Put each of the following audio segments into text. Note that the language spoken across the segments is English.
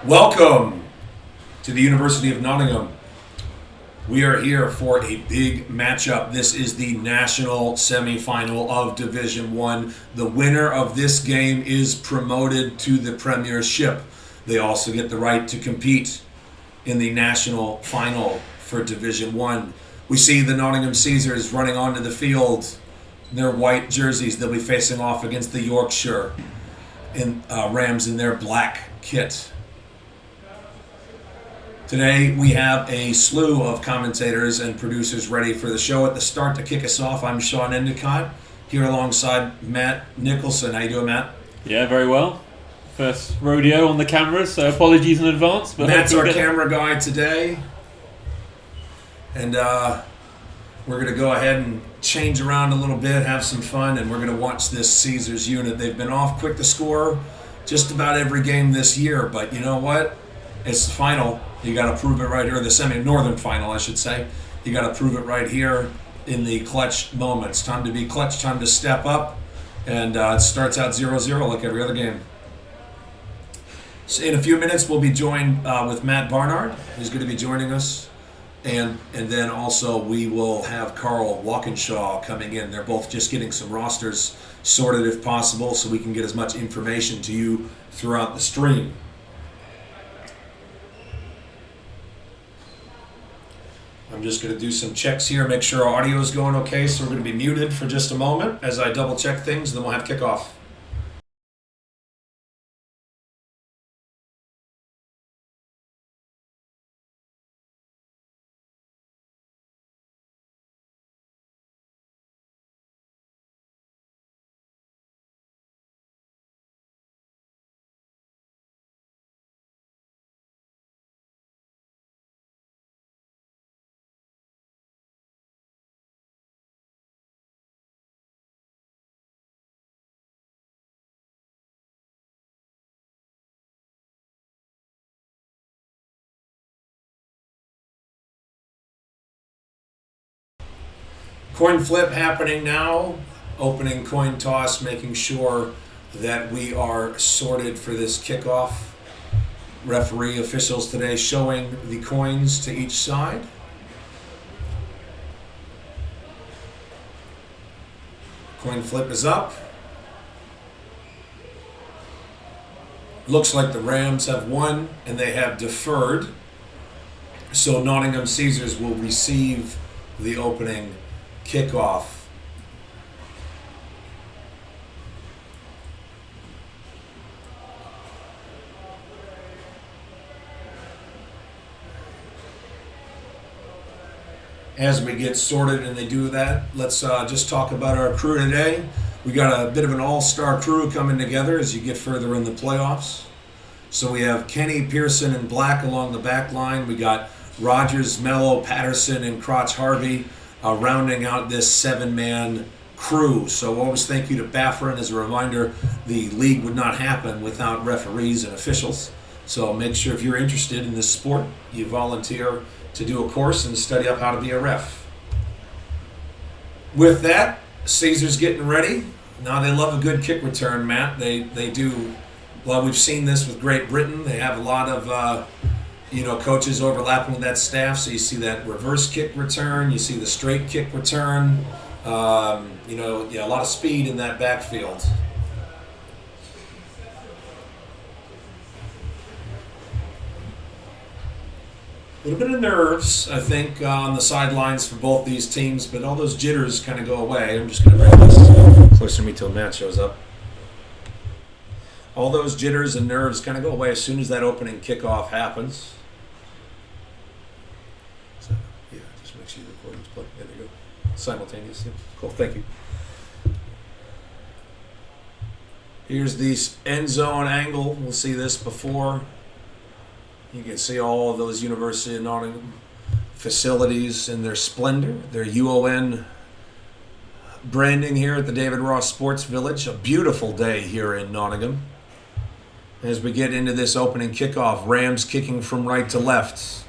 Welcome to the University of Nottingham. We are here for a big matchup. This is the national semi-final of Division 1. The winner of this game is promoted to the Premiership. They also get the right to compete in the national final for Division 1. We see the Nottingham Caesars running onto the field in their white jerseys. They'll be facing off against the Yorkshire Rams in their black kit. Today we have a slew of commentators and producers ready for the show. At the start to kick us off, I'm Sean Endicott, here alongside Matt Nicholson. How you doing, Matt? Yeah, very well. First rodeo on the cameras, so apologies in advance. But Matt's our camera guy today. And we're going to go ahead and change around a little bit, have some fun, and we're going to watch this Caesars unit. They've been off quick to score just about every game this year, but you know what? It's the final. You got to prove it right here, the semi-northern final, I should say. You got to prove it right here in the clutch moments. Time to be clutch, time to step up, and it starts out 0-0 like every other game. So in a few minutes, we'll be joined with Matt Barnard, who's going to be joining us, and then also we will have Karl Walkinshaw coming in. They're both just getting some rosters sorted if possible, so we can get as much information to you throughout the stream. I'm just going to do some checks here, make sure our audio is going okay, so we're going to be muted for just a moment as I double check things, and then we'll have kickoff. Coin flip happening now. Opening coin toss, making sure that we are sorted for this kickoff. Referee officials today showing the coins to each side. Coin flip is up. Looks like the Rams have won and they have deferred. So Nottingham Caesars will receive the opening kickoff. As we get sorted and they do that, let's just talk about our crew today. We got a bit of an all-star crew coming together as you get further in the playoffs. So we have Kenny Pearson and Black along the back line. We got Rogers, Mello, Patterson, and Crotch Harvey rounding out this seven-man crew. So always thank you to BAFA, and as a reminder, the league would not happen without referees and officials. So make sure if you're interested in this sport, you volunteer to do a course and study up how to be a ref. With that, Caesar's getting ready. Now they love a good kick return, Matt. They do. Well, we've seen this with Great Britain. They have a lot of coaches overlapping with that staff. So you see that reverse kick return. You see the straight kick return. A lot of speed in that backfield. A little bit of nerves, I think, on the sidelines for both these teams, but all those jitters kind of go away. I'm just going to bring this closer to me till Matt shows up. All those jitters and nerves kind of go away as soon as that opening kickoff happens. So, yeah, just make sure the recording's plugged. There you go. Simultaneous. Yeah. Cool, thank you. Here's the end zone angle. We'll see this before. You can see all of those University of Nottingham facilities in their splendor, their UON branding here at the David Ross Sports Village. A beautiful day here in Nottingham. As we get into this opening kickoff, Rams kicking from right to left.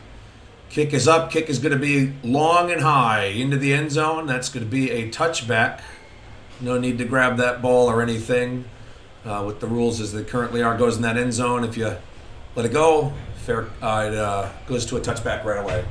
Kick is up. Kick is going to be long and high into the end zone. That's going to be a touchback. No need to grab that ball or anything. With the rules as they currently are, goes in that end zone. If you Let it go. Fair. It goes to a touchback right away.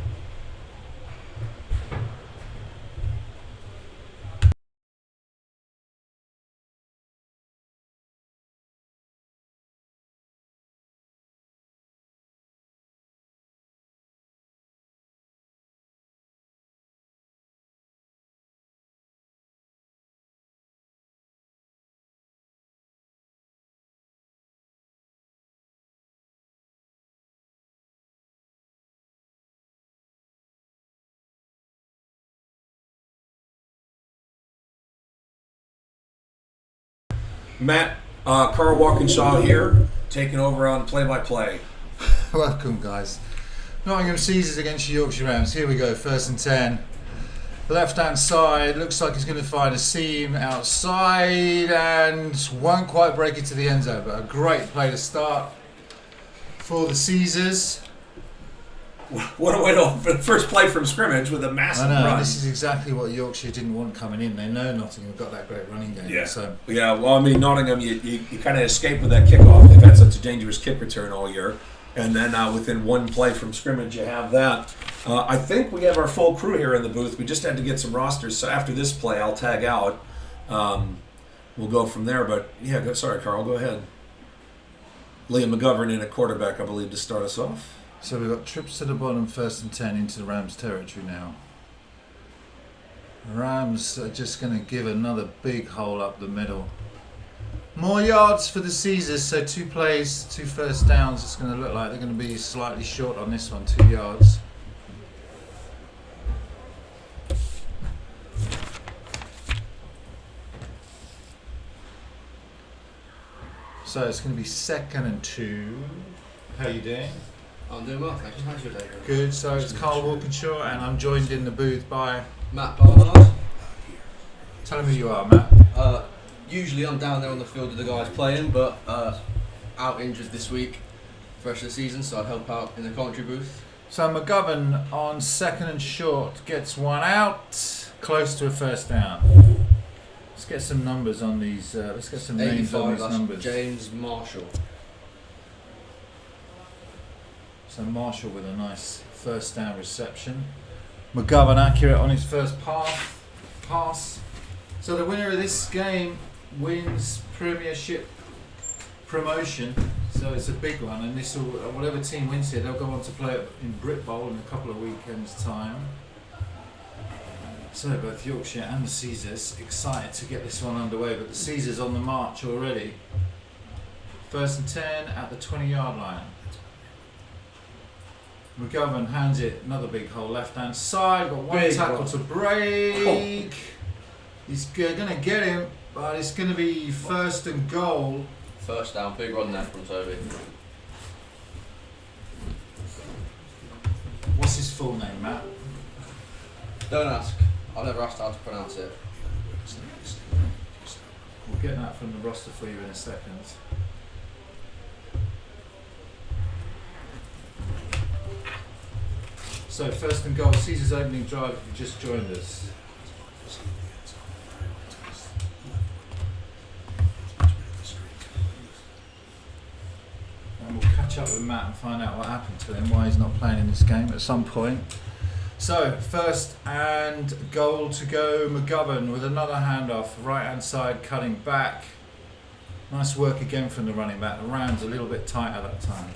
Matt, Karl Walkinshaw here, taking over on play-by-play. Welcome, guys. Nottingham Caesars against Yorkshire Rams. Here we go, 1st and 10. Left hand side, looks like he's going to find a seam outside and won't quite break it to the end zone, but a great play to start for the Caesars. What a way to open the first play from scrimmage with a massive run. This is exactly what Yorkshire didn't want coming in. They know Nottingham have got that great running game. Yeah. So. Yeah, well, I mean, Nottingham, you kind of escaped with that kickoff. They've had such a dangerous kick return all year. And then within one play from scrimmage, you have that. I think we have our full crew here in the booth. We just had to get some rosters. So after this play, I'll tag out. We'll go from there. But, yeah, sorry, Karl, go ahead. Liam McGovern in at quarterback, I believe, to start us off. So we've got trips to the bottom, 1st and 10 into the Rams territory now. Rams are just going to give another big hole up the middle. More yards for the Caesars, so 2 plays, 2 first downs. It's going to look like they're going to be slightly short on this one, 2 yards. So it's going to be 2nd and 2. How you doing? I'm doing well, thank you. How's your day going? Good, so it's Karl Walkinshaw and I'm joined in the booth by... Matt Barnard. Tell him who you are, Matt. Usually I'm down there on the field with the guys playing, but out injured this week for the rest of the season, so I'd help out in the commentary booth. So McGovern on 2nd and short gets one out, close to a first down. Let's get some numbers on these, let's get some names on 85, these that's numbers. James Marshall. So Marshall with a nice first down reception. McGovern accurate on his first pass. So the winner of this game wins Premiership promotion. So it's a big one, and this will, whatever team wins here, they'll go on to play in Brit Bowl in a couple of weekends' time. So both Yorkshire and the Caesars excited to get this one underway, but the Caesars on the march already. 1st and 10 at the 20-yard line. McGovern hands it, another big hole left hand side, got one Big tackle one. to break. He's going to get him, but it's going to be 1st and goal. First down, big run there from Toby. What's his full name, Matt? Don't ask. I've never asked how to pronounce it. We'll get that from the roster for you in a second. So 1st and goal, Caesar's opening drive if you just joined us. And we'll catch up with Matt and find out what happened to him, why he's not playing in this game at some point. So 1st and goal to go, McGovern with another handoff, right hand side cutting back. Nice work again from the running back. The Rams a little bit tight at that time.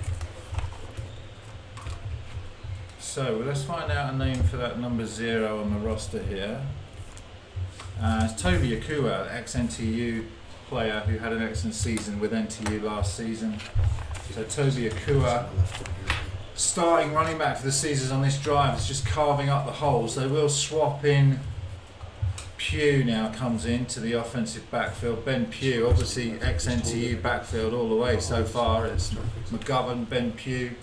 So let's find out a name for that number 0 on the roster here. It's Toby Akua, ex-NTU player who had an excellent season with NTU last season. So Toby Akua, starting running back for the Caesars on this drive, is just carving up the holes. They will swap in. Pugh now comes into the offensive backfield. Ben Pugh, obviously ex-NTU backfield all the way so far. It's McGovern, Ben Pugh,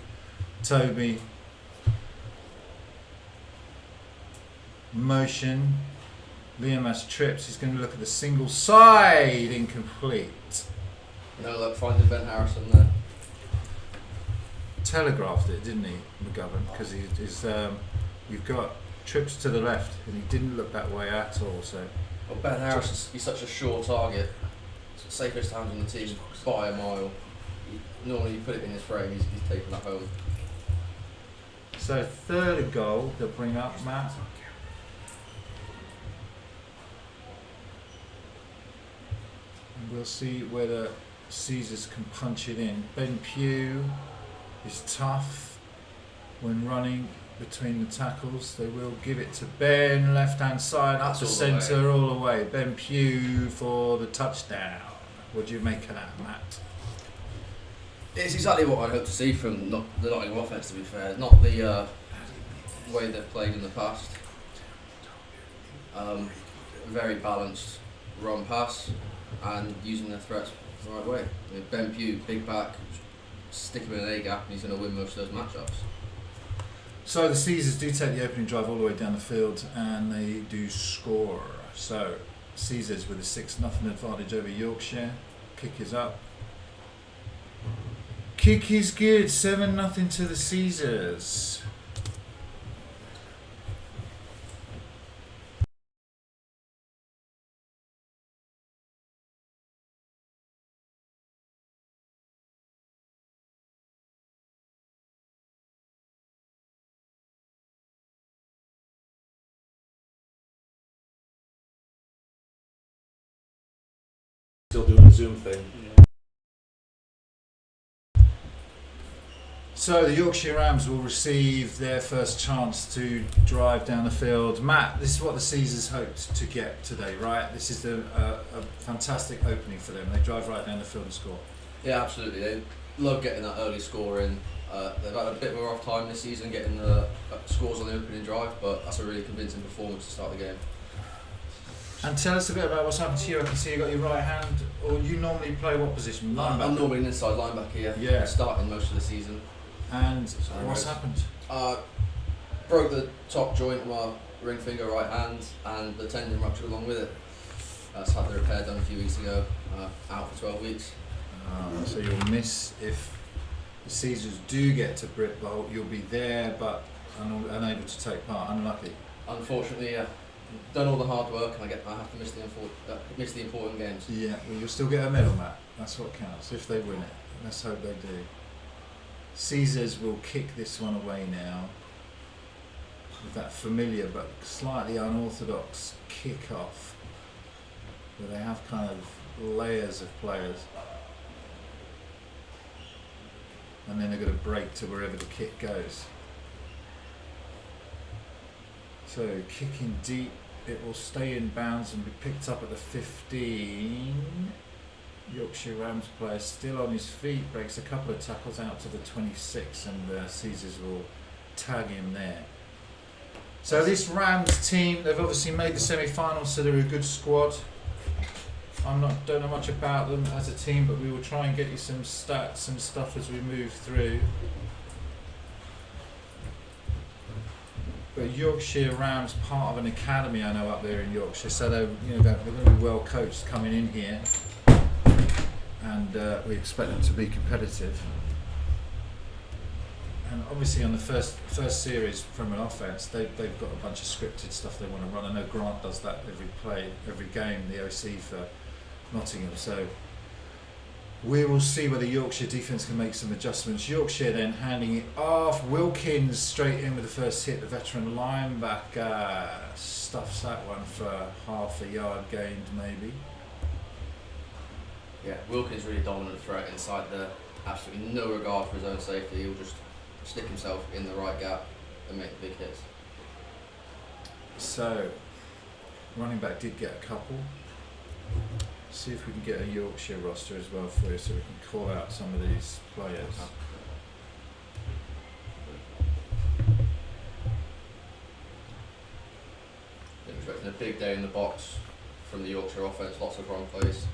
Toby. Motion. Liam has trips. He's going to look at the single side. Incomplete. No luck finding Ben Harrison there. Telegraphed it, didn't he, McGovern? Because you've got trips to the left, and he didn't look that way at all. So. Well, Ben Harrison, he's such a sure target. It's the safest hands on the team by a mile. Normally you put it in his frame, he's taking that home. So third goal to bring up, Matt. And we'll see whether Caesars can punch it in. Ben Pugh is tough when running between the tackles. They will give it to Ben, left hand side, up the centre, all the way. Ben Pugh for the touchdown. What do you make of that, Matt? It's exactly what I'd hope to see from the Nottingham offence, to be fair. Not the way they've played in the past. Very balanced run pass and using their threats the right way. I mean, Ben Pugh, big back, stick him in an A-gap and he's going to win most of those matchups. So the Caesars do take the opening drive all the way down the field and they do score. So Caesars with a 6-0 advantage over Yorkshire. Kick is up. Kick is good. 7-0 to the Caesars. Still doing the Zoom thing. So the Yorkshire Rams will receive their first chance to drive down the field. Matt, this is what the Caesars hoped to get today, right? This is a fantastic opening for them. They drive right down the field and score. Yeah, absolutely. They love getting that early score in. They've had a bit more off time this season getting the scores on the opening drive, but that's a really convincing performance to start the game. And tell us a bit about what's happened to you. I can see you got your right hand, or you normally play what position? Linebacker? I'm normally an inside linebacker, Yeah. starting most of the season. And what's happened? Broke the top joint of my ring finger right hand and the tendon ruptured along with it. So had the repair done a few weeks ago, out for 12 weeks. So you'll miss if the Caesars do get to Brit Bowl. You'll be there but unable to take part. Unlucky. Unfortunately, yeah. Done all the hard work and I have to miss the important games. Yeah, well you'll still get a medal, Matt. That's what counts, if they win it. Let's hope they do. Caesars will kick this one away now with that familiar but slightly unorthodox kickoff where they have kind of layers of players and then they're going to break to wherever the kick goes. So kicking deep, it will stay in bounds and be picked up at the 15. Yorkshire Rams player still on his feet, breaks a couple of tackles out to the 26 and Caesars will tag him there. So this Rams team, they've obviously made the semi-finals, so they're a good squad. Don't know much about them as a team, but we will try and get you some stats and stuff as we move through. But Yorkshire Rams, part of an academy I know up there in Yorkshire, so they're going to be well coached coming in here. And we expect them to be competitive. And obviously on the first series from an offence, they've got a bunch of scripted stuff they want to run. I know Grant does that every game, the OC for Nottingham. So we will see whether Yorkshire defence can make some adjustments. Yorkshire then handing it off. Wilkins straight in with the first hit. The veteran linebacker stuffs that one for half a yard gained maybe. Yeah, Wilkins really dominant threat inside there. Absolutely no regard for his own safety. He'll just stick himself in the right gap and make the big hits. So, running back did get a couple. See if we can get a Yorkshire roster as well for you, so we can call out some of these players. I'm expecting a big day in the box from the Yorkshire offence. Lots of run plays.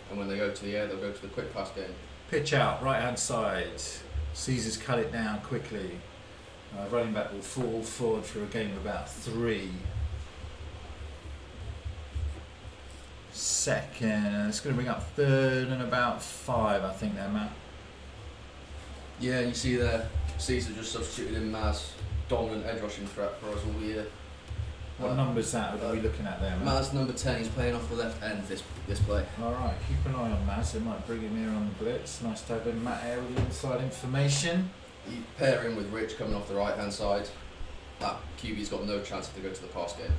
And when they go to the air, they'll go to the quick pass game. Pitch out, right hand side. Caesars cut it down quickly. Running back will fall forward for a gain of about 3. Second, it's going to bring up third and about 5, I think there, Matt. Yeah, you see there, Caesar just substituted in Maz, dominant edge rushing threat for us all year. What number's that are we looking at there, man? Maz number 10, he's playing off the left end this play. Alright, keep an eye on Maz. They might bring him here on the blitz. Nice to have him, Matt, here with the inside information. You pair him with Rich coming off the right hand side. That QB's got no chance to go to the pass game.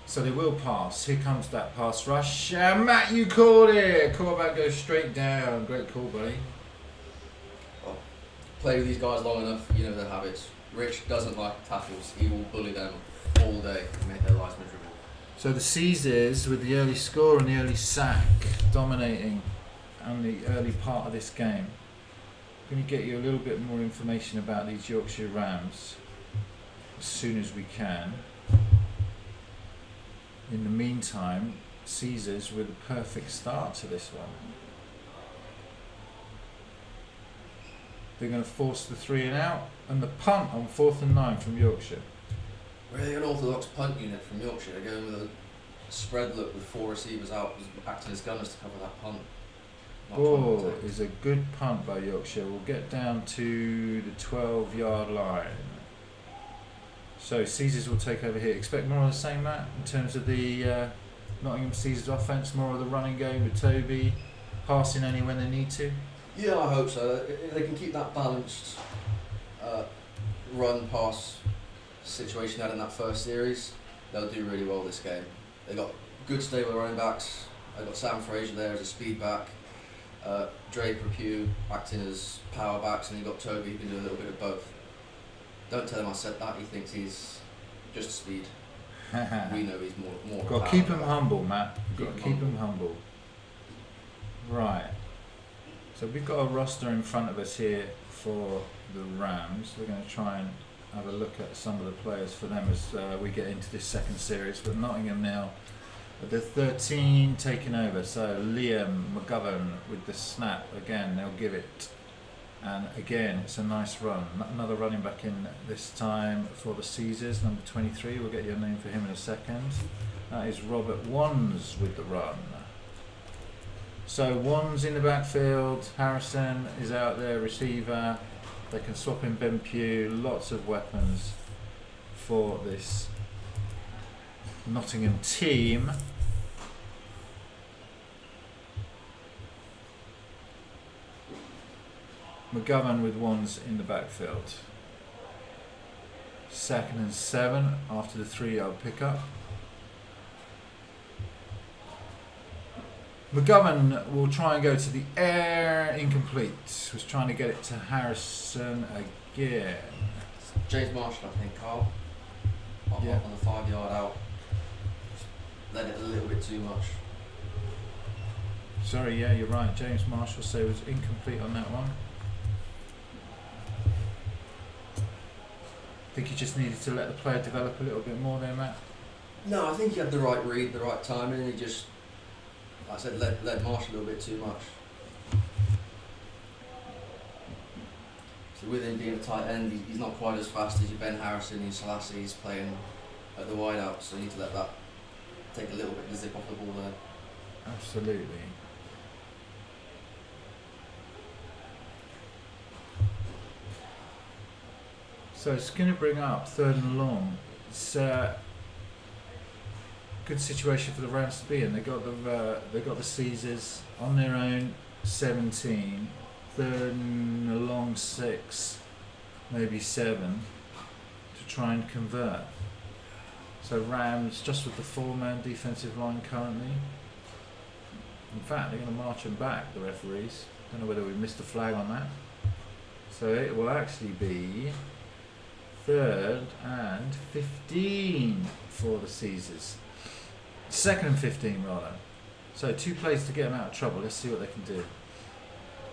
So they will pass. Here comes that pass rush. Matt, you called it. Quarterback goes straight down. Great call, buddy. Well, play with these guys long enough, you know their habits. Rich doesn't like tackles. He will bully them all day and make their lives miserable. So the Caesars with the early score and the early sack dominating on the early part of this game. I'm going to get you a little bit more information about these Yorkshire Rams as soon as we can. In the meantime, Caesars with a perfect start to this one. They're going to force the 3 and out and the punt on 4th and 9 from Yorkshire. Really unorthodox punt unit from Yorkshire. They're going with a spread look with 4 receivers out, acting as gunners to cover that punt. Oh, is a good punt by Yorkshire. We'll get down to the 12-yard line. So Caesars will take over here. Expect more of the same, Matt, in terms of the Nottingham Caesars offence, more of the running game with Toby, passing only when they need to? Yeah, I hope so. If they can keep that balanced run-pass situation they had in that first series, they'll do really well this game. They've got good stable running backs. They've got Sam Fraser there as a speed back. Draper Pugh acting as power backs, and you've got Toby who can do a little bit of both. Don't tell him I said that. He thinks he's just speed. We know he's more. Got to keep him humble, Matt. Got to keep him humble. Right. So we've got a roster in front of us here for the Rams. We're going to try and have a look at some of the players for them as we get into this second series. But Nottingham now at the 13 taking over. So Liam McGovern with the snap. Again, they'll give it. And again, it's a nice run. Another running back in this time for the Caesars, number 23. We'll get your name for him in a second. That is Robert Wands with the run. So Wands in the backfield. Harrison is out there, receiver. They can swap in Ben Pugh. Lots of weapons for this Nottingham team. McGovern with Wands in the backfield. 2nd and 7 after the 3-yard pickup. McGovern will try and go to the air, incomplete. Was trying to get it to Harrison again. James Marshall, I think, Karl. On the 5-yard out. Just led it a little bit too much. Sorry, yeah, you're right. James Marshall say was incomplete on that one. I think you just needed to let the player develop a little bit more there, Matt. No, I think he had the right read, the right timing, and he just, like I said, led Marshall a little bit too much. So with him being a tight end, he's not quite as fast as your Ben Harrison, your Selassie. He's playing at the wide out, so you need to let that take a little bit of the zip off the ball there. Absolutely. So it's going to bring up 3rd and long. It's a good situation for the Rams to be in. They got the Caesars on their own 17, 3rd and a long 6, maybe 7 to try and convert. So Rams just with the 4-man defensive line currently. In fact, they're going to march them back, the referees. Don't know whether we missed a flag on that. So it will actually be 3rd and 15 for the Caesars. 2nd and 15 rather. So 2 plays to get them out of trouble. Let's see what they can do.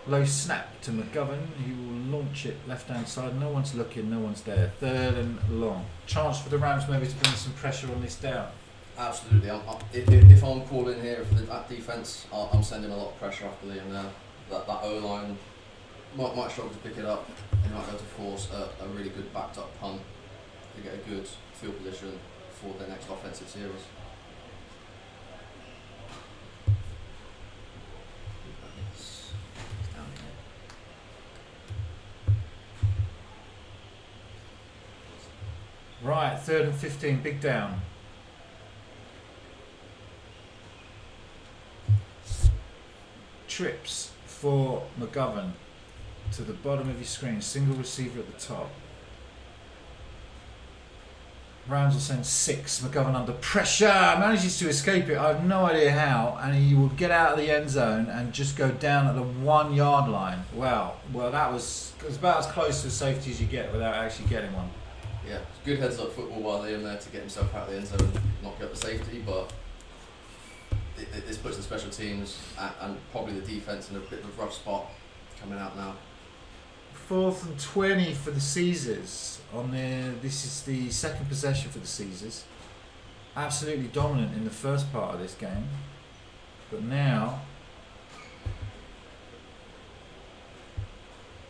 Low snap to McGovern. He will launch it left hand side. No one's looking, no one's there. 3rd and long. Chance for the Rams maybe to bring some pressure on this down. Absolutely. If I'm calling here for that defence, I'm sending a lot of pressure after Liam there. That O-line might struggle to pick it up. They might be able to force a really good backed up punt to get a good field position for their next offensive series. Right, 3rd and 15, big down. Trips for McGovern to the bottom of your screen, single receiver at the top. Rams will send 6. McGovern under pressure, manages to escape it. I have no idea how, and he will get out of the end zone and just go down at the 1 yard line. Wow. Well, that was about as close to a safety as you get without actually getting one. Yeah, good heads up football while Liam there to get himself out of the end zone and not get the safety, but this puts the special teams and probably the defence in a bit of a rough spot coming out now. 4th and 20 for the Caesars. This is the second possession for the Caesars. Absolutely dominant in the first part of this game, but now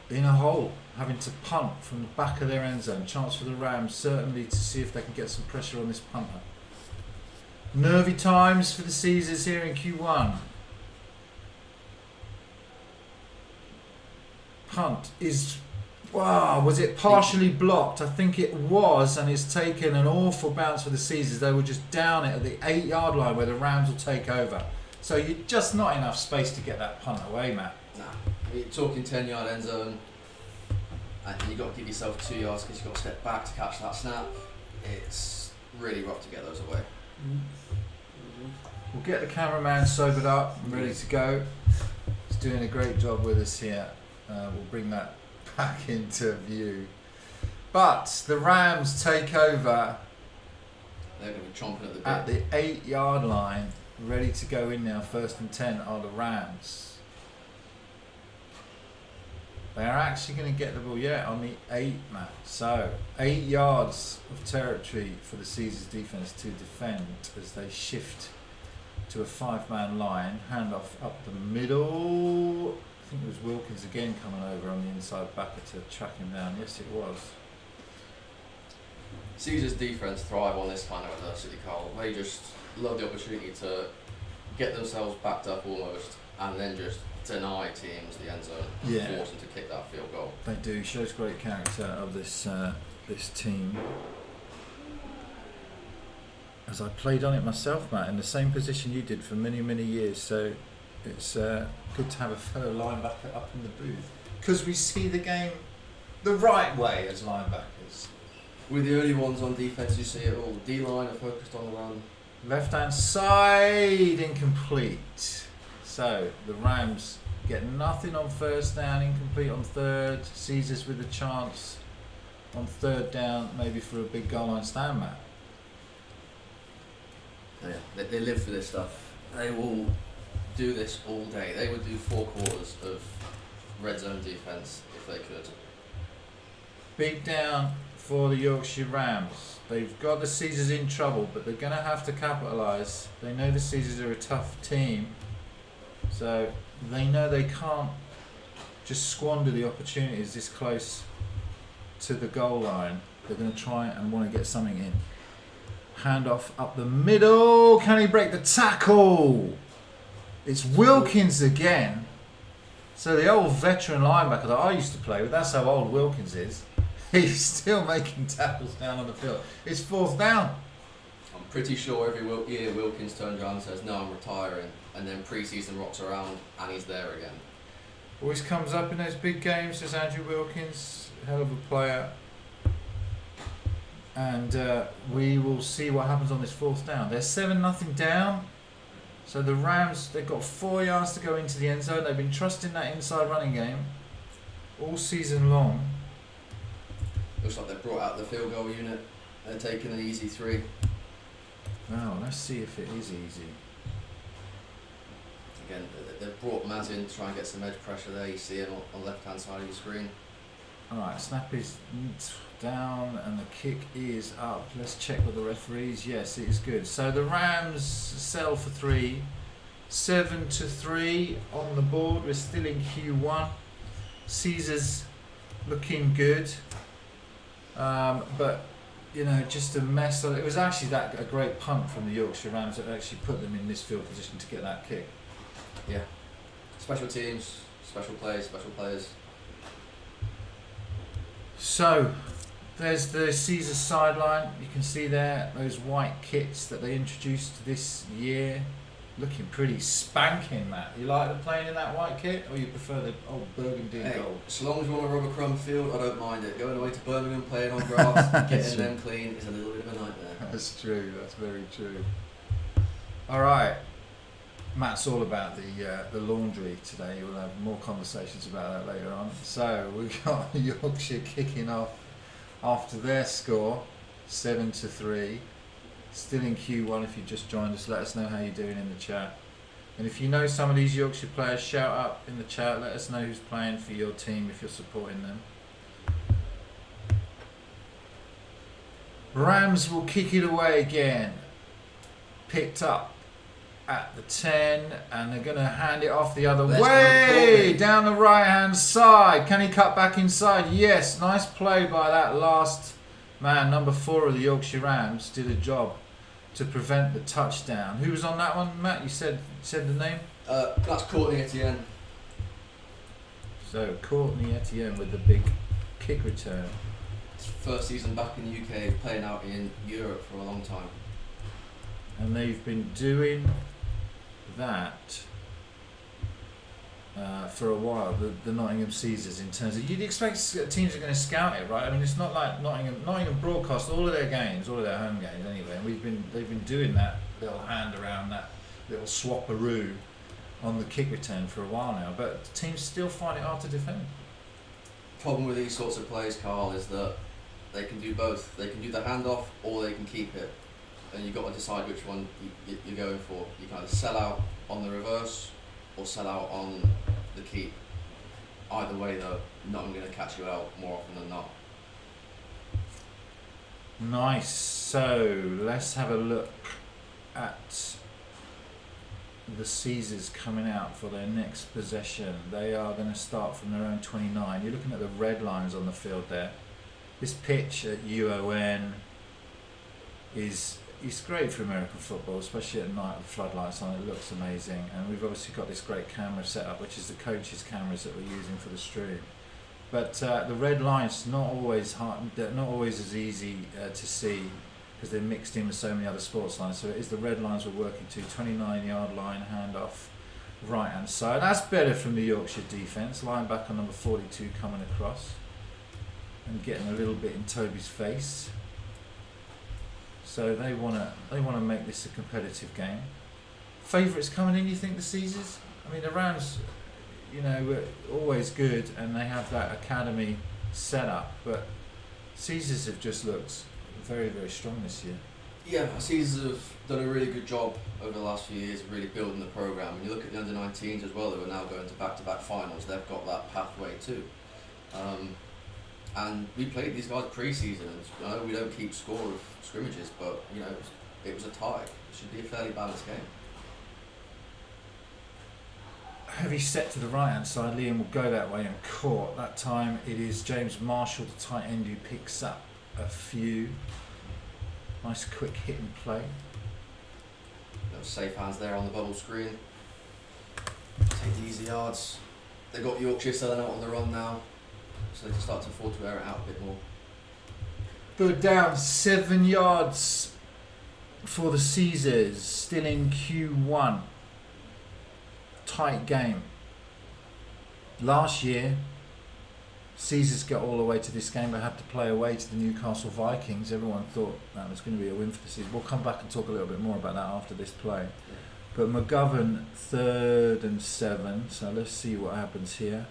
in a hole, having to punt from the back of their end zone. Chance for the Rams certainly to see if they can get some pressure on this punter. Nervy times for the Caesars here in Q1. Punt is, wow, was it partially blocked? I think it was, and it's taken an awful bounce for the Caesars. They were just down it at the 8 yard line where the Rams will take over. So you're just not enough space to get that punt away, Matt. Nah, you're talking 10-yard end zone, and you've got to give yourself 2 yards because you've got to step back to catch that snap. It's really rough to get those away. We'll get the cameraman sobered up and ready to go. He's doing a great job with us here. We'll bring that back into view. But the Rams take over. They're going to be chomping at the bit. At the 8 yard line, ready to go in now. 1st and 10 are the Rams. They are actually going to get the ball, on the 8, Matt. So 8 yards of territory for the Caesars defence to defend as they shift to a 5-man line. Handoff up the middle. I think it was Wilkins again coming over on the inside backer to track him down. Yes, it was. Caesars defence thrive on this kind of adversity, Karl. They just love the opportunity to get themselves backed up almost and then just deny teams the end zone and force them to kick that field goal. They do. Shows great character of this team. As I played on it myself, Matt, in the same position you did for many, many years. So it's good to have a fellow linebacker up in the booth because we see the game the right way as linebackers. With the early ones on defence, you see it all. D-line are focused on the run. Left-hand side, incomplete. So the Rams get nothing on 1st down, incomplete on 3rd. Caesars with a chance on 3rd down, maybe for a big goal line stand, Matt. Yeah, they live for this stuff. They will do this all day. They would do 4 quarters of red zone defence if they could. Big down for the Yorkshire Rams. They've got the Caesars in trouble, but they're going to have to capitalise. They know the Caesars are a tough team, so they know they can't just squander the opportunities this close to the goal line. They're going to try and want to get something in. Handoff up the middle. Can he break the tackle? It's Wilkins again. So the old veteran linebacker that I used to play with, that's how old Wilkins is. He's still making tackles down on the field. It's 4th down. I'm pretty sure every year Wilkins turns around and says, no, I'm retiring. And then pre-season rocks around and he's there again. Always comes up in those big games, says Andrew Wilkins. Hell of a player. And we will see what happens on this 4th down. They're 7-0 down. So the Rams, they've got 4 yards to go into the end zone. They've been trusting that inside running game all season long. Looks like they've brought out the field goal unit. They're taking an easy 3. Now, let's see if it is easy. Again, they've brought Maz in to try and get some edge pressure there. You see it on the left-hand side of your screen. Alright, snap is down and the kick is up. Let's check with the referees. Yes, it is good. So the Rams sell for 3. 7-3 on the board. We're still in Q1. Caesars looking good. But, you know, just a mess. It was actually a great punt from the Yorkshire Rams that actually put them in this field position to get that kick. Yeah. Special teams, special players. So, There's the Caesars sideline. You can see there those white kits that they introduced this year. Looking pretty spanking, Matt. You like the playing in that white kit, or you prefer the old burgundy and gold? So long as you want a rubber crumb field, I don't mind it. Going away to Birmingham, playing on grass, getting them clean is a little bit of a nightmare. That's true. That's very true. All right. Matt's all about the laundry today. We'll have more conversations about that later on. So we've got Yorkshire kicking off after their score, 7-3. Still in Q1. If you just joined us, let us know how you're doing in the chat. And if you know some of these Yorkshire players, shout up in the chat. Let us know who's playing for your team if you're supporting them. Rams will kick it away again. Picked up at the 10, and they're going to hand it off the other way down the right hand side. Can he cut back inside? Yes. Nice play by that last man. Number 4 of the Yorkshire Rams did a job to prevent the touchdown. Who was on that one, Matt? You said the name? That's Courtney Etienne. So Courtney Etienne with the big kick return. First season back in the UK, playing out in Europe for a long time. And they've been doing that for a while, the Nottingham Caesars, in terms of, you'd expect teams are going to scout it, right? I mean, it's not like Nottingham broadcast all of their games, all of their home games anyway, and they've been doing that little hand around, that little swapperoo on the kick return for a while now, but teams still find it hard to defend. Problem with these sorts of plays, Karl, is that they can do both. They can do the handoff or they can keep it, and you've got to decide which one you're going for. You can either sell out on the reverse or sell out on the keep. Either way though, I'm going to catch you out more often than not. Nice. So let's have a look at the Caesars coming out for their next possession. They are going to start from their own 29. You're looking at the red lines on the field there. This pitch at UON is great for American football, especially at night with floodlights on. It looks amazing, and we've obviously got this great camera set up, which is the coaches' cameras that we're using for the stream. But the red lines not always as easy to see because they're mixed in with so many other sports lines. So it is the red lines we're working to. 29-yard line, handoff, right hand side. That's better from the Yorkshire defence. Linebacker number 42 coming across and getting a little bit in Toby's face. So they want to make this a competitive game. Favourites coming in, you think, the Caesars? I mean, the Rams, were always good, and they have that academy set up, but Caesars have just looked very, very strong this year. Yeah, Caesars have done a really good job over the last few years of really building the programme. When you look at the under-19s as well, who are now going to back-to-back finals, they've got that pathway too. And we played these guys pre-season. I know we don't keep score of scrimmages, but it was a tie. It should be a fairly balanced game. Heavy set to the right hand side. Liam will go that way and caught. That time it is James Marshall, the tight end, who picks up a few. Nice quick hit and play. Safe hands there on the bubble screen. Take the easy yards. They've got Yorkshire selling out on the run now, so they can start to afford to air it out a bit more. Third down, 7 yards for the Caesars. Still in Q1. Tight game. Last year, Caesars got all the way to this game, but had to play away to the Newcastle Vikings. Everyone thought that was going to be a win for the Caesars. We'll come back and talk a little bit more about that after this play. Yeah. But McGovern, 3rd and 7. So let's see what happens here.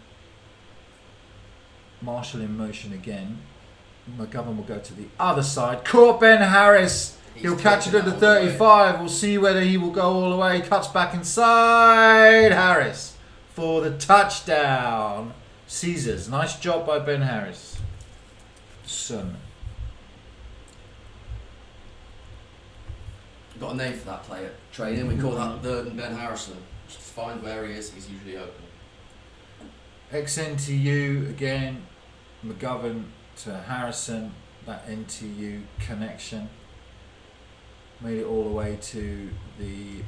Marshall in motion again. McGovern will go to the other side. Caught Ben Harris. He'll catch it at the 35. We'll see whether he will go all the way. Cuts back inside. Harris for the touchdown. Caesars. Nice job by Ben Harris. Son. Got a name for that player. Training. We call that Durden Ben Harrison. Just find where he is. He's usually open. XNTU again. McGovern to Harrison. That NTU connection. Made it all the way to the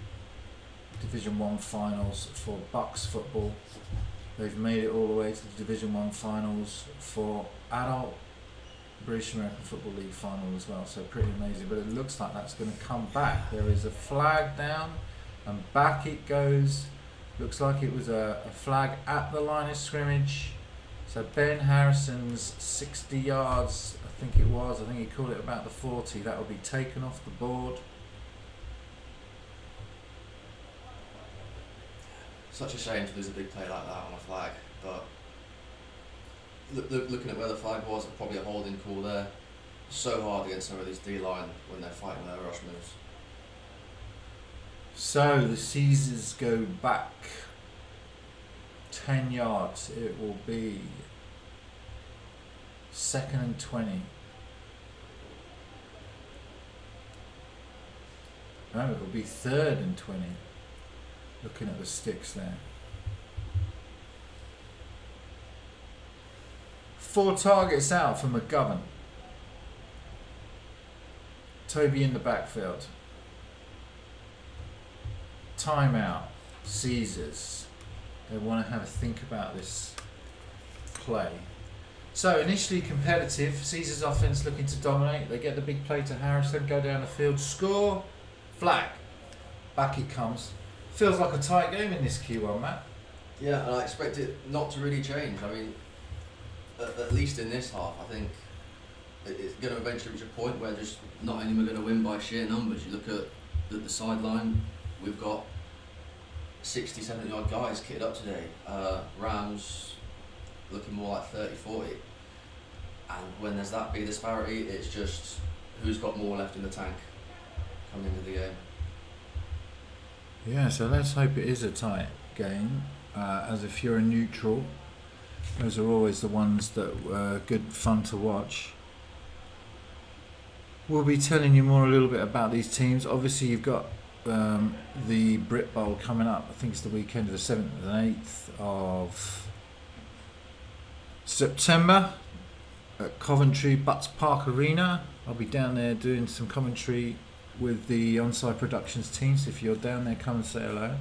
Division 1 finals for Bucks football. They've made it all the way to the Division 1 finals for adult British American Football League final as well, so pretty amazing. But it looks like that's going to come back. There is a flag down, and back it goes. Looks like it was a flag at the line of scrimmage. So Ben Harrison's 60 yards, I think he called it about the 40, that will be taken off the board. Such a shame to lose a big play like that on a flag, but looking at where the flag was, probably a holding call there. So hard against some of these D-line when they're fighting their rush moves. So the Caesars go back 10 yards. It will be 2nd and 20. No, it will be 3rd and 20. Looking at the sticks there. 4 targets out for McGovern. Toby in the backfield. Timeout. Caesars. They want to have a think about this play. So initially competitive. Caesars offense looking to dominate. They get the big play to Harrison. Go down the field. Score. Flag. Back it comes. Feels like a tight game in this Q1, Matt. Yeah, and I expect it not to really change. I mean, at least in this half, I think it's going to eventually reach a point where just Nottingham are going to win by sheer numbers. You look at the sideline, we've got 60, 70 odd guys kitted up today. Rams looking more like 30, 40. And when there's that big disparity, it's just who's got more left in the tank coming into the game. Yeah, so let's hope it is a tight game. As if you're a neutral, those are always the ones that are good fun to watch. We'll be telling you more a little bit about these teams. Obviously, you've got the Brit Bowl coming up. I think it's the weekend of the 7th and 8th of September at Coventry Butts Park Arena. I'll be down there doing some commentary with the Onside Productions team, so if you're down there, come and say hello.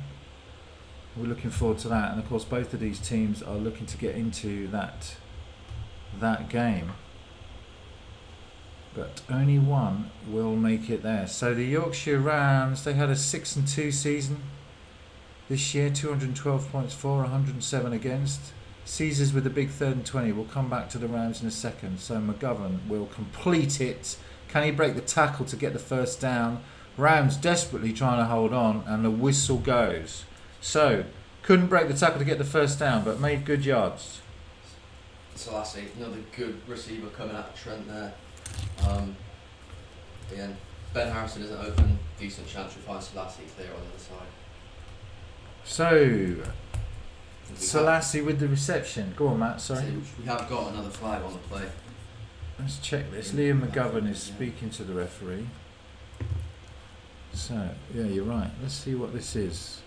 We're looking forward to that, and of course both of these teams are looking to get into that game, but only one will make it there. So the Yorkshire Rams, they had a 6-2 season this year, 212 points for, 107 against. Caesars with a big 3rd and 20. We'll come back to the Rams in a second. So McGovern will complete it. Can he break the tackle to get the first down? Rams desperately trying to hold on, and the whistle goes. So, couldn't break the tackle to get the first down, but made good yards. Selassie, another good receiver coming out of Trent there. Again, Ben Harrison isn't open. Decent chance we find Selassie clear on the other side. So, Selassie with the reception. Go on, Matt, sorry. We have got another flag on the play. Let's check this. Liam McGovern is speaking to the referee. So, yeah, you're right. Let's see what this is.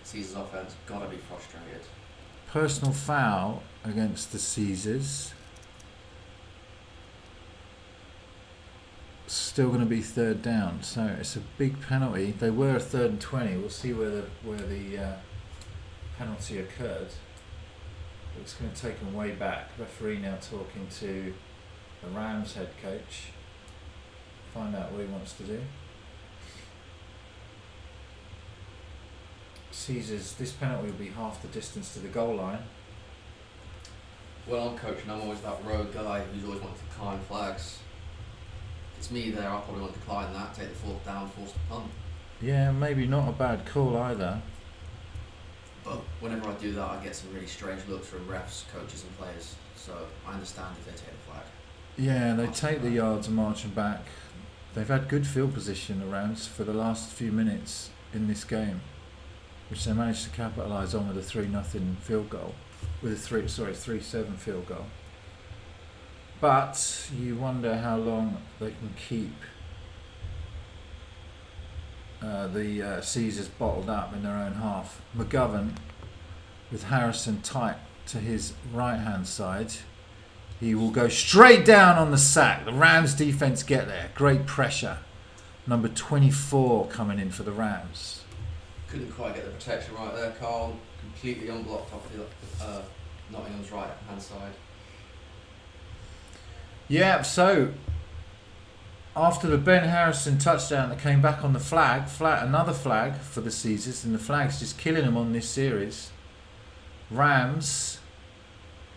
Caesars offense gotta be frustrated. Personal foul against the Caesars. Still going to be 3rd down, so it's a big penalty. They were 3rd and 20. We'll see where the penalty occurred. It's going to take them way back. Referee now talking to the Rams head coach. Find out what he wants to do. Caesars, this penalty will be half the distance to the goal line. Well, I'm coaching. I'm always that rogue guy who's always wanted to climb flags. If it's me there, I'll probably want to decline that, take the 4th down, force the punt. Yeah, maybe not a bad call either. But whenever I do that, I get some really strange looks from refs, coaches and players. So I understand if they take the flag. Yeah, they take the yards and marching back. They've had good field position, the Rams, for the last few minutes in this game, which they managed to capitalise on with a 3-0 field goal, with a 3-7 field goal. But you wonder how long they can keep the Caesars bottled up in their own half. McGovern with Harrison tight to his right hand side. He will go straight down on the sack. The Rams defense get there. Great pressure. Number 24 coming in for the Rams. Couldn't quite get the protection right there, Karl. Completely unblocked off the Nottingham's right hand side. Yeah, so after the Ben Harrison touchdown that came back on the flag, another flag for the Caesars, and the flag's just killing them on this series. Rams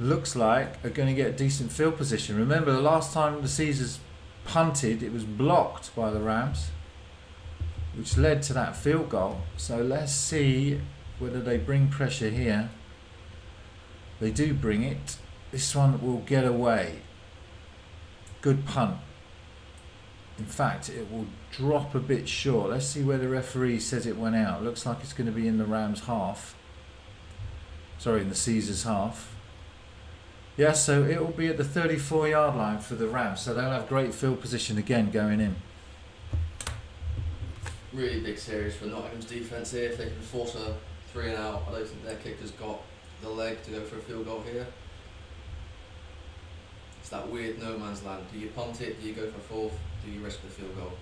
looks like are going to get a decent field position. Remember, the last time the Caesars punted, it was blocked by the Rams, which led to that field goal. So let's see whether they bring pressure here. They do bring it. This one will get away. Good punt. In fact, it will drop a bit short. Let's see where the referee says it went out. Looks like it's going to be in the Rams half. Sorry, in the Caesars half. Yeah, so it will be at the 34-yard line for the Rams. So they'll have great field position again going in. Really big series for Nottingham's defence here. If they can force a 3 and out, I don't think their kicker's got the leg to go for a field goal here. It's that weird no man's land. Do you punt it? Do you go for a fourth? Do you risk the field goal?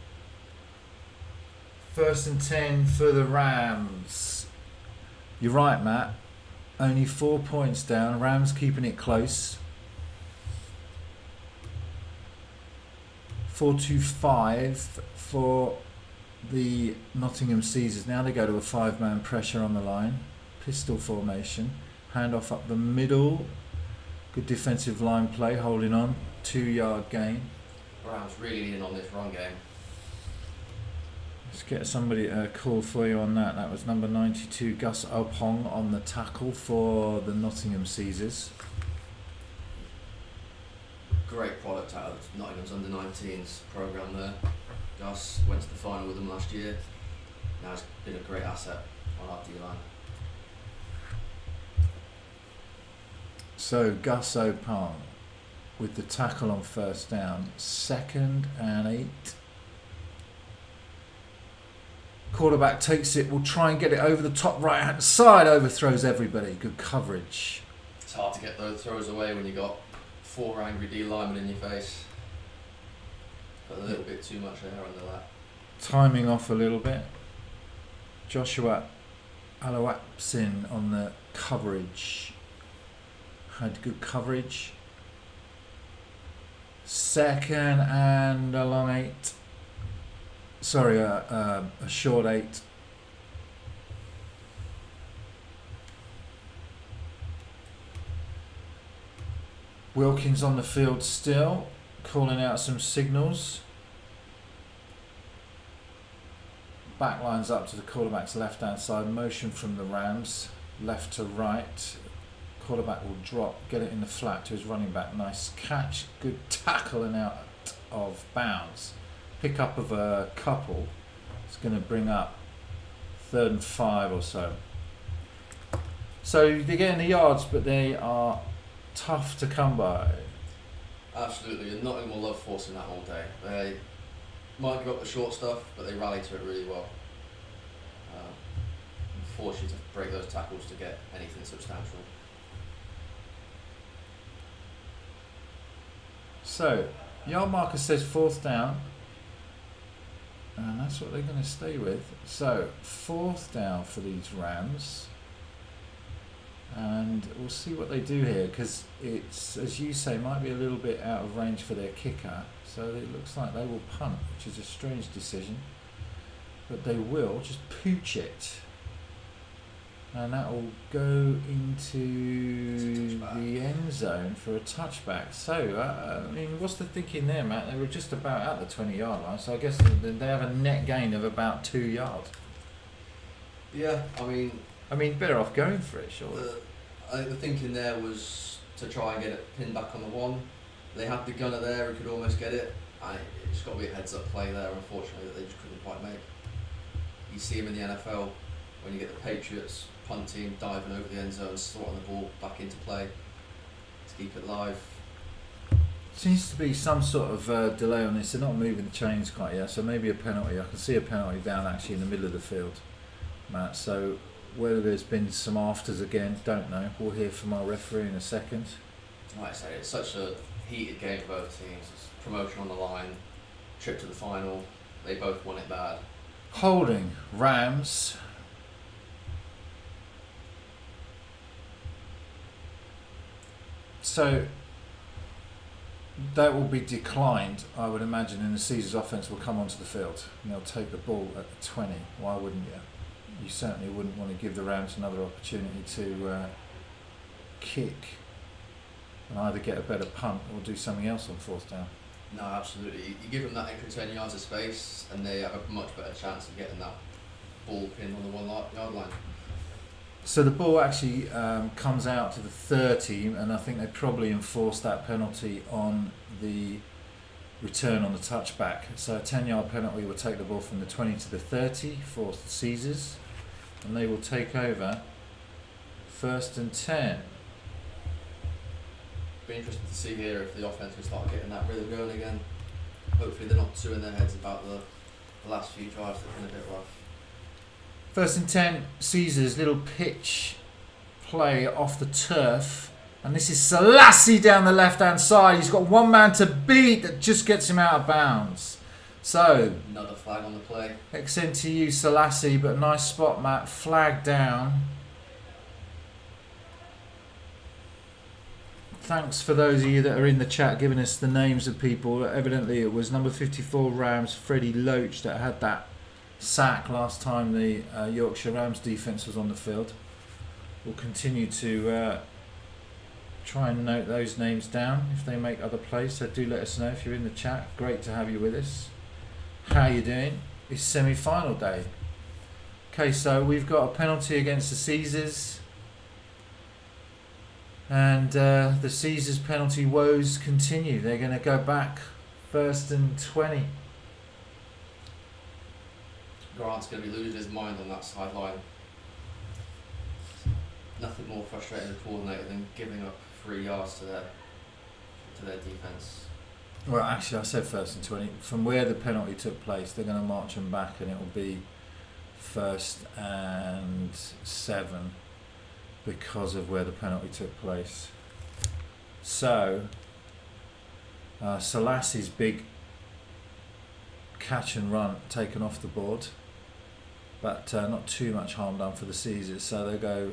1st and 10 for the Rams. You're right, Matt. Only 4 points down. Rams keeping it close. 4-5 for the Nottingham Caesars. Now they go to a 5-man pressure on the line. Pistol formation. Handoff up the middle. Good defensive line play, holding on. 2-yard gain. Rams really leaning on this run game. Let's get somebody a call for you on that. That was number 92, Gus Opong, on the tackle for the Nottingham Caesars. Great product out of Nottingham's under-19s programme there. Gus went to the final with them last year. Now he's been a great asset on our D-line. So Gus Opong with the tackle on 1st down. 2nd and 8. Quarterback takes it, will try and get it over the top right hand side, overthrows everybody. Good coverage. It's hard to get those throws away when you got 4 angry D linemen in your face. But a little bit too much air under that. Timing off a little bit. Joshua Alawapsin on the coverage. Had good coverage. 2nd and a long 8. Sorry, a short 8. Wilkins on the field still, calling out some signals. Back lines up to the quarterback's left-hand side. Motion from the Rams, left to right. Quarterback will drop, get it in the flat to his running back. Nice catch, good tackle and out of bounds. Pick up of a couple. It's going to bring up 3rd and 5 or so. So they're getting the yards, but they are tough to come by. Absolutely, and Nottingham will love forcing that all day. They might give up the short stuff, but they rally to it really well. And force you to break those tackles to get anything substantial. So, yard marker says 4th down. And that's what they're going to stay with. So, 4th down for these Rams. And we'll see what they do here, because it's, as you say, might be a little bit out of range for their kicker. So it looks like they will punt, which is a strange decision. But they will just pooch it. And that will go into the end zone for a touchback. So, I mean, what's the thinking there, Matt? They were just about at the 20-yard line, so I guess they have a net gain of about 2 yards. Yeah, I mean, better off going for it, surely. I think the thinking there was to try and get it pinned back on the 1. They had the gunner there who could almost get it. And it's got to be a heads-up play there, unfortunately, that they just couldn't quite make. You see him in the NFL when you get the Patriots punting, diving over the end zone, slotting the ball back into play to keep it live. Seems to be some sort of delay on this. They're not moving the chains quite yet, so maybe a penalty. I can see a penalty down actually in the middle of the field, Matt. So whether there's been some afters again, don't know. We'll hear from our referee in a second. Like I say, it's such a heated game for both teams. It's promotion on the line, trip to the final. They both won it bad. Holding Rams. So that will be declined, I would imagine, and the Caesars offence will come onto the field and they'll take the ball at the 20. Why wouldn't you? You certainly wouldn't want to give the Rams another opportunity to kick and either get a better punt or do something else on fourth down. No, absolutely. You give them that extra 10 yards of space and they have a much better chance of getting that ball pinned on the 1 yard line. So the ball actually comes out to the 30, and I think they probably enforced that penalty on the return on the touchback. So a 10-yard penalty will take the ball from the 20 to the 30 for the Caesars, and they will take over 1st and 10. Be interesting to see here if the offense can start getting that rhythm going again. Hopefully they're not too in their heads about the last few drives that have been a bit rough. 1st and 10, Caesars, little pitch play off the turf. And this is Selassie down the left-hand side. He's got one man to beat that just gets him out of bounds. So, another flag on the play. XNTU Selassie, but nice spot, Matt. Flag down. Thanks for those of you that are in the chat giving us the names of people. Evidently it was number 54 Rams, Freddie Loach, that had that sack last time the Yorkshire Rams defence was on the field. We'll continue to try and note those names down if they make other plays, so do let us know if you're in the chat. Great to have you with us. How you doing? It's semi-final day. Okay, so we've got a penalty against the Caesars, and the Caesars penalty woes continue. They're going to go back 1st and 20. Grant's going to be losing his mind on that sideline. Nothing more frustrating as a coordinator than giving up 3 yards to their defence. Well, actually, I said 1st and 20. From where the penalty took place, they're going to march them back, and it will be 1st and 7 because of where the penalty took place. So, Selassie's big catch and run taken off the board, but not too much harm done for the Caesars. So they go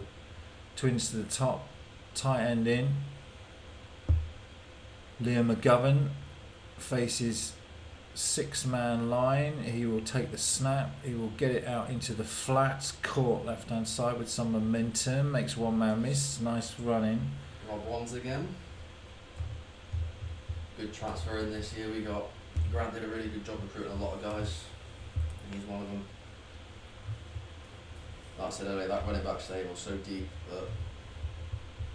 twins to the top, tight end in. Liam McGovern faces 6-man line. He will take the snap, he will get it out into the flats, caught left hand side with some momentum, makes 1-man miss. Nice running. Rob Wands again. Good transfer in this year. Grant did a really good job recruiting a lot of guys, and he's one of them. Like I said earlier, that running back stable was so deep that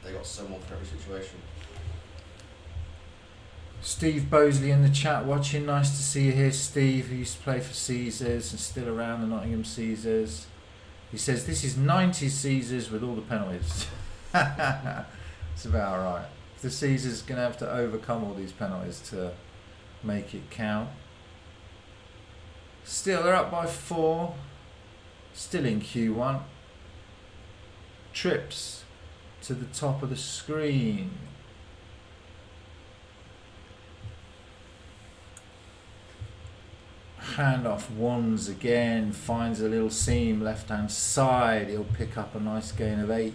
they got someone for every situation. Steve Bosley in the chat watching. Nice to see you here, Steve, who used to play for Caesars and still around the Nottingham Caesars. He says this is 90s Caesars with all the penalties. It's about right. The Caesars going to have to overcome all these penalties to make it count. Still, they're up by 4. Still in Q1. Trips to the top of the screen. Handoff Wands again, finds a little seam left hand side. He'll pick up a nice gain of 8.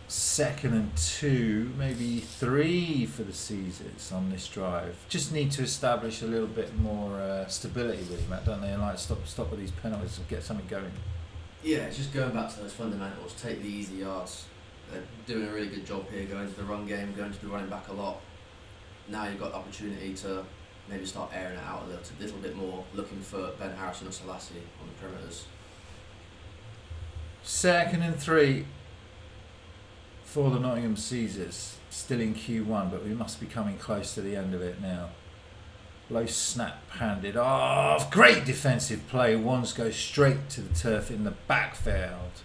Second and 2, maybe 3 for the Caesars on this drive. Just need to establish a little bit more stability with him, don't they? And like stop with these penalties and get something going. Yeah, it's just going back to those fundamentals. Take the easy yards. They're doing a really good job here, going to the run game, going to the running back a lot. Now you've got the opportunity to maybe start airing it out a little bit more, looking for Ben Harrison or Selassie on the perimeters. Second and 3 for the Nottingham Caesars, still in Q1, but we must be coming close to the end of it now. Low snap handed off. Great defensive play. Wands goes straight to the turf in the backfield.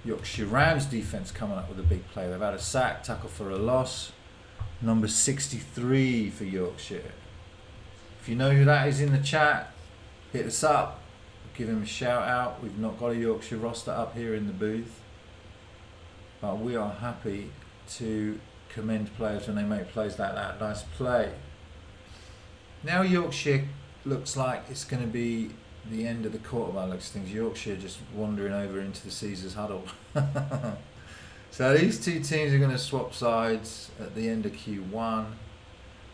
Yorkshire Rams defence coming up with a big play. They've had a sack, tackle for a loss. Number 63 for Yorkshire. If you know who that is in the chat, hit us up. Give him a shout out. We've not got a Yorkshire roster up here in the booth, but we are happy to commend players when they make plays like that. Nice play. Now Yorkshire looks like it's going to be the end of the quarter by looks of things. Yorkshire just wandering over into the Caesars huddle. So these two teams are going to swap sides at the end of Q1.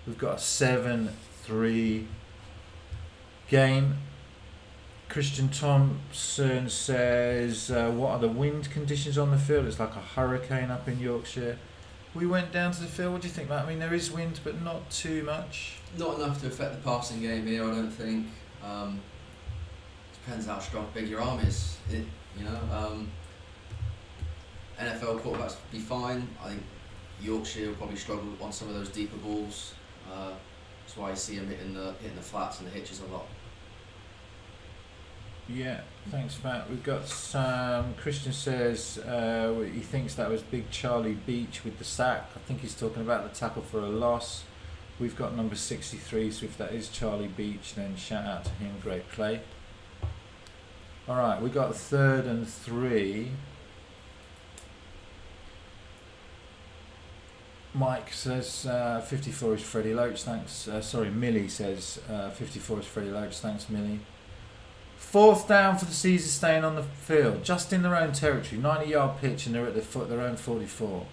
We've got a 7-3 game. Christian Thompson says, what are the wind conditions on the field? It's like a hurricane up in Yorkshire. We went down to the field. What do you think, Matt? I mean, there is wind, but not too much. Not enough to affect the passing game here, I don't think. Depends how strong, big your arm is. NFL quarterbacks will be fine. I think Yorkshire will probably struggle on some of those deeper balls. That's why you see him hitting the flats and the hitches a lot. Yeah, thanks, Matt. We've got Christian says he thinks that was Big Charlie Beach with the sack. I think he's talking about the tackle for a loss. We've got number 63, so if that is Charlie Beach, then shout out to him. Great play. All right, we got 3rd and 3. Mike says 54 is Freddie Loach. Thanks. Millie says 54 is Freddie Loach. Thanks, Millie. 4th down for the Caesars, staying on the field, just in their own territory, 90-yard pitch, and they're at their own 44.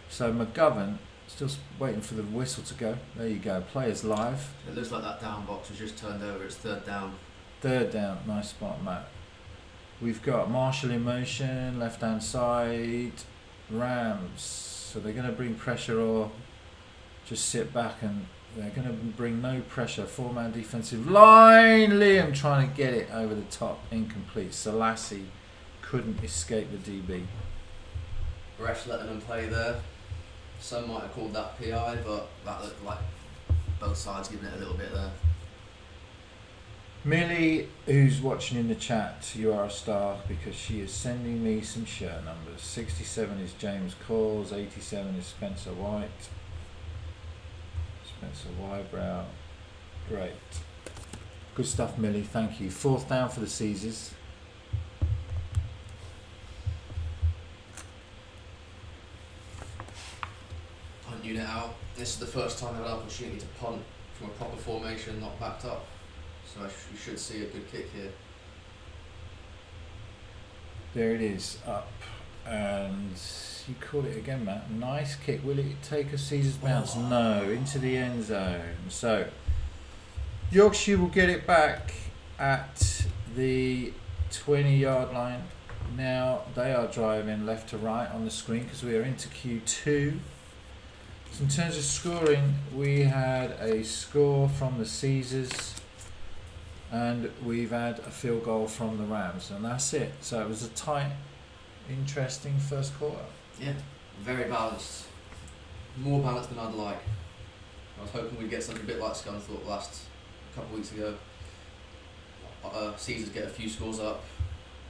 So McGovern still waiting for the whistle to go. There you go. Players live. It looks like that down box was just turned over. It's 3rd down. 3rd down. Nice spot, Matt. We've got Marshall in motion, left-hand side. Rams. So they're going to bring pressure or just sit back, and they're going to bring no pressure. 4-man defensive line. Liam trying to get it over the top. Incomplete. Selassie couldn't escape the DB. Refs letting them play there. Some might have called that PI, but that looked like both sides giving it a little bit there. Millie, who's watching in the chat, you are a star because she is sending me some shirt numbers. 67 is James Calls, 87 is Spencer White. Spencer Wybrow. Great. Good stuff, Millie, thank you. 4th down for the Caesars. Punt unit out. This is the first time I've had an opportunity to punt from a proper formation, not backed up. So you should see a good kick here. There it is, up. And you call it again, Matt. Nice kick. Will it take a Caesars bounce? Oh. No, into the end zone. So Yorkshire will get it back at the 20-yard line. Now they are driving left to right on the screen because we are into Q2. So in terms of scoring, we had a score from the Caesars and we've had a field goal from the Rams, and that's it. So it was a tight, interesting first quarter. Yeah, very balanced. More balanced than I'd like. I was hoping we'd get something a bit like Scunthorpe last couple of weeks ago. Caesars get a few scores up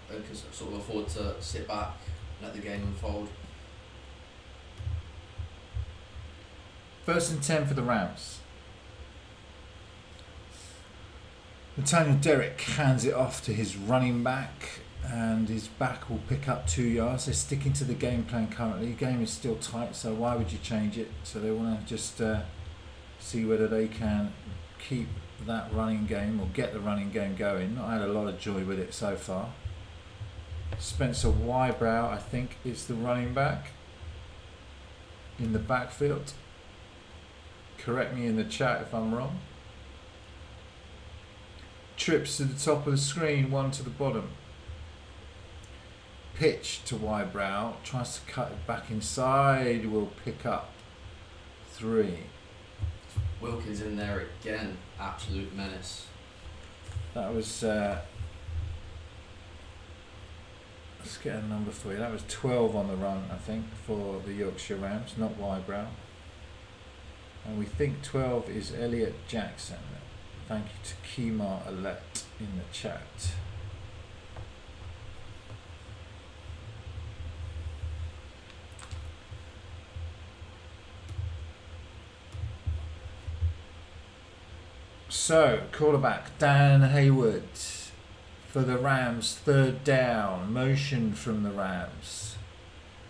and can sort of afford to sit back and let the game unfold. 1st and 10 for the Rams. Nathaniel Derrick hands it off to his running back, and his back will pick up 2 yards. They're sticking to the game plan currently. The game is still tight, so why would you change it? So they want to just see whether they can keep that running game or get the running game going. Not had a lot of joy with it so far. Spencer Wybrow, I think, is the running back in the backfield. Correct me in the chat if I'm wrong. Trips to the top of the screen, 1 to the bottom. Pitch to Wybrow, tries to cut it back inside, will pick up 3. Wilkins in there again, absolute menace. That was, let's get a number for you. That was 12 on the run, I think, for the Yorkshire Rams, not Wybrow. And we think 12 is Elliot Jackson. Thank you to Kemar Alette in the chat. So, quarterback Dan Hayward for the Rams, 3rd down, motion from the Rams.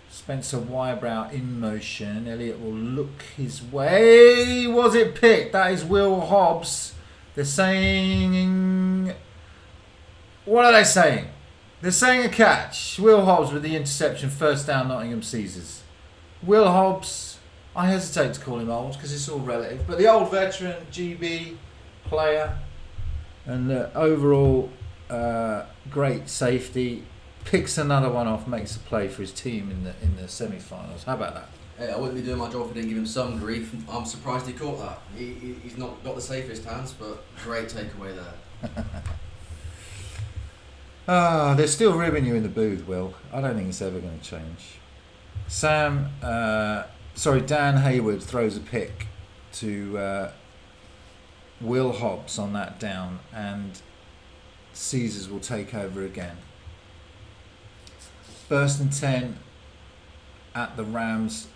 Spencer Wybrow in motion. Elliot will look his way. Was it picked? That is Will Hobbs. They're saying What are they saying? They're saying a catch. Will Hobbs with the interception, first down, Nottingham Caesars. Will Hobbs, I hesitate to call him old because it's all relative, but the old veteran, GB player, and the overall great safety, picks another one off, makes a play for his team in the semi-finals. How about that? Hey, I wouldn't be doing my job if I didn't give him some grief. I'm surprised he caught that. He's not got the safest hands, but great takeaway there. They're still ribbing you in the booth, Will. I don't think it's ever going to change. Dan Hayward throws a pick to Will Hobbs on that down, and Caesars will take over again. 1st and 10 at the Rams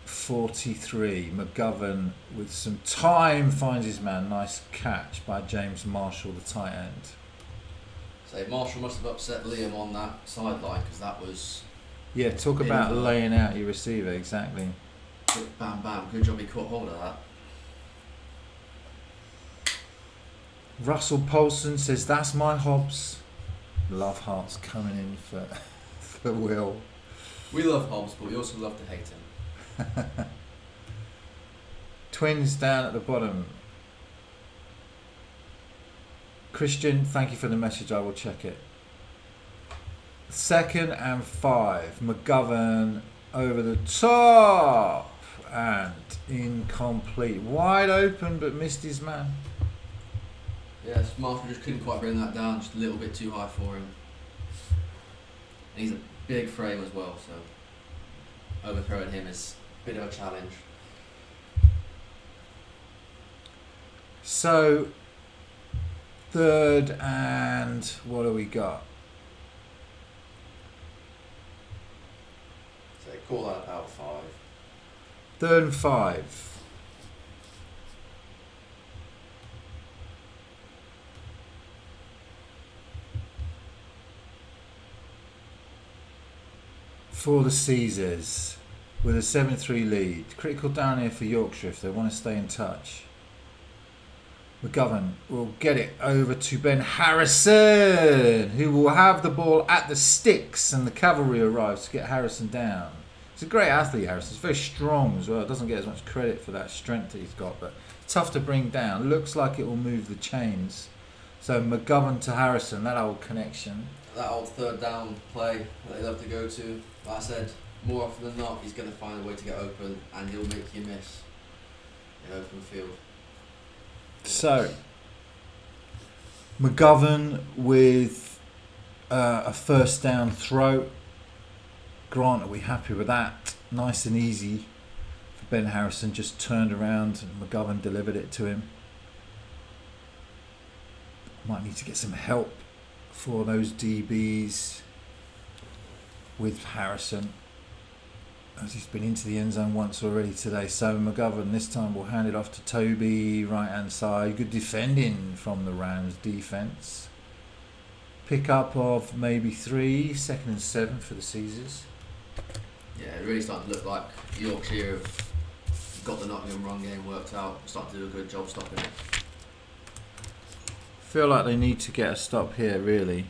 43. McGovern with some time finds his man. Nice catch by James Marshall, the tight end. So Marshall must have upset Liam on that sideline because that was... Yeah, talk about laying out your receiver, exactly. Bam, bam. Good job he caught hold of that. Russell Paulson says, that's my Hobbs. Love hearts coming in for Will. We love Hobbs, but we also love to hate him. Twins down at the bottom. Christian, thank you for the message. I will check it. 2nd and 5. McGovern over the top and incomplete. Wide open, but missed his man. Yes, Marshall just couldn't quite bring that down. Just a little bit too high for him. And he's a big frame as well, so overthrowing him is a bit of a challenge. So 3rd and what do we got? So call that about 5. 3rd and 5. For the Caesars with a 7-3 lead. Critical down here for Yorkshire if they want to stay in touch. McGovern will get it over to Ben Harrison, who will have the ball at the sticks, and the cavalry arrives to get Harrison down. He's a great athlete, Harrison. He's very strong as well. Doesn't get as much credit for that strength that he's got, but tough to bring down. Looks like it will move the chains. So McGovern to Harrison, that old connection. That old 3rd down play that they love to go to. Like I said, more often than not, he's going to find a way to get open, and he'll make you miss in open field. So, McGovern with a 1st down throw. Grant, are we happy with that? Nice and easy for Ben Harrison. Just turned around and McGovern delivered it to him. Might need to get some help for those DBs with Harrison, as he's been into the end zone once already today. So McGovern this time will hand it off to Toby, right hand side. Good defending from the Rams defence. Pick up of maybe 3, 2nd and 7 for the Caesars. Yeah, it really starting to look like Yorkshire have got the Nottingham run game worked out. Starting to do a good job stopping it. Feel like they need to get a stop here, really.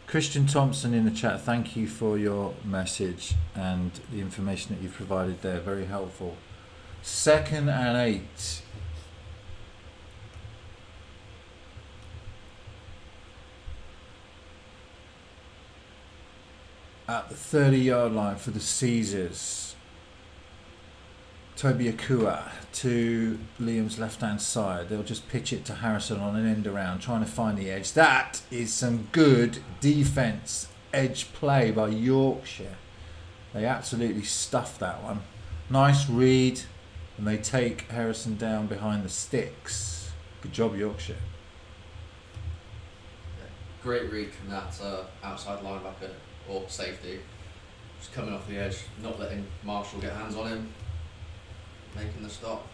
Christian Thompson in the chat, thank you for your message and the information that you've provided there. Very helpful. 2nd and 8. At the 30-yard line for the Caesars. Toby Akua to Liam's left-hand side. They'll just pitch it to Harrison on an end around, trying to find the edge. That is some good defence edge play by Yorkshire. They absolutely stuffed that one. Nice read, and they take Harrison down behind the sticks. Good job, Yorkshire. Yeah, great read from that outside linebacker or safety. Just coming off the edge, not letting Marshall get hands on him. Making the stop.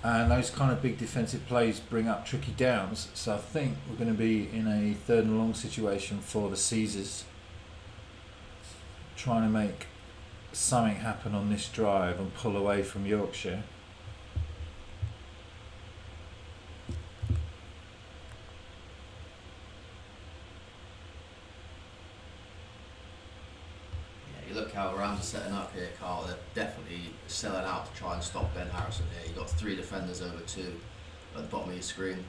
And those kind of big defensive plays bring up tricky downs. So I think we're going to be in a 3rd and long situation for the Caesars. Trying to make something happen on this drive and pull away from Yorkshire. look how Rams are setting up here, Karl, they're definitely selling out to try and stop Ben Harrison here. You've got 3 defenders over 2 at the bottom of your screen,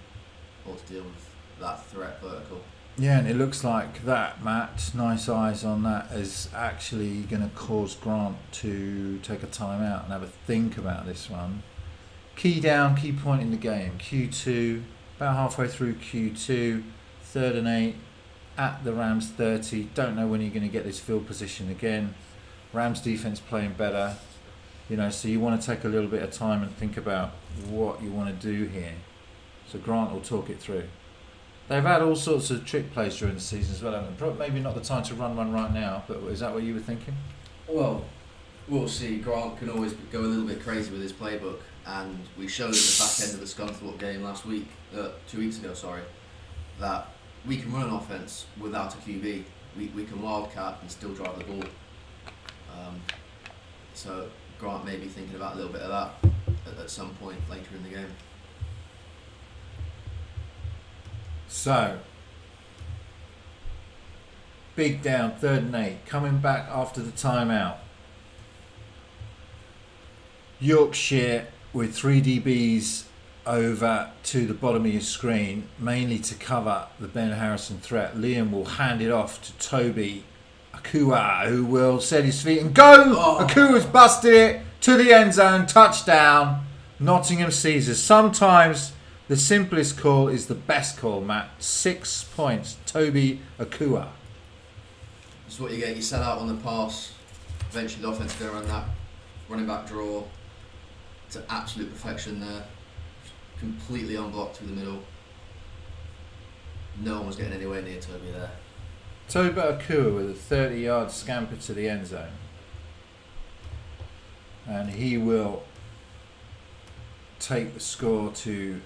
all to deal with that threat vertical. Yeah, and it looks like that, Matt, nice eyes on that, is actually going to cause Grant to take a time out and have a think about this one. Key down, key point in the game. Q2, about halfway through Q2, 3rd and 8, at the Rams 30. Don't know when you're going to get this field position again. Rams defense playing better. So you want to take a little bit of time and think about what you want to do here. So Grant will talk it through. They've had all sorts of trick plays during the season as well, haven't they? Maybe not the time to run one right now, but is that what you were thinking? Well, we'll see. Grant can always go a little bit crazy with his playbook, and we showed at the back end of the Scunthorpe game 2 weeks ago, that we can run an offense without a QB. We can wildcat and still drive the ball. So Grant may be thinking about a little bit of that at some point later in the game. So, big down, 3rd and 8, coming back after the timeout. Yorkshire with 3 DBs over to the bottom of your screen, mainly to cover the Ben Harrison threat. Liam will hand it off to Toby Akua, who will set his feet and go! Oh. Akua's busted it to the end zone, touchdown, Nottingham Caesars. Sometimes the simplest call is the best call, Matt. 6 points, Toby Akua. That's what you get. You set out on the pass, eventually the offense go around that running back draw to absolute perfection there. Completely unblocked through the middle. No one was getting anywhere near Toby there. Toby Akua with a 30-yard scamper to the end zone. And he will take the score to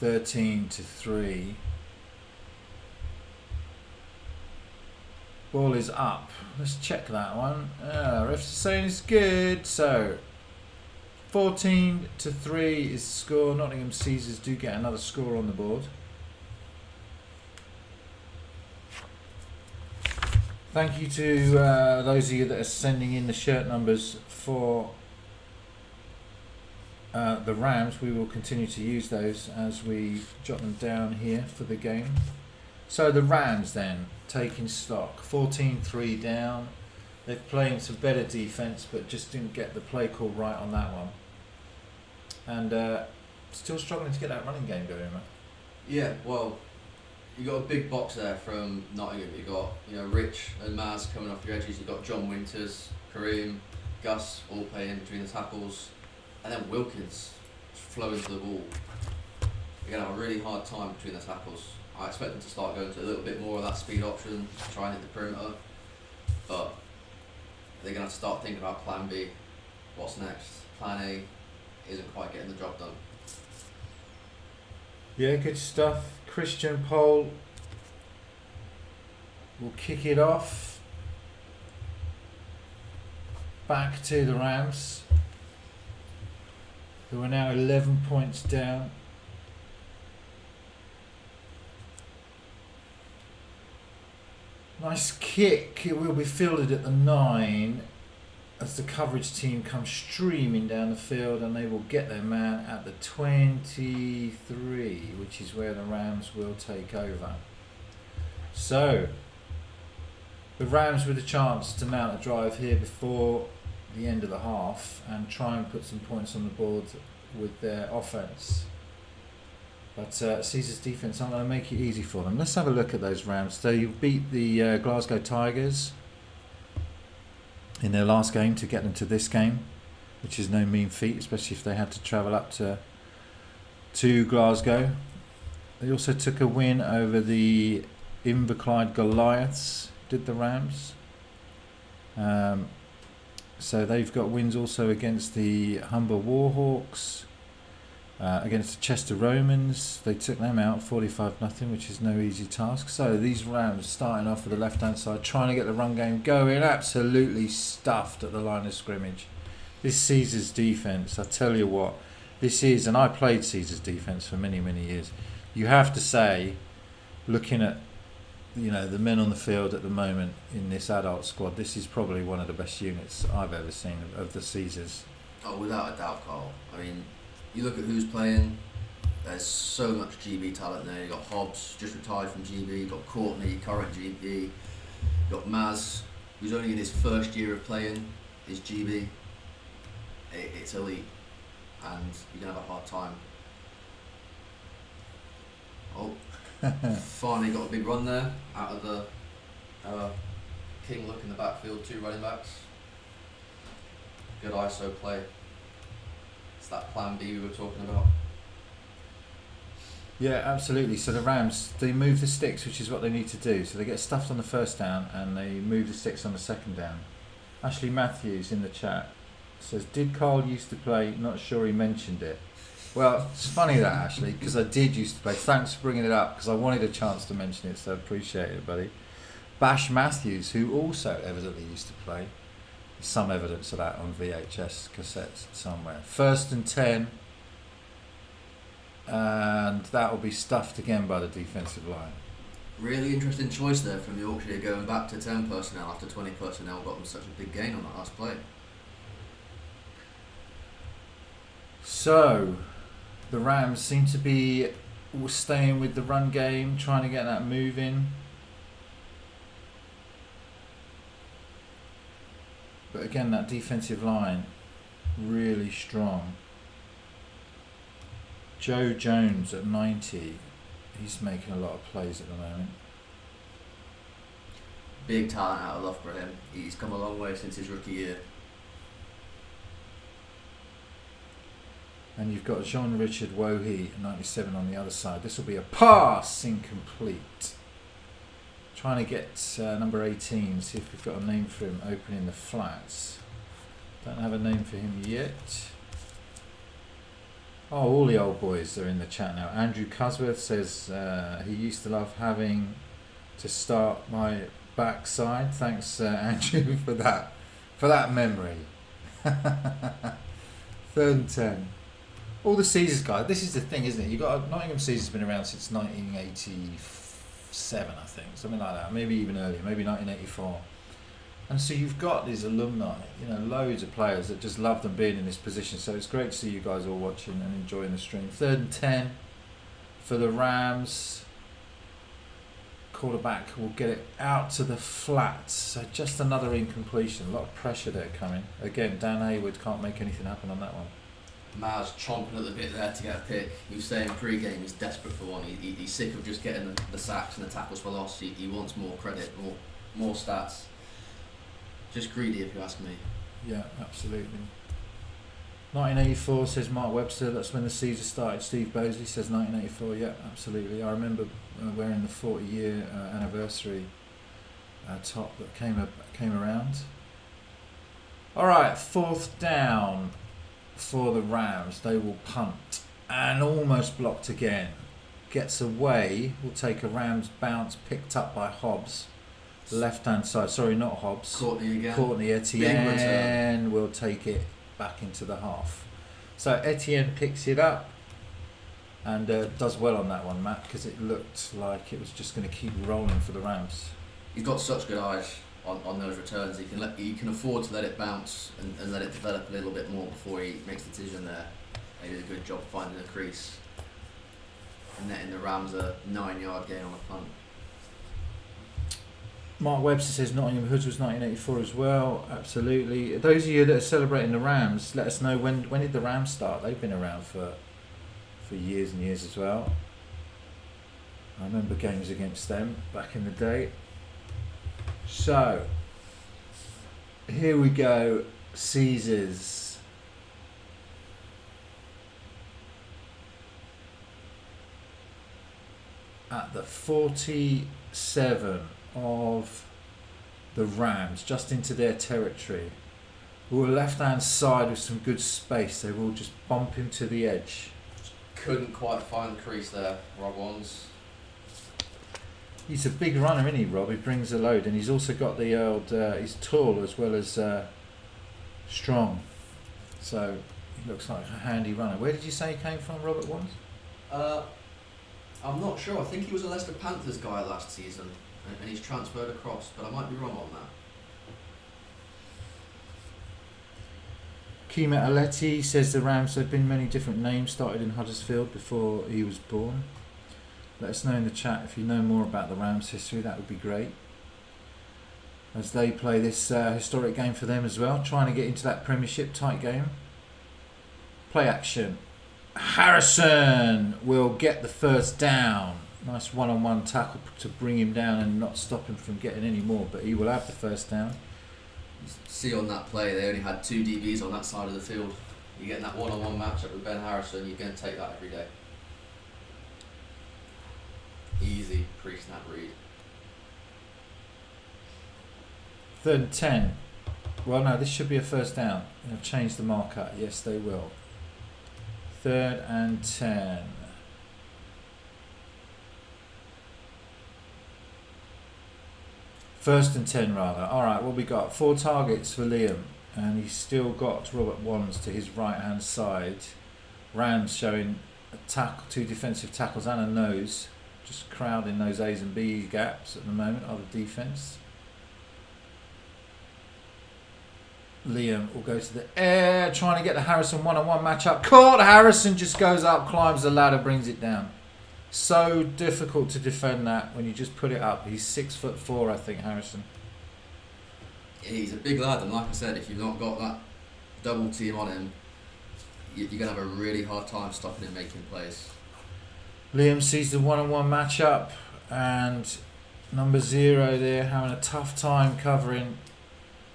13-3. Ball is up. Let's check that one. Refs are saying it's good. So 14-3 is the score. Nottingham Caesars do get another score on the board. Thank you to those of you that are sending in the shirt numbers for the Rams. We will continue to use those as we jot them down here for the game. So the Rams then, taking stock, 14-3 down. They've played some better defence, but just didn't get the play call right on that one. And still struggling to get that running game going, man. Yeah, well, you got a big box there from Nottingham. You got Rich and Maz coming off the edges. You got John Winters, Kareem, Gus all playing between the tackles, and then Wilkins flowing to the ball. You're gonna have a really hard time between the tackles. I expect them to start going to a little bit more of that speed option, try and hit the perimeter, but they're gonna have to start thinking about Plan B. What's next? Plan A isn't quite getting the job done. Yeah, good stuff. Christian Pole will kick it off. Back to the Rams, who are now 11 points down. Nice kick. It will be fielded at the 9 as the coverage team comes streaming down the field, and they will get their man at the 23, which is where the Rams will take over. So the Rams with a chance to mount a drive here before the end of the half and try and put some points on the board with their offense. But Caesar's defense aren't going to make it easy for them. Let's have a look at those Rams. So you beat the Glasgow Tigers in their last game to get them to this game, which is no mean feat, especially if they had to travel up to Glasgow. They also took a win over the Inverclyde Goliaths, did the Rams. So they've got wins also against the Humber Warhawks, against the Chester Romans. They took them out 45-0, which is no easy task. So these Rams starting off with the left-hand side, trying to get the run game going, absolutely stuffed at the line of scrimmage. This Caesars defence, I tell you what, this is, and I played Caesars defence for many, many years. You have to say, looking at the men on the field at the moment in this adult squad, this is probably one of the best units I've ever seen of the Caesars. Oh, without a doubt, Karl. I mean, you look at who's playing. There's so much GB talent there. You got Hobbs, just retired from GB. You got Courtney, current GB. You got Maz, who's only in his first year of playing his GB. It's elite, and you're gonna have a hard time. Oh, finally got a big run there out of the King look in the backfield. 2 running backs. Good ISO play. It's that plan B we were talking about. Yeah, absolutely. So the Rams, they move the sticks, which is what they need to do. So they get stuffed on the first down and they move the sticks on the second down. Ashley Matthews in the chat says, did Karl used to play? Not sure he mentioned it. Well, it's funny that, Ashley, because I did used to play. Thanks for bringing it up, because I wanted a chance to mention it, so I appreciate it, buddy. Bash Matthews, who also evidently used to play. Some evidence of that on VHS cassettes somewhere. 1st and 10. And that will be stuffed again by the defensive line. Really interesting choice there from Yorkshire, going back to 10 personnel after 20 personnel got them such a big gain on that last play. So, the Rams seem to be staying with the run game, trying to get that moving. But again, that defensive line, really strong. Joe Jones at 90, he's making a lot of plays at the moment. Big talent out of Loughborough, him. He's come a long way since his rookie year. And you've got Jean-Richard Wohi at 97 on the other side. This will be a pass incomplete. Trying to get number 18, see if we've got a name for him, opening the flats. Don't have a name for him yet. Oh, all the old boys are in the chat now. Andrew Cusworth says he used to love having to start my backside. Thanks, Andrew, for that memory. 3rd and 10. All the Caesars guys. This is the thing, isn't it? You got Nottingham Caesars been around since 1987, I think, something like that. Maybe even earlier, maybe 1984. And so you've got these alumni, loads of players that just love them being in this position. So it's great to see you guys all watching and enjoying the stream. 3rd and 10 for the Rams. Quarterback will get it out to the flats. So just another incompletion. A lot of pressure there coming. Again, Dan Hayward can't make anything happen on that one. Maz chomping at the bit there to get a pick. He was saying pre-game he's desperate for one. He's sick of just getting the sacks and the tackles for loss. He wants more credit, more stats. Just greedy, if you ask me. Yeah, absolutely. 1984 says Mark Webster. That's when the Caesars started. Steve Bosley says 1984. Yeah, absolutely. I remember wearing the 40-year anniversary top that came around. All right, 4th down for the Rams. They will punt and almost blocked again. Gets away. Will take a Rams bounce, picked up by Hobbs. Left hand side, sorry, not Hobbs. Courtney again. Courtney Etienne will take it back into the half. So Etienne picks it up and does well on that one, Matt, because it looked like it was just going to keep rolling for the Rams. He's got such good eyes on those returns. He can afford to let it bounce and let it develop a little bit more before he makes a decision there. He did a good job finding the crease and netting the Rams a 9-yard gain on a punt. Mark Webster says Nottingham Hoods was 1984 as well. Absolutely. Those of you that are celebrating the Rams, let us know when did the Rams start. They've been around for years and years as well. I remember games against them back in the day. So here we go. Caesars. At the 47 of the Rams, just into their territory. Ooh, left hand side with some good space. They will just bump him to the edge. Couldn't quite find the crease there, Rob Wands. He's a big runner, isn't he, Rob? He brings a load, and he's also got the old. He's tall as well as strong, so he looks like a handy runner. Where did you say he came from, Robert Wands? I'm not sure. I think he was a Leicester Panthers guy last season. and he's transferred across, but I might be wrong on that. Kima Aletti says the Rams have been many different names started in Huddersfield before he was born. Let us know in the chat if you know more about the Rams' history, that would be great. As they play this historic game for them as well, trying to get into that Premiership tight game. Play action. Harrison will get the first down. Nice one-on-one tackle to bring him down and not stop him from getting any more, but he will have the first down. See on that play, they only had 2 DBs on that side of the field. You're getting that one-on-one matchup with Ben Harrison, you're going to take that every day. Easy pre-snap read. 3rd and 10. Well, no, this should be a first down. They'll change the marker. Yes, they will. 3rd and 10. First and 10 rather. Alright, what we got? 4 targets for Liam. And he's still got Robert Wands to his right hand side. Rams showing a tackle, 2 defensive tackles and a nose. Just crowding those A's and B's gaps at the moment are the defence. Liam will go to the air, trying to get the Harrison one-on-one matchup. Caught! Harrison just goes up, climbs the ladder, brings it down. So difficult to defend that when you just put it up. He's 6'4", I think, Harrison. Yeah, he's a big lad, and like I said, if you've not got that double team on him, you're going to have a really hard time stopping him making plays. Liam sees the one-on-one matchup, and number 0 there having a tough time covering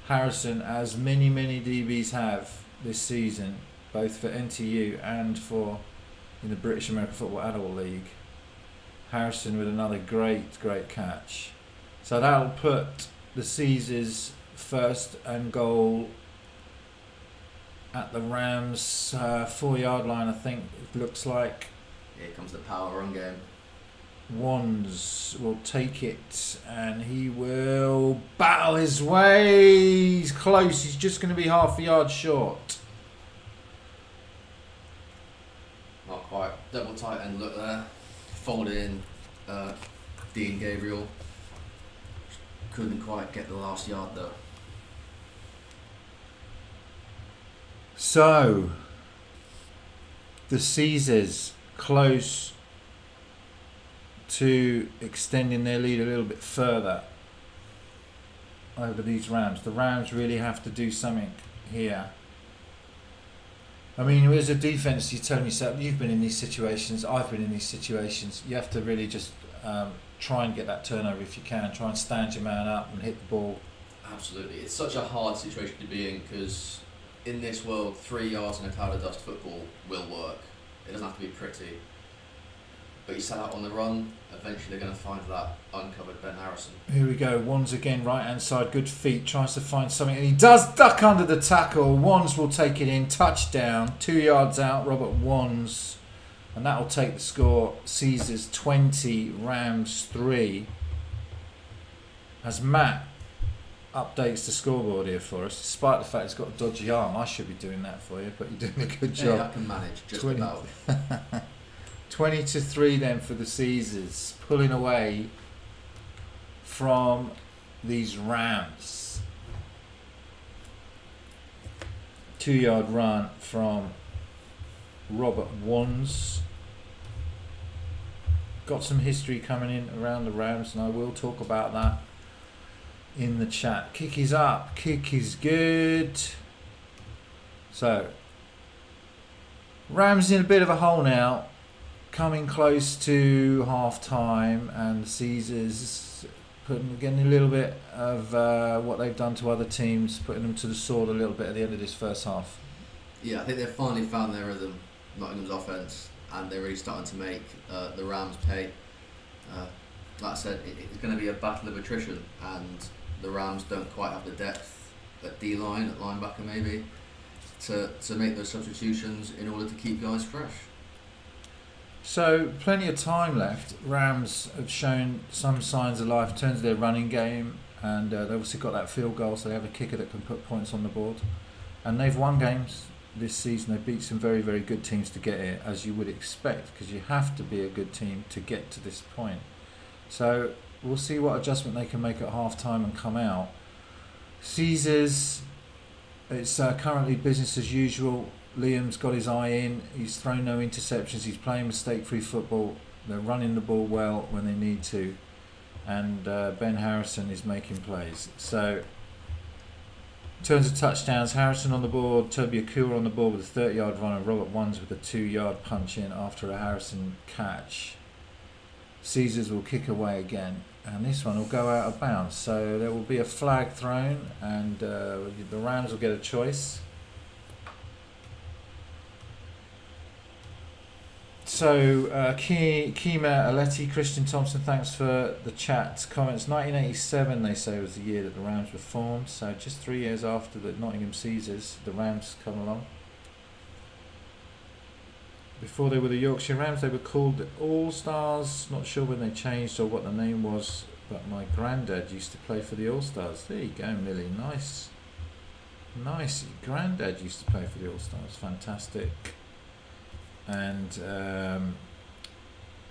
Harrison, as many DBs have this season, both for NTU and for in the British American Football Adult League. Harrison with another great catch. So that'll put the Caesars first and goal at the Rams 4-yard line, I think it looks like. Here comes the power run game. Wands will take it and he will battle his way. He's close. He's just going to be half a yard short. Not quite. Double tight end look there. Fold in Dean Gabriel. Couldn't quite get the last yard though. So the Caesars close to extending their lead a little bit further over these Rams. The Rams really have to do something here. I mean, as a defence, you're telling yourself, you've been in these situations, I've been in these situations, you have to really just try and get that turnover if you can, try and stand your man up and hit the ball. Absolutely. It's such a hard situation to be in, because in this world, 3 yards in a cloud of dust football will work. It doesn't have to be pretty. But you set out on the run, eventually they're going to find that uncovered Ben Harrison. Here we go, Wands again, right hand side, good feet, tries to find something, and he does duck under the tackle. Wands will take it in, touchdown, 2 yards out, Robert Wands, and that will take the score. Caesars 20, Rams 3. As Matt updates the scoreboard here for us, despite the fact he's got a dodgy arm. I should be doing that for you, but you're doing a good job. Yeah, I can manage, just 20. about. 20-3 then for the Caesars, pulling away from these Rams. 2-yard run from Robert Wands. Got some history coming in around the Rams, and I will talk about that in the chat. Kick is up, kick is good. So Rams in a bit of a hole now, coming close to half time, and Caesars getting a little bit of what they've done to other teams, putting them to the sword a little bit at the end of this first half. Yeah, I think they've finally found their rhythm, Nottingham's offence, and they're really starting to make the Rams pay. Like I said, it's going to be a battle of attrition, and the Rams don't quite have the depth at D-line, at linebacker maybe, to make those substitutions in order to keep guys fresh. So plenty of time left. Rams have shown some signs of life in terms of their running game, and they've obviously got that field goal, so they have a kicker that can put points on the board, and they've won games this season. They beat some very good teams to get here, as you would expect, because you have to be a good team to get to this point. So we'll see what adjustment they can make at half time and come out. Caesars, it's currently business as usual. Liam's got his eye in. He's thrown no interceptions. He's playing mistake-free football. They're running the ball well when they need to. And Ben Harrison is making plays. So, in terms of touchdowns, Harrison on the board, Toby Akua on the board with a 30-yard run, and Robert Ones with a 2-yard punch in after a Harrison catch. Caesars will kick away again, and this one will go out of bounds. So there will be a flag thrown, and the Rams will get a choice. So, Kima Aletti, Christian Thompson, thanks for the chat comments. 1987, they say, was the year that the Rams were formed. So, just 3 years after the Nottingham Caesars, the Rams come along. Before they were the Yorkshire Rams, they were called the All-Stars. Not sure when they changed or what the name was, but my granddad used to play for the All-Stars. There you go, Millie. Nice. Nice. Granddad used to play for the All-Stars. Fantastic. And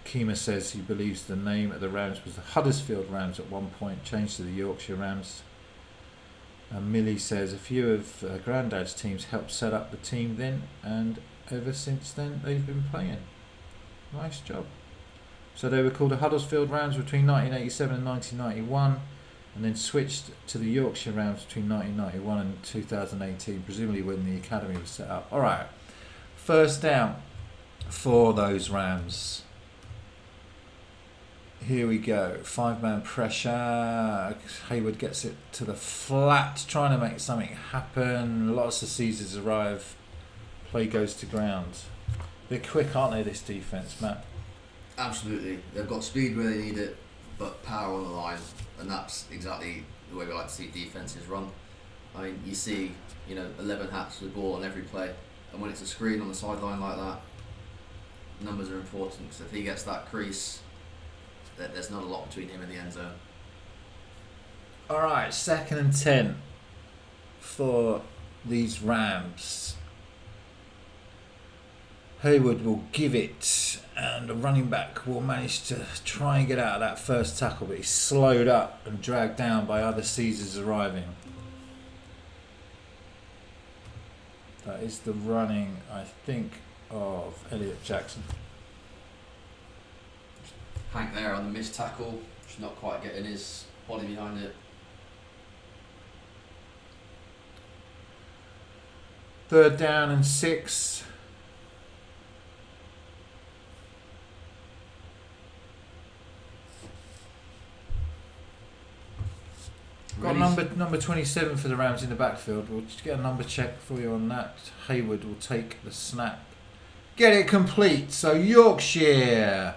Kima says he believes the name of the Rams was the Huddersfield Rams at one point, changed to the Yorkshire Rams. And Millie says a few of Grandad's teams helped set up the team then, and ever since then they've been playing. Nice job. So they were called the Huddersfield Rams between 1987 and 1991, and then switched to the Yorkshire Rams between 1991 and 2018, presumably when the academy was set up. Alright, first down for those Rams. Here we go. 5-man pressure. Hayward gets it to the flat, trying to make something happen. Lots of Caesars arrive. Play goes to ground. They're quick, aren't they, this defence, Matt? Absolutely. They've got speed where they need it, but power on the line, and that's exactly the way we like to see defences run. I mean, you see, 11 hats with the ball on every play, and when it's a screen on the sideline like that, numbers are important, because if he gets that crease, there's not a lot between him and the end zone. Alright, 2nd and 10 for these Rams. Hayward will give it, and the running back will manage to try and get out of that first tackle, but he's slowed up and dragged down by other Caesars arriving. That is the running, I think, of Elliot Jackson. Hank there on the missed tackle, just not quite getting his body behind it. 3rd down and 6. Got number 27 for the Rams in the backfield. We'll just get a number check for you on that. Hayward will take the snap. Get it complete. So Yorkshire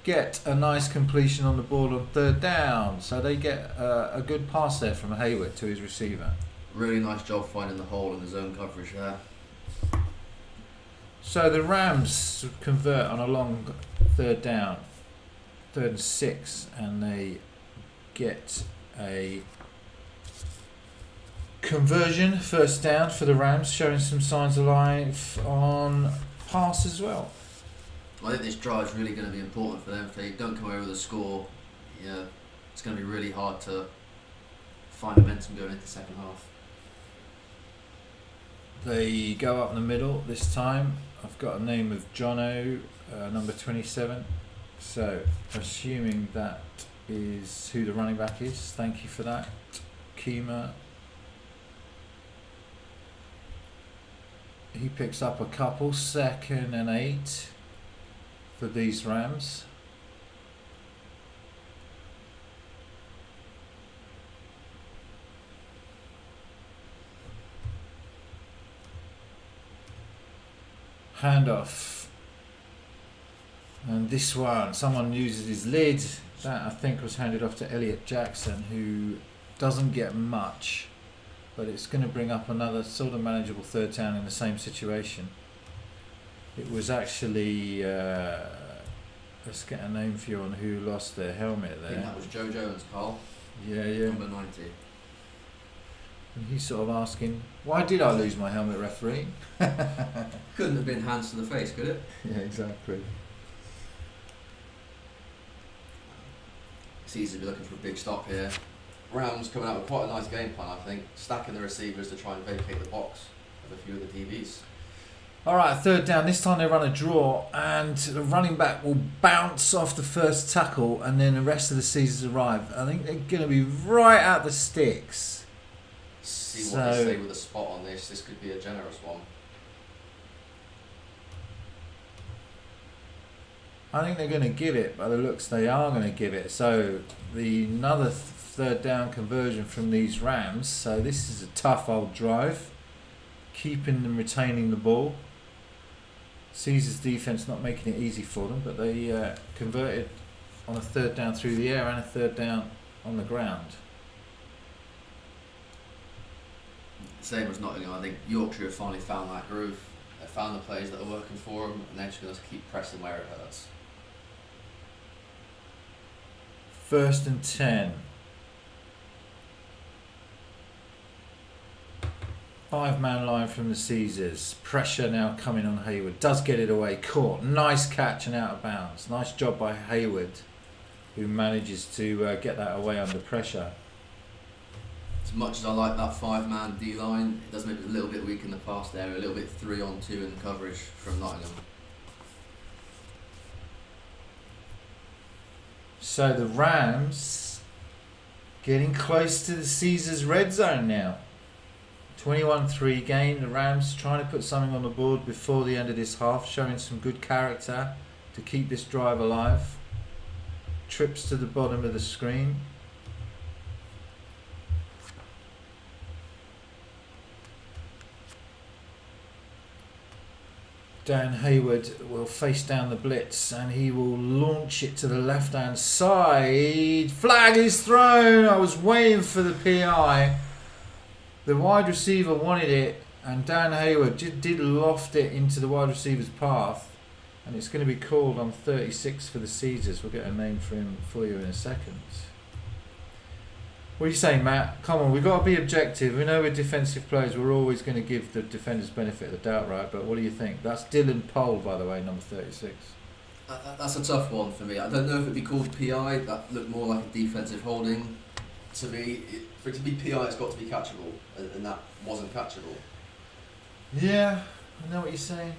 get a nice completion on the ball on 3rd down. So they get a good pass there from Hayward to his receiver. Really nice job finding the hole in the zone coverage there. So the Rams convert on a long 3rd down. 3rd and 6. And they get a conversion, 1st down for the Rams, showing some signs of life on pass as well. I think this drive is really going to be important for them. If they don't come away with a score, it's going to be really hard to find momentum going into the second half. They go up in the middle this time. I've got a name of Jono, number 27. So, assuming that is who the running back is. Thank you for that, Kima. He picks up a couple. 2nd and 8 for these Rams. Handoff. And this one, someone uses his lid. That I think was handed off to Elliot Jackson, who doesn't get much, but it's going to bring up another sort of manageable 3rd down in the same situation. It was actually, let's get a name for you on who lost their helmet I think there. that was Joe Jones, Karl. Yeah. Number 90. And he's sort of asking, why did I lose my helmet, referee? Couldn't have been hands to the face, could it? Yeah, exactly. Caesars will be looking for a big stop here. Rams coming out with quite a nice game plan, I think, stacking the receivers to try and vacate the box of a few of the DBs. Alright, third down. This time they run a draw, and the running back will bounce off the first tackle, and then the rest of the Caesars arrive. I think they're going to be right at the sticks. See what they say with a spot on this. This could be a generous one. I think they're going to give it. By the looks, they are going to give it. So another third down conversion from these Rams. So this is a tough old drive, keeping them retaining the ball. Caesar's defense not making it easy for them, but they converted on a third down through the air and a third down on the ground. Same as Nottingham. I think Yorkshire have finally found that groove. They found the plays that are working for them, and they're just going to keep pressing where it hurts. 1st and 10. 5-man line from the Caesars. Pressure now coming on Hayward. Does get it away. Caught. Nice catch and out of bounds. Nice job by Hayward, who manages to get that away under pressure. As much as I like that 5-man D-line, it does make it a little bit weak in the pass there, a little bit 3-on-2 in coverage from Nottingham. So the Rams getting close to the Caesars red zone now. 21-3 game. The Rams trying to put something on the board before the end of this half, showing some good character to keep this drive alive. Trips to the bottom of the screen. Dan Hayward will face down the blitz, and he will launch it to the left hand side. Flag is thrown. I was waiting for the PI. The wide receiver wanted it, and Dan Hayward did loft it into the wide receiver's path, and it's going to be called on 36 for the Caesars. We'll get a name for him for you in a second. What do you say, Matt? Come on, we've got to be objective. We know we're defensive players. We're always going to give the defenders benefit of the doubt, right? But what do you think? That's Dylan Pole, by the way, number 36. That's a tough one for me. I don't know if it'd be called PI. That looked more like a defensive holding. To me, for it to be PI, it's got to be catchable, and that wasn't catchable. Yeah, I know what you're saying.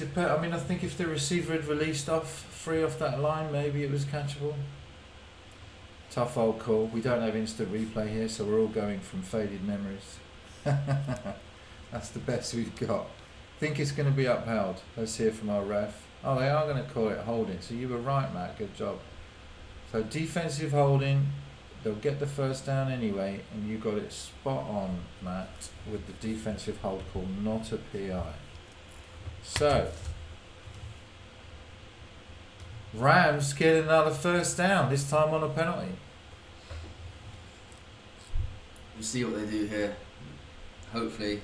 I mean, I think if the receiver had released free off that line, maybe it was catchable. Tough old call. We don't have instant replay here, so we're all going from faded memories. That's the best we've got. Think it's going to be upheld. Let's hear from our ref. Oh, they are going to call it holding. So you were right, Matt. Good job. So defensive holding. They'll get the first down anyway, and you got it spot on, Matt, with the defensive hold call, not a PI. So Rams get another first down, this time on a penalty. We'll see what they do here. Hopefully,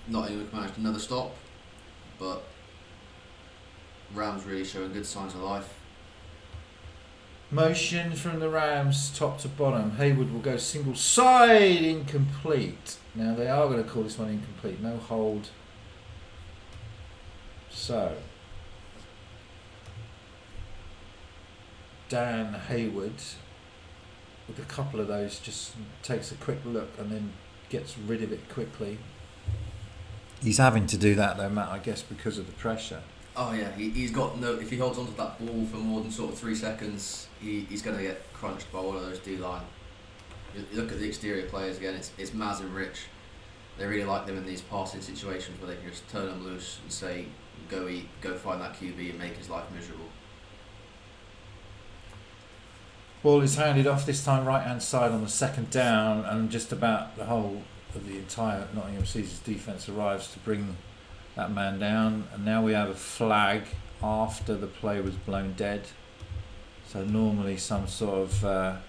Nottingham can manage another stop, but Rams really showing good signs of life. Motion from the Rams, top to bottom. Hayward will go single side, incomplete. Now they are going to call this one incomplete, no hold. So Dan Hayward, with a couple of those, just takes a quick look and then gets rid of it quickly. He's having to do that though, Matt, I guess because of the pressure. Oh yeah, he's got no. If he holds onto that ball for more than sort of 3 seconds, he's going to get crunched by one of those D-line. You look at the exterior players again. It's Maz and Rich. They really like them in these passing situations where they can just turn them loose and say, "Go eat, go find that QB and make his life miserable." Ball is handed off this time right hand side on the second down, and just about the whole of the entire Nottingham Caesars defence arrives to bring that man down, and now we have a flag after the play was blown dead. So normally some sort of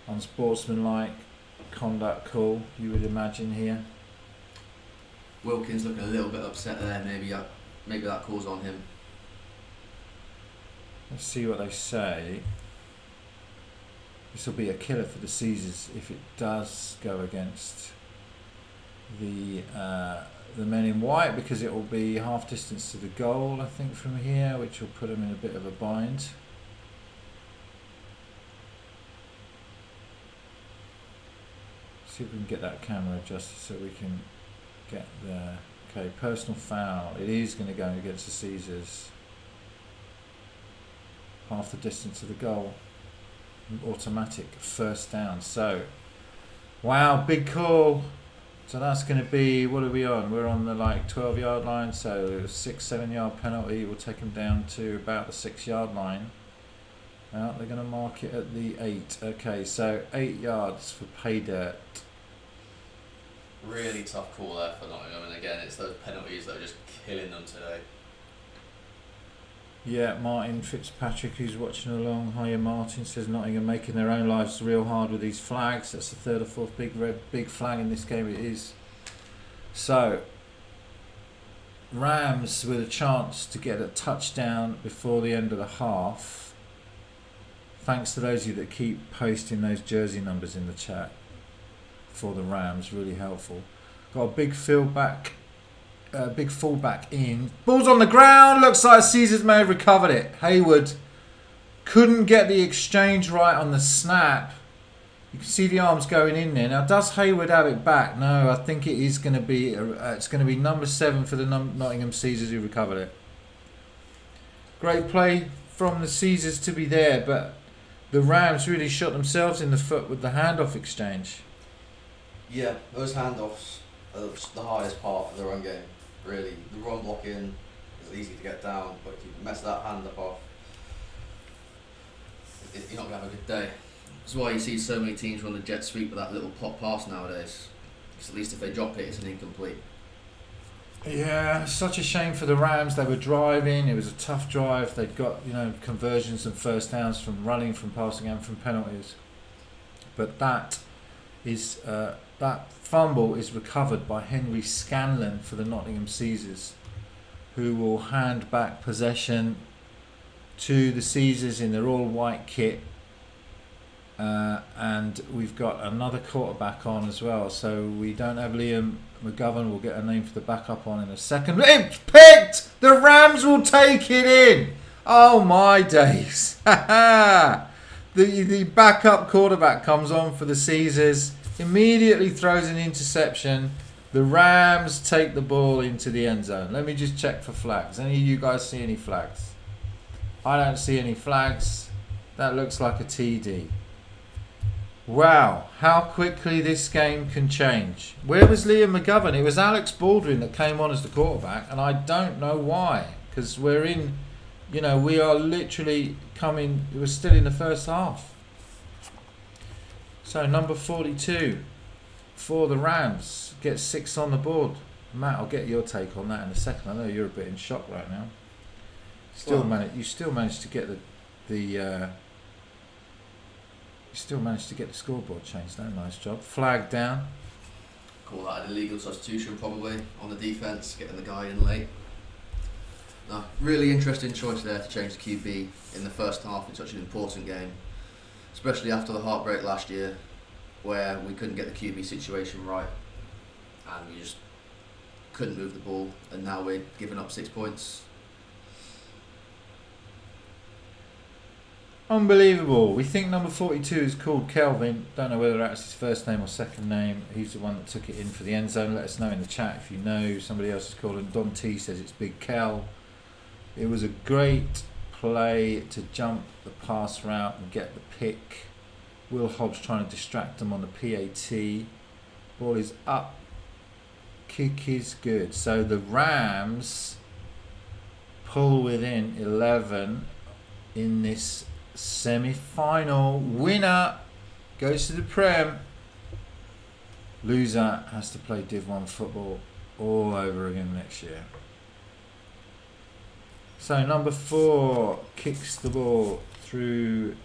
unsportsmanlike conduct call, you would imagine here. Wilkins looking a little bit upset there. Maybe that calls on him. Let's see what they say. This will be a killer for the Caesars if it does go against the men in white, because it will be half distance to the goal, I think, from here, which will put them in a bit of a bind. See if we can get that camera adjusted so we can get there. Okay, personal foul. It is going to go against the Caesars. Half the distance of the goal. Automatic first down. So, wow, big call. So that's going to be, what are we on? We're on the 12-yard line. So 6-7 yard penalty will take them down to about the 6-yard line. They're going to mark it at the 8. Okay, so 8 yards for pay dirt. Really tough call there for Nottingham, and again, it's those penalties that are just killing them today. Yeah, Martin Fitzpatrick, who's watching along. Hiya, Martin, says Nottingham making their own lives real hard with these flags. That's the third or fourth big flag in this game. It is. So, Rams with a chance to get a touchdown before the end of the half. Thanks to those of you that keep posting those jersey numbers in the chat for the Rams, really helpful. Got a big fullback in. Ball's on the ground. Looks like Caesars may have recovered it. Hayward couldn't get the exchange right on the snap. You can see the arms going in there. Now, does Hayward have it back? No, I think it is going to be. It's going to be number 7 for the Nottingham Caesars who recovered it. Great play from the Caesars to be there, but the Rams really shot themselves in the foot with the handoff exchange. Yeah, those handoffs are the hardest part of the run game. Really, the run blocking is easy to get down, but if you mess that hand up off, you're not going to have a good day. That's why you see so many teams run the jet sweep with that little pop pass nowadays. Because at least if they drop it, it's an incomplete. Yeah, such a shame for the Rams. They were driving. It was a tough drive. They'd got conversions and first downs from running, from passing, and from penalties. But that fumble is recovered by Henry Scanlon for the Nottingham Caesars, who will hand back possession to the Caesars in their all-white kit. And we've got another quarterback on as well, so we don't have Liam McGovern. We'll get a name for the backup on in a second. It's picked! The Rams will take it in! Oh my days! The backup quarterback comes on for the Caesars, immediately throws an interception. The Rams take the ball into the end zone. Let me just check for flags. Any of you guys see any flags? I don't see any flags. That looks like a TD. Wow, how quickly this game can change. Where was Liam McGovern? It was Alex Baldwin that came on as the quarterback, and I don't know why. Because we're in, we are literally we're still in the first half. So number 42 for the Rams gets 6 on the board. Matt, I'll get your take on that in a second. I know you're a bit in shock right now. You still managed to get the scoreboard changed. No, nice job. Flag down. Call that an illegal substitution probably on the defence, getting the guy in late. No, really interesting choice there to change the QB in the first half in such an important game, especially after the heartbreak last year where we couldn't get the QB situation right and we just couldn't move the ball, and now we're giving up 6 points. Unbelievable. We think number 42 is called Kelvin. Don't know whether that's his first name or second name. He's the one that took it in for the end zone. Let us know in the chat if you know. Somebody else is called him. Don T says it's Big Kel. It was a great play to jump the pass route and get the pick. Will Hobbs trying to distract them on the PAT. Ball is up. Kick is good. So the Rams pull within 11 in this semi-final. Winner goes to the Prem. Loser has to play Div 1 football all over again next year. So number 4 kicks the ball through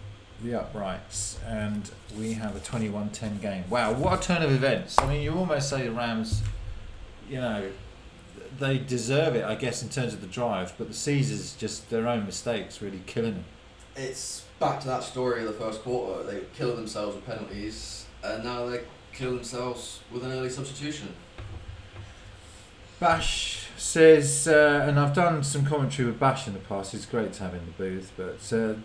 the uprights, and we have a 21-10 game. Wow, what a turn of events. I mean, you almost say the Rams, they deserve it, I guess, in terms of the drive, but the Caesars, just their own mistakes, really killing them. It's back to that story of the first quarter. They killed themselves with penalties, and now they kill themselves with an early substitution. Bash says, and I've done some commentary with Bash in the past. It's great to have in the booth. But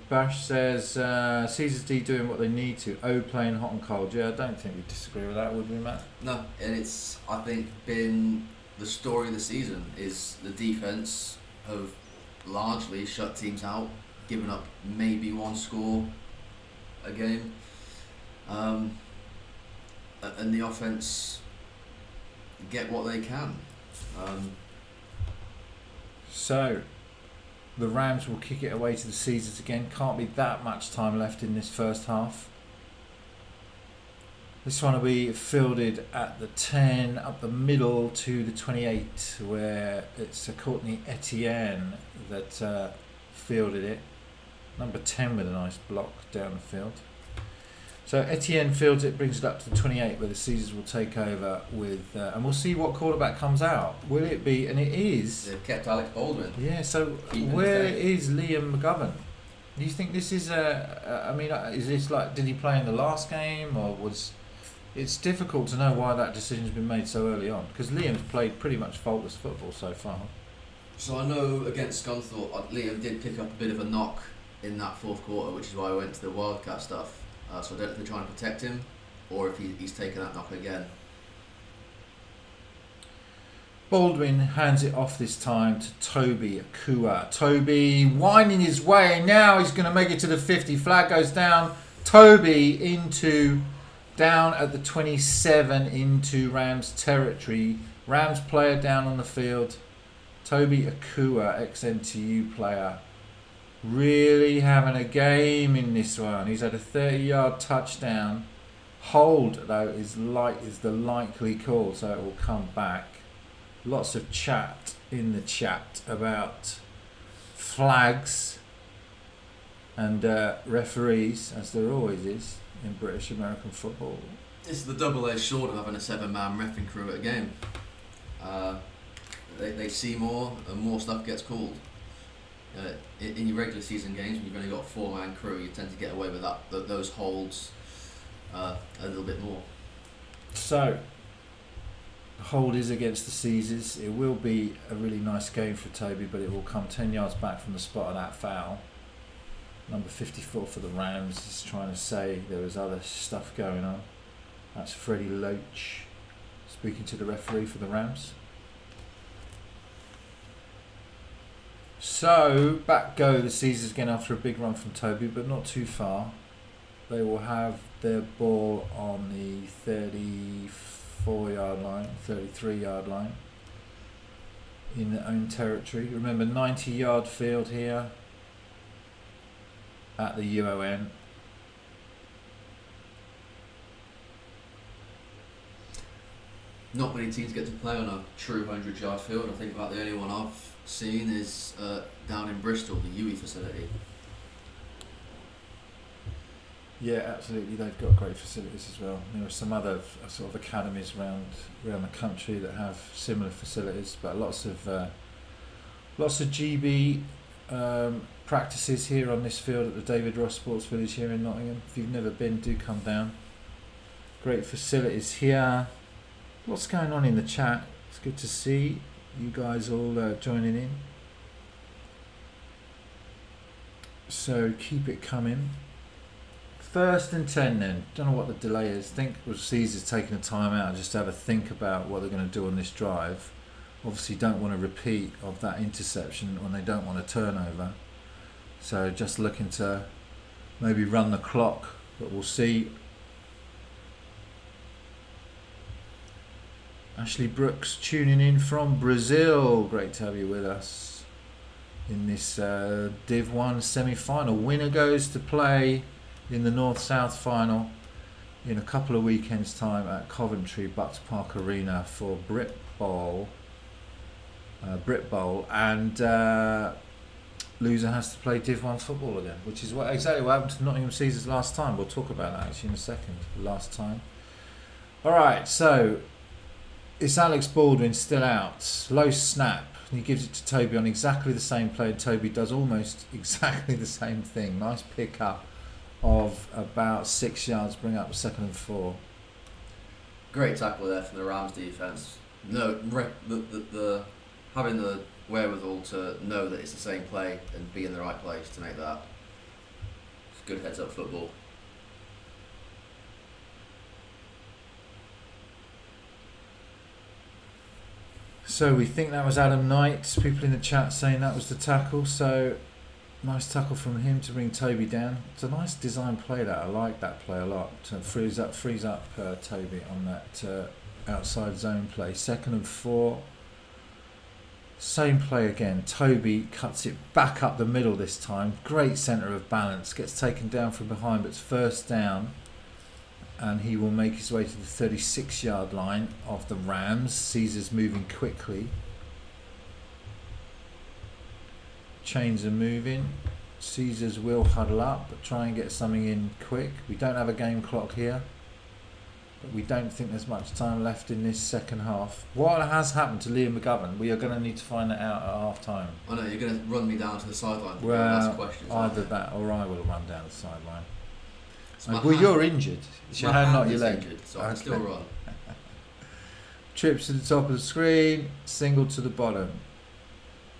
Bash says, Caesars D doing what they need to. O playing hot and cold. Yeah, I don't think we disagree with that, would we, Matt? No, and it's, I think, been the story of the season is the defence have largely shut teams out, given up maybe one score a game. And the offence get what they can. So, the Rams will kick it away to the Caesars again. Can't be that much time left in this first half. This one will be fielded at the 10, up the middle to the 28, where it's Courtney Etienne that fielded it. Number 10 with a nice block down the field. So Etienne fields it, brings it up to the 28, where the Caesars will take over with, and we'll see what quarterback comes out. Will it be, and it is... They've kept Alex Baldwin. Yeah, so Keeping where the faith. is Liam McGovern? Do you think this is is this like, did he play in the last game, or was... It's difficult to know why that decision's been made so early on, because Liam's played pretty much faultless football so far. So I know against Scunthorpe, Liam did pick up a bit of a knock in that fourth quarter, which is why I went to the Wildcat stuff. So I don't know if they're trying to protect him, or if he's taken that knock again. Baldwin hands it off this time to Toby Akua. Toby winding his way, now he's going to make it to the 50. Flag goes down. Toby down at the 27 into Rams territory. Rams player down on the field. Toby Akua, ex-NTU player. Really having a game in this one. He's had a 30-yard touchdown. Hold, though, is the likely call, so it will come back. Lots of chat in the chat about flags and referees, as there always is in British American football. It's the double-edged sword of having a 7-man reffing crew at a game. They see more, and more stuff gets called. In your regular season games, when you've only got a 4-man crew, you tend to get away with those holds a little bit more. So, the hold is against the Caesars. It will be a really nice game for Toby, but it will come 10 yards back from the spot of that foul. Number 54 for the Rams is trying to say there was other stuff going on. That's Freddie Loach speaking to the referee for the Rams. So, back go the Caesars again after a big run from Toby, but not too far. They will have their ball on the 34-yard line, 33-yard line in their own territory. Remember, 90-yard field here at the UON. Not many teams get to play on a true 100-yard field. I think about the only one I've seen is down in Bristol, the UE facility. Yeah, absolutely. They've got great facilities as well. There are some other sort of academies around the country that have similar facilities, but lots of GB practices here on this field at the David Ross Sports Village here in Nottingham. If you've never been, do come down. Great facilities here. What's going on in the chat? It's good to see you guys all joining in. So keep it coming. 1st and 10 then. Don't know what the delay is. Think with Caesar's taking a time out just to have a think about what they're going to do on this drive. Obviously don't want a repeat of that interception when they don't want a turnover. So just looking to maybe run the clock, but we'll see. Ashley Brooks tuning in from Brazil. Great to have you with us in this Div 1 semi-final. Winner goes to play in the North-South final in a couple of weekends' time at Coventry Butts Park Arena for Brit Bowl, and loser has to play Div 1 football again, which is exactly what happened to Nottingham Caesars last time. We'll talk about that actually in a second. Last time. All right, so it's Alex Baldwin still out. Low snap. He gives it to Toby on exactly the same play. Toby does almost exactly the same thing. Nice pick up of about 6 yards, bring up 2nd and 4. Great tackle there from the Rams defense. No, the having the wherewithal to know that it's the same play and be in the right place to make that. It's good heads-up football. So we think that was Adam Knight. People in the chat saying that was the tackle. So nice tackle from him to bring Toby down. It's a nice design play that. I like that play a lot. Frees up Toby on that outside zone play. 2nd and 4. Same play again. Toby cuts it back up the middle this time. Great centre of balance. Gets taken down from behind, but it's first down. And he will make his way to the 36-yard line of the Rams. Caesar's moving quickly. Chains are moving. Caesars will huddle up, but try and get something in quick. We don't have a game clock here, but we don't think there's much time left in this second half. What has happened to Liam McGovern? We are going to need to find that out at half time. I know, you're going to run me down to the sideline. Well, ask questions, either that or I will run down the sideline. My Well, hand- you're injured. It's your hand, not your is leg. injured, so I can still run. Trips to the top of the screen, single to the bottom.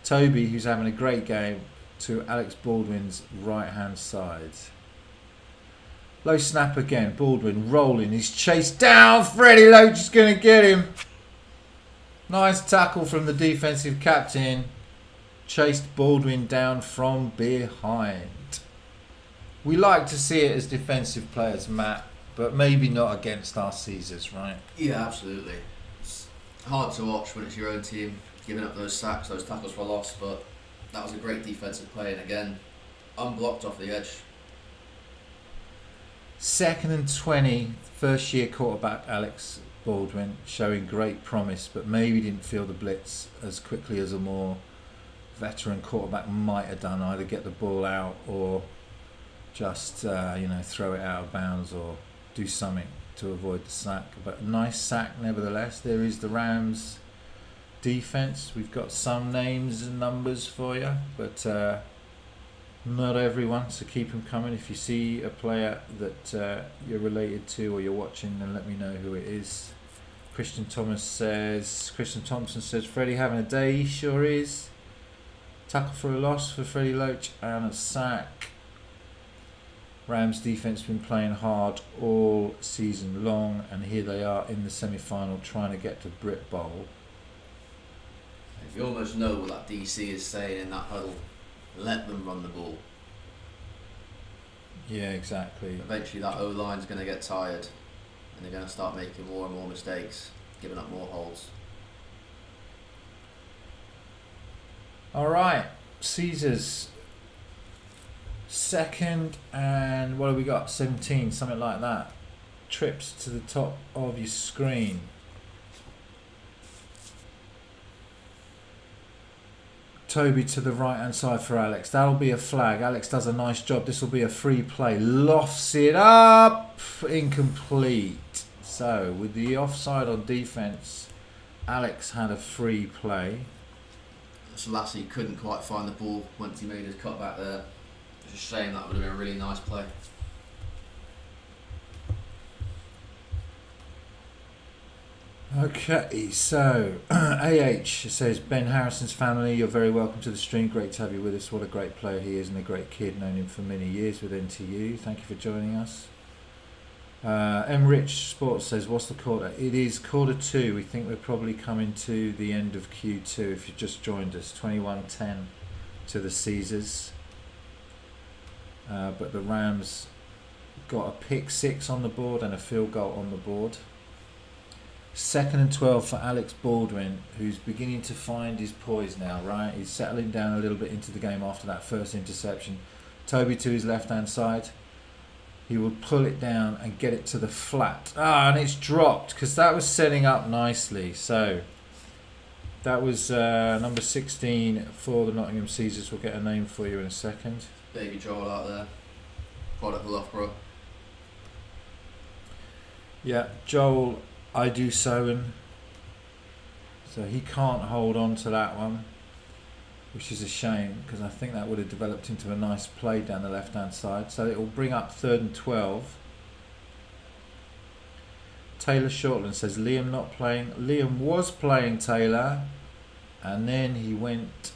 Toby, who's having a great game, to Alex Baldwin's right hand side. Low snap again. Baldwin rolling. He's chased down. Freddie Loach is going to get him. Nice tackle from the defensive captain. Chased Baldwin down from behind. We like to see it as defensive players, Matt, but maybe not against our Caesars, right? Yeah, absolutely. It's hard to watch when it's your own team giving up those sacks, those tackles for loss, but that was a great defensive play, and again, unblocked off the edge. 2nd and 20, first year quarterback Alex Baldwin, showing great promise, but maybe didn't feel the blitz as quickly as a more veteran quarterback might have done, either get the ball out or just throw it out of bounds or do something to avoid the sack. But nice sack nevertheless. There is the Rams defense. We've got some names and numbers for you, but not everyone, so keep them coming. If you see a player that you're related to or you're watching, then let me know who it is. Christian Thompson says Freddie having a day. He sure is. Tackle for a loss for Freddie Loach and a sack. Rams defense been playing hard all season long, and here they are in the semi-final trying to get to Brit Bowl. If you almost know what that DC is saying in that huddle, let them run the ball. Yeah, exactly. Eventually that O-line's going to get tired and they're going to start making more and more mistakes, giving up more holds. Alright, Caesars 2nd and what have we got? 17, something like that. Trips to the top of your screen. Toby to the right hand side for Alex. That'll be a flag. Alex does a nice job. This will be a free play. Lofts it up. Incomplete. So with the offside on defence, Alex had a free play. Selassie couldn't quite find the ball once he made his cut back there. It's a shame, that would have been a really nice play. Okay, so AH says, Ben Harrison's family, you're very welcome to the stream. Great to have you with us. What a great player he is and a great kid. Known him for many years with NTU. Thank you for joining us. M Rich Sports says, what's the quarter? It is quarter 2. We think we're probably coming to the end of Q2 if you've just joined us. 21-10 to the Caesars. But the Rams got a pick 6 on the board and a field goal on the board. 2nd and 12 for Alex Baldwin, who's beginning to find his poise now, right? He's settling down a little bit into the game after that first interception. Toby to his left-hand side. He will pull it down and get it to the flat. And it's dropped because that was setting up nicely. So that was number 16 for the Nottingham Caesars. We'll get a name for you in a second. Baby Joel out there. Product of Loughborough. Yeah, Joel I do Sowen. So he can't hold on to that one, which is a shame because I think that would have developed into a nice play down the left hand side. So it will bring up 3rd and 12. Taylor Shortland says Liam not playing. Liam was playing, Taylor. and then he went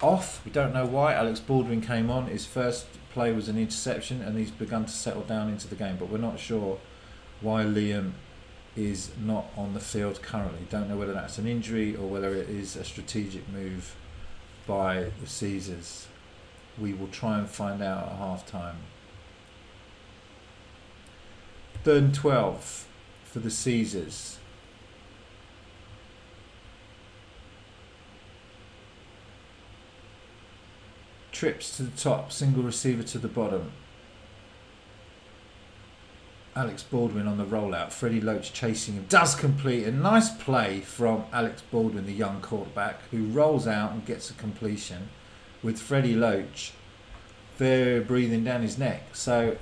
off. We don't know why. Alex Baldwin came on. His first play was an interception, and he's begun to settle down into the game, but we're not sure why Liam is not on the field currently. Don't know whether that's an injury or whether it is a strategic move by the Caesars. We will try and find out at half time. 3rd and 12 for the Caesars. Trips to the top, single receiver to the bottom. Alex Baldwin on the rollout. Freddie Loach chasing him. Does complete. A nice play from Alex Baldwin, the young quarterback, who rolls out and gets a completion with Freddie Loach very breathing down his neck. So,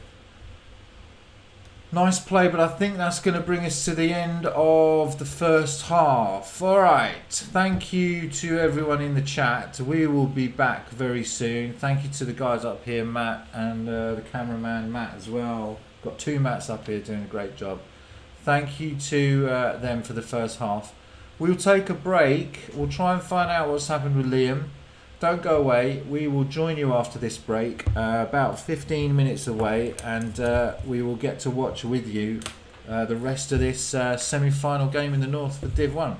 nice play, but I think that's going to bring us to the end of the first half. Alright, thank you to everyone in the chat. We will be back very soon. Thank you to the guys up here, Matt, and the cameraman, Matt, as well. Got 2 Matts up here doing a great job. Thank you to them for the first half. We'll take a break. We'll try and find out what's happened with Liam. Don't go away. We will join you after this break, about 15 minutes away, and we will get to watch with you the rest of this semi-final game in the North for Div 1.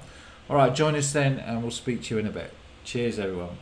Alright, join us then, and we'll speak to you in a bit. Cheers, everyone.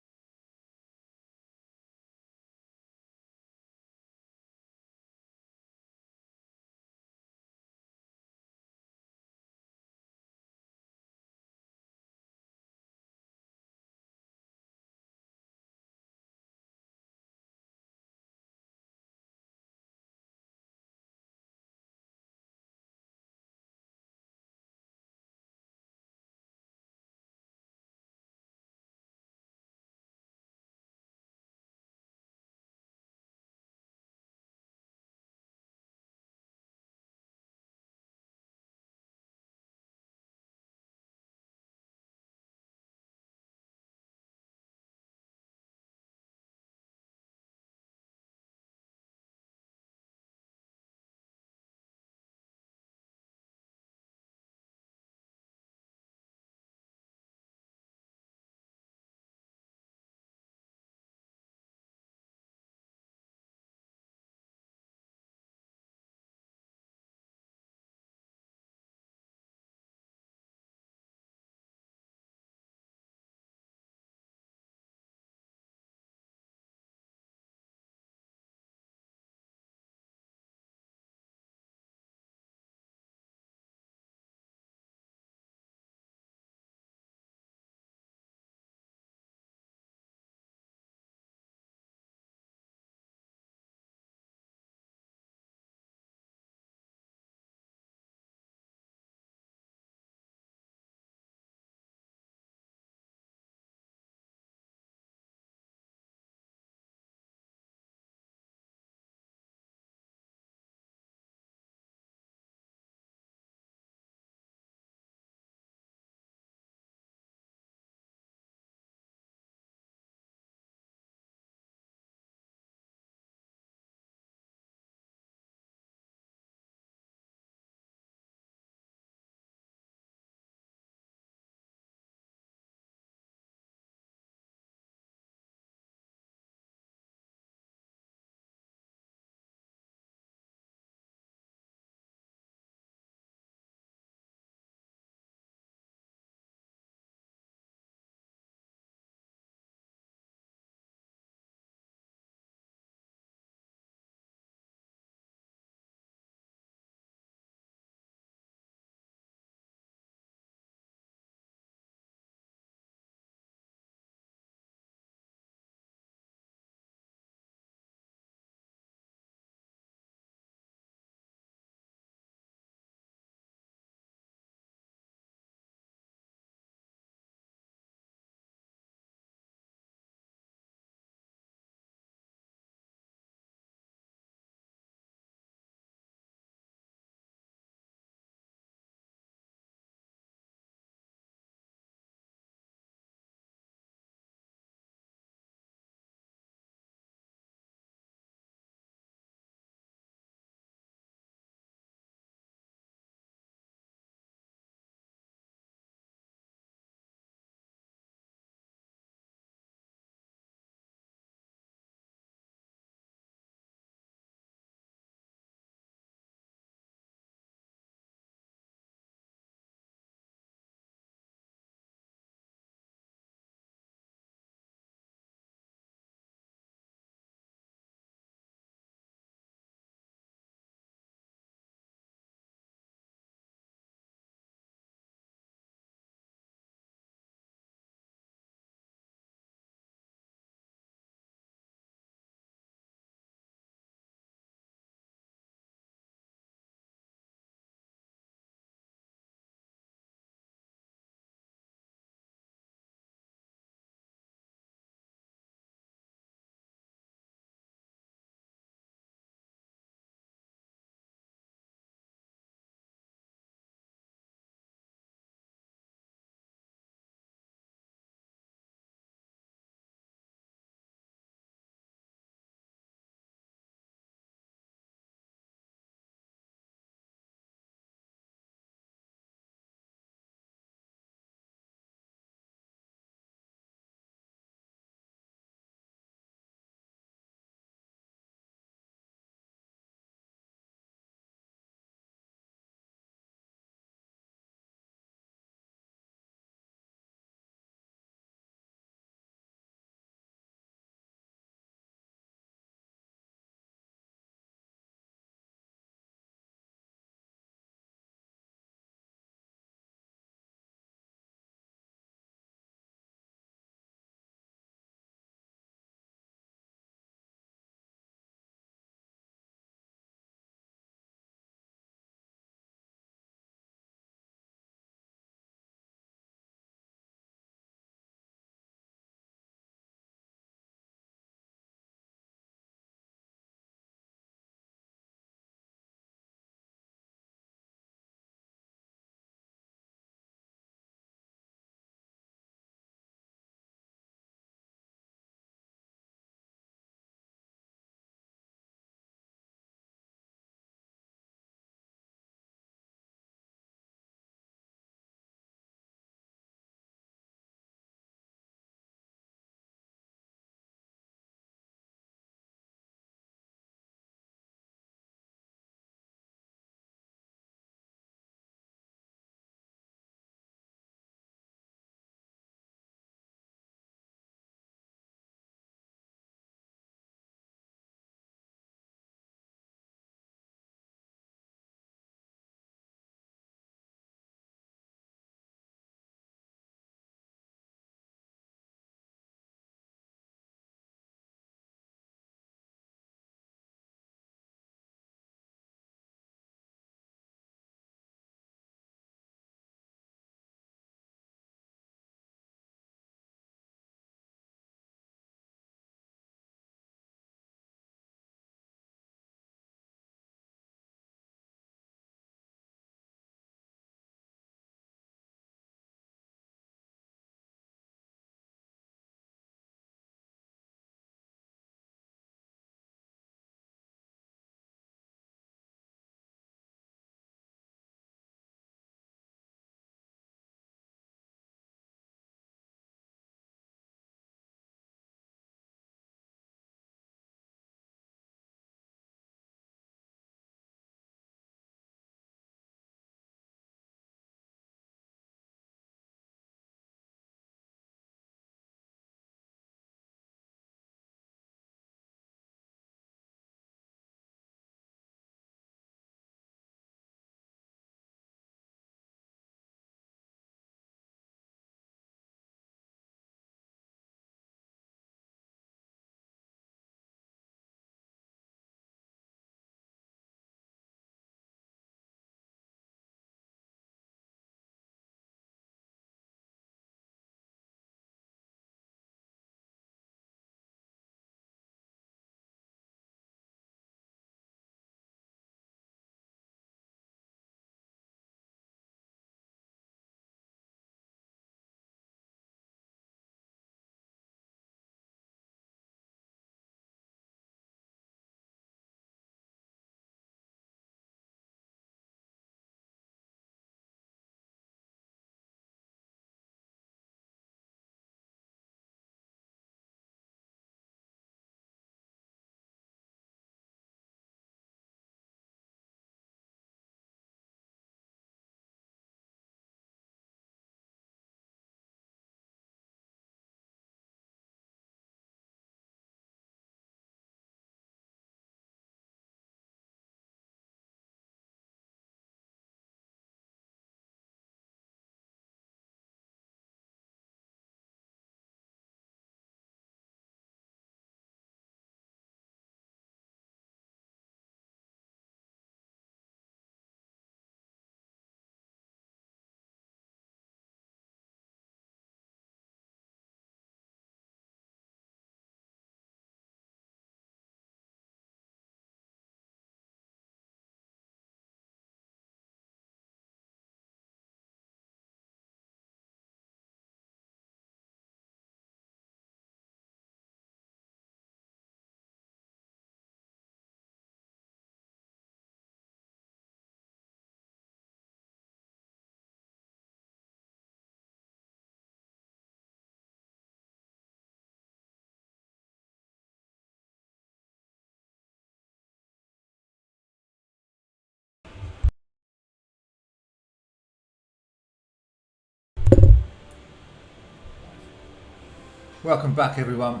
Welcome back, everyone,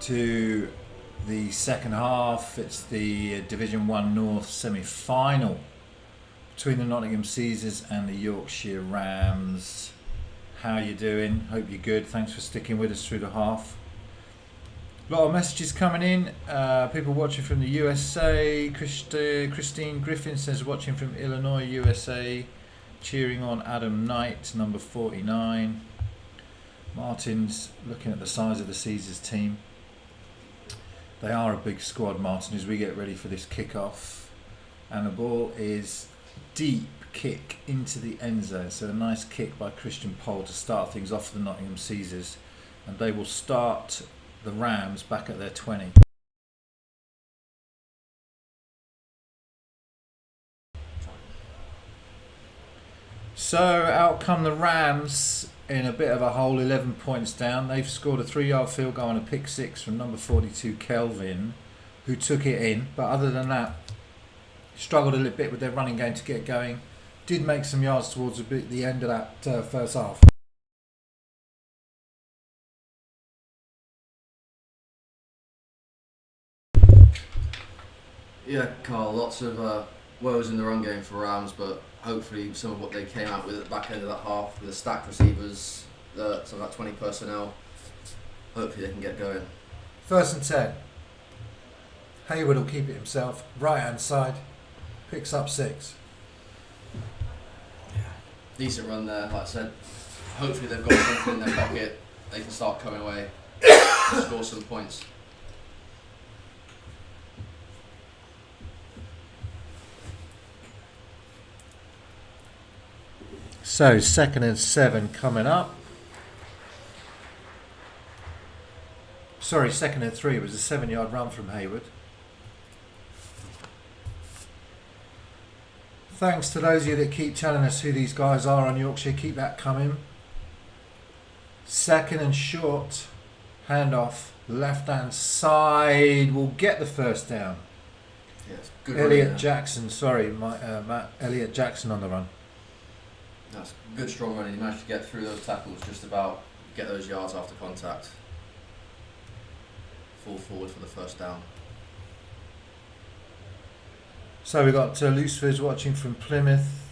to the second half. It's the Division 1 North semi-final between the Nottingham Caesars and the Yorkshire Rams. How you doing? Hope you're good. Thanks for sticking with us through the half. A lot of messages coming in. People watching from the USA. Christine Griffin says watching from Illinois, USA. Cheering on Adam Knight, number 49. Martin's looking at the size of the Caesars team. They are a big squad, Martin, as we get ready for this kickoff. And the ball is deep kick into the end zone. So a nice kick by Christian Pohl to start things off for the Nottingham Caesars. And they will start the Rams back at their 20. So out come the Rams in a bit of a hole, 11 points down. They've scored a 3-yard field goal and a pick six from number 42 Kelvin, who took it in. But other than that, struggled a little bit with their running game to get going. Did make some yards towards the end of that first half. Yeah, Karl, lots of woes in the run game for Rams, but hopefully some of what they came out with at the back end of that half, with the stacked receivers, some of that 20 personnel, hopefully they can get going. 1st and 10. Hayward will keep it himself. Right hand side. Picks up 6. Decent run there, like I said. Hopefully they've got something in their pocket. They can start coming away, score some points. So 2nd and 7 coming up. Sorry, 2nd and 3. It was a 7-yard run from Hayward. Thanks to those of you that keep telling us who these guys are on Yorkshire. Keep that coming. 2nd and short. Handoff. Left hand side. Will get the first down. Yes, good Elliot Jackson. Sorry, Matt. Elliot Jackson on the run. That's good, strong running. He managed to get through those tackles, just about get those yards after contact. Fall forward for the first down. So we've got Lucifer's watching from Plymouth.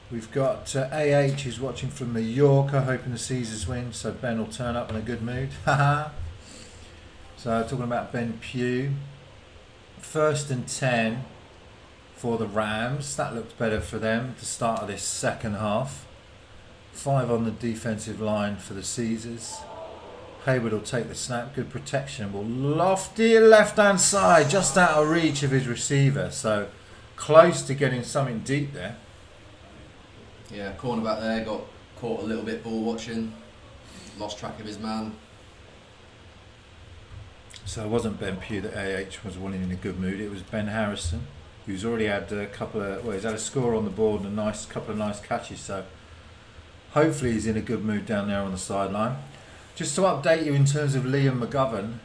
We've got AH who's watching from Mallorca, hoping the Caesars win. So Ben will turn up in a good mood. Haha. So talking about Ben Pugh. 1st and 10 for the Rams. That looked better for them at the start of this second half. 5 on the defensive line for the Caesars. Hayward will take the snap. Good protection. Will lofty left hand side, just out of reach of his receiver. So close to getting something deep there. Yeah, cornerback there got caught a little bit ball watching. Lost track of his man. So it wasn't Ben Pugh that AH was wanting in a good mood. It was Ben Harrison, who's already had a couple of, he's had a score on the board and a couple of nice catches. So hopefully he's in a good mood down there on the sideline. Just to update you in terms of Liam McGovern,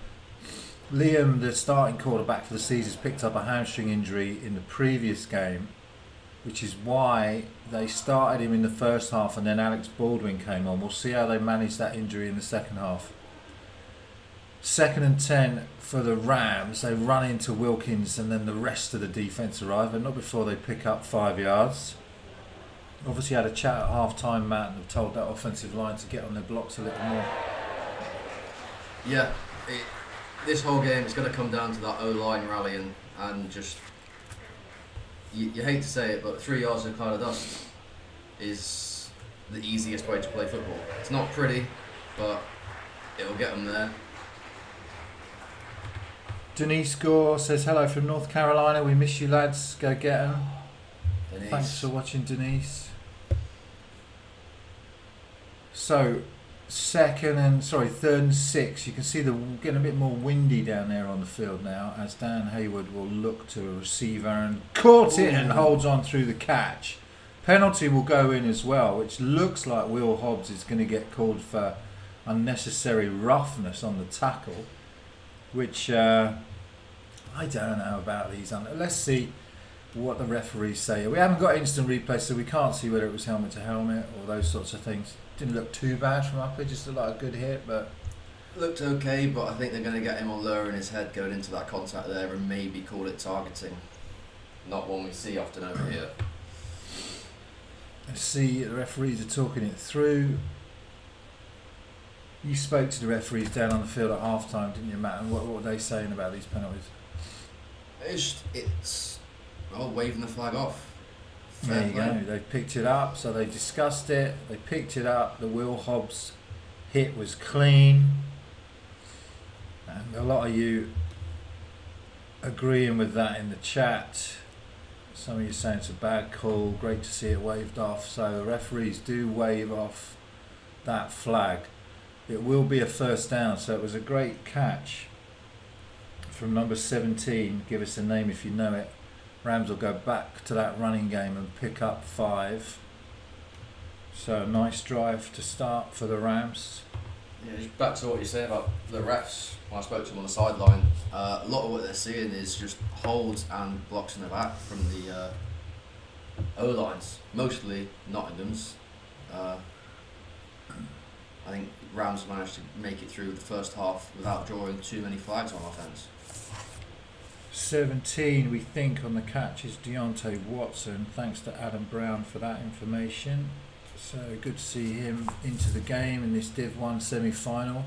Liam, the starting quarterback for the Caesars, picked up a hamstring injury in the previous game, which is why they started him in the first half and then Alex Baldwin came on. We'll see how they manage that injury in the second half. 2nd and 10 for the Rams. They run into Wilkins and then the rest of the defence arrive, but not before they pick up 5 yards. Obviously had a chat at half-time, Matt, and have told that offensive line to get on their blocks a little more. Yeah, this whole game is going to come down to that O-line rallying and just, you hate to say it, but 3 yards of a cloud of dust is the easiest way to play football. It's not pretty, but it'll get them there. Denise Gore says hello from North Carolina. We miss you, lads. Go get 'em. Denise. Thanks for watching, Denise. So, 3rd and 6. You can see getting a bit more windy down there on the field now as Dan Hayward will look to a receiver and caught it and holds on through the catch. Penalty will go in as well, which looks like Will Hobbs is going to get called for unnecessary roughness on the tackle, which I don't know about these. Let's see what the referees say. We haven't got instant replay, so we can't see whether it was helmet to helmet or those sorts of things. Didn't look too bad from up here, just looked like a good hit, but looked okay, but I think they're going to get him on lower in his head going into that contact there and maybe call it targeting. Not one we see often over here. Let's see, the referees are talking it through. You spoke to the referees down on the field at half time, didn't you, Matt? And what were they saying about these penalties? It's waving the flag off. There you go. They picked it up, so they discussed it. They picked it up. The Will Hobbs hit was clean. And a lot of you agreeing with that in the chat. Some of you saying it's a bad call. Great to see it waved off. So the referees do wave off that flag. It will be a first down. So it was a great catch from number 17. Give us a name if you know it. Rams will go back to that running game and pick up 5. So a nice drive to start for the Rams. Yeah, just back to what you say about the refs. When I spoke to them on the sideline, a lot of what they're seeing is just holds and blocks in the back from the O-lines, mostly Nottingham's. I think Rams managed to make it through the first half without drawing too many flags on offence. 17, we think, on the catch is Deontay Watson. Thanks to Adam Brown for that information. So good to see him into the game in this Div 1 semi-final.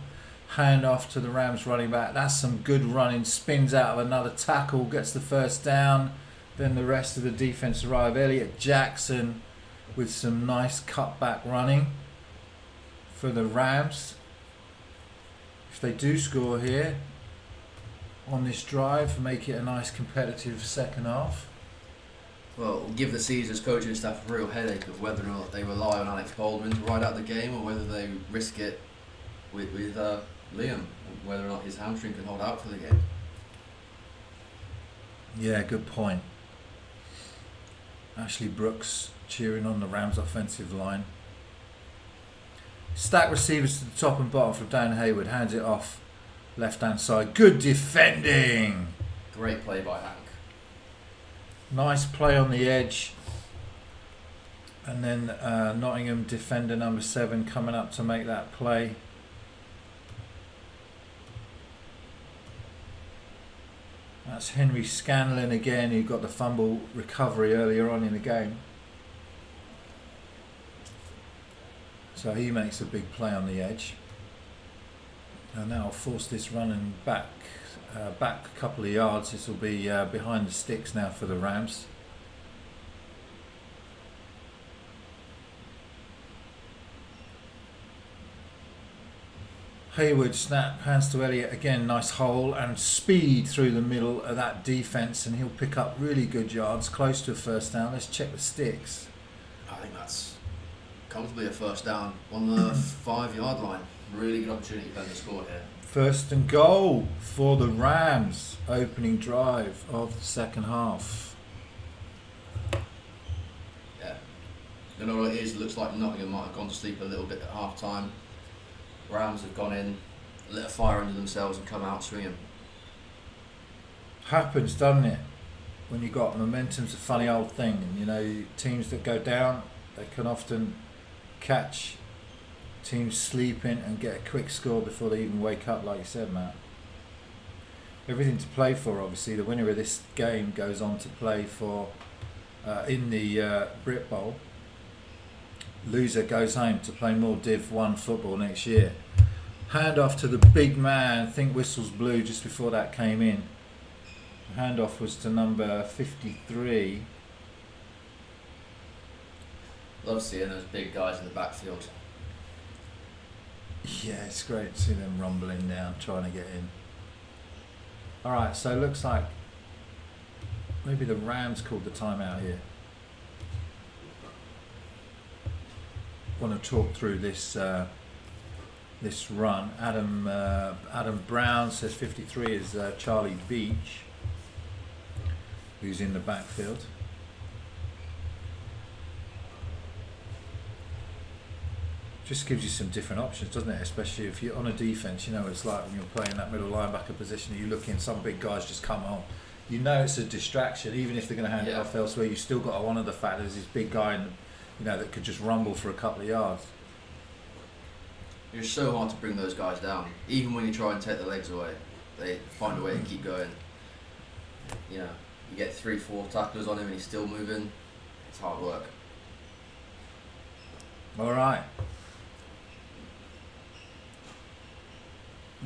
Hand off to the Rams running back. That's some good running. Spins out of another tackle, gets the first down. Then the rest of the defence arrive. Elliot Jackson with some nice cutback running for the Rams. If they do score here on this drive, make it a nice competitive second half. Well, we'll give the Caesars coaching staff a real headache of whether or not they rely on Alex Baldwin to ride out the game or whether they risk it with Liam, and whether or not his hamstring can hold out for the game. Yeah, good point. Ashley Brooks cheering on the Rams offensive line. Stack receivers to the top and bottom from Dan Hayward. Hands it off left hand side. Good defending. Great play by Hank. Nice play on the edge. And then Nottingham defender number 7 coming up to make that play. That's Henry Scanlon again, who got the fumble recovery earlier on in the game. So he makes a big play on the edge. And that'll force this running back a couple of yards. This will be behind the sticks now for the Rams. Hayward snap, hands to Elliott again, nice hole and speed through the middle of that defence, and he'll pick up really good yards, close to a first down. Let's check the sticks. I think that's comfortably a first down on the 5-yard line. Really good opportunity for them to score here. First and goal for the Rams, opening drive of the second half. Yeah. You know what it is? It looks like Nottingham might have gone to sleep a little bit at half time. Rams have gone in, lit a fire under themselves and come out swinging. Happens, doesn't it? When you got momentum's a funny old thing, and you know, teams that go down, they can often catch teams sleeping and get a quick score before they even wake up, like you said, Matt. Everything to play for, obviously. The winner of this game goes on to play for in the Brit Bowl. Loser goes home to play more Div 1 football next year. Hand off to the big man. I think whistles blew just before that came in. The handoff was to number 53. Love seeing those big guys in the backfield. Yeah, it's great to see them rumbling down, trying to get in. Alright, so it looks like maybe the Rams called the timeout here. Want to talk through this this run. Adam Brown says 53 is Charlie Beach, who's in the backfield. Just gives you some different options, doesn't it? Especially if you're on a defense, you know it's like when you're playing that middle linebacker position. You look in, some big guys just come on. You know it's a distraction, even if they're going to hand it off elsewhere. You still got to honour the fact there's this big guy, that could just rumble for a couple of yards. You're so hard to bring those guys down. Even when you try and take their legs away, they find a way to keep going. You know, you get 3-4 tacklers on him and he's still moving. It's hard work. All right.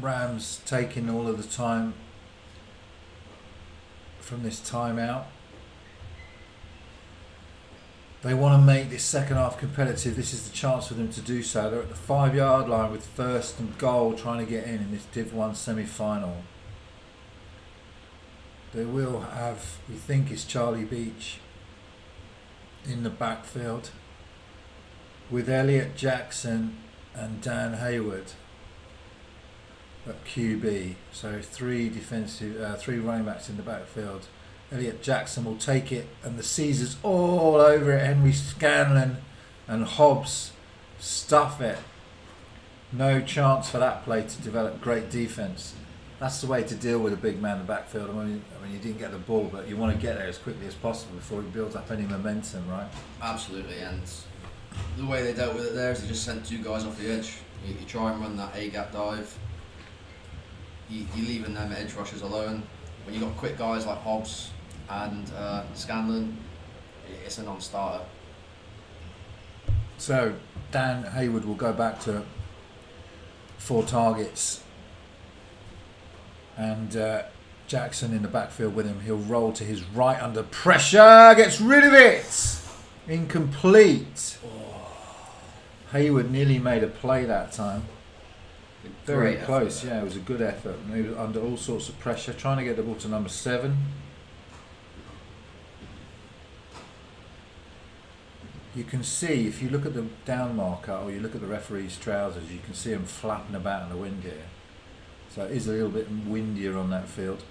Rams taking all of the time from this timeout. They want to make this second half competitive. This is the chance for them to do so. They're at the 5-yard line with 1st and goal, trying to get in this Div 1 semi-final. They will have, we think, is Charlie Beach in the backfield with Elliot Jackson and Dan Hayward at QB. So 3 running backs in the backfield. Elliot Jackson will take it, and the Caesars all over it. Henry Scanlon and Hobbs stuff it. No chance for that play to develop great defence. That's the way to deal with a big man in the backfield. I mean, you didn't get the ball, but you want to get there as quickly as possible before he builds up any momentum, right? Absolutely, and the way they dealt with it there is they just sent 2 guys off the edge. You try and run that A-gap dive. You're leaving them edge rushers alone. When you've got quick guys like Hobbs and Scanlon, it's a non-starter. So Dan Hayward will go back to 4 targets, and Jackson in the backfield with him. He'll roll to his right under pressure, gets rid of it, incomplete. Hayward nearly made a play that time. Very close, yeah, it was a good effort. He was under all sorts of pressure, trying to get the ball to number 7. You can see, if you look at the down marker or you look at the referee's trousers, you can see him flapping about in the wind here. So it is a little bit windier on that field.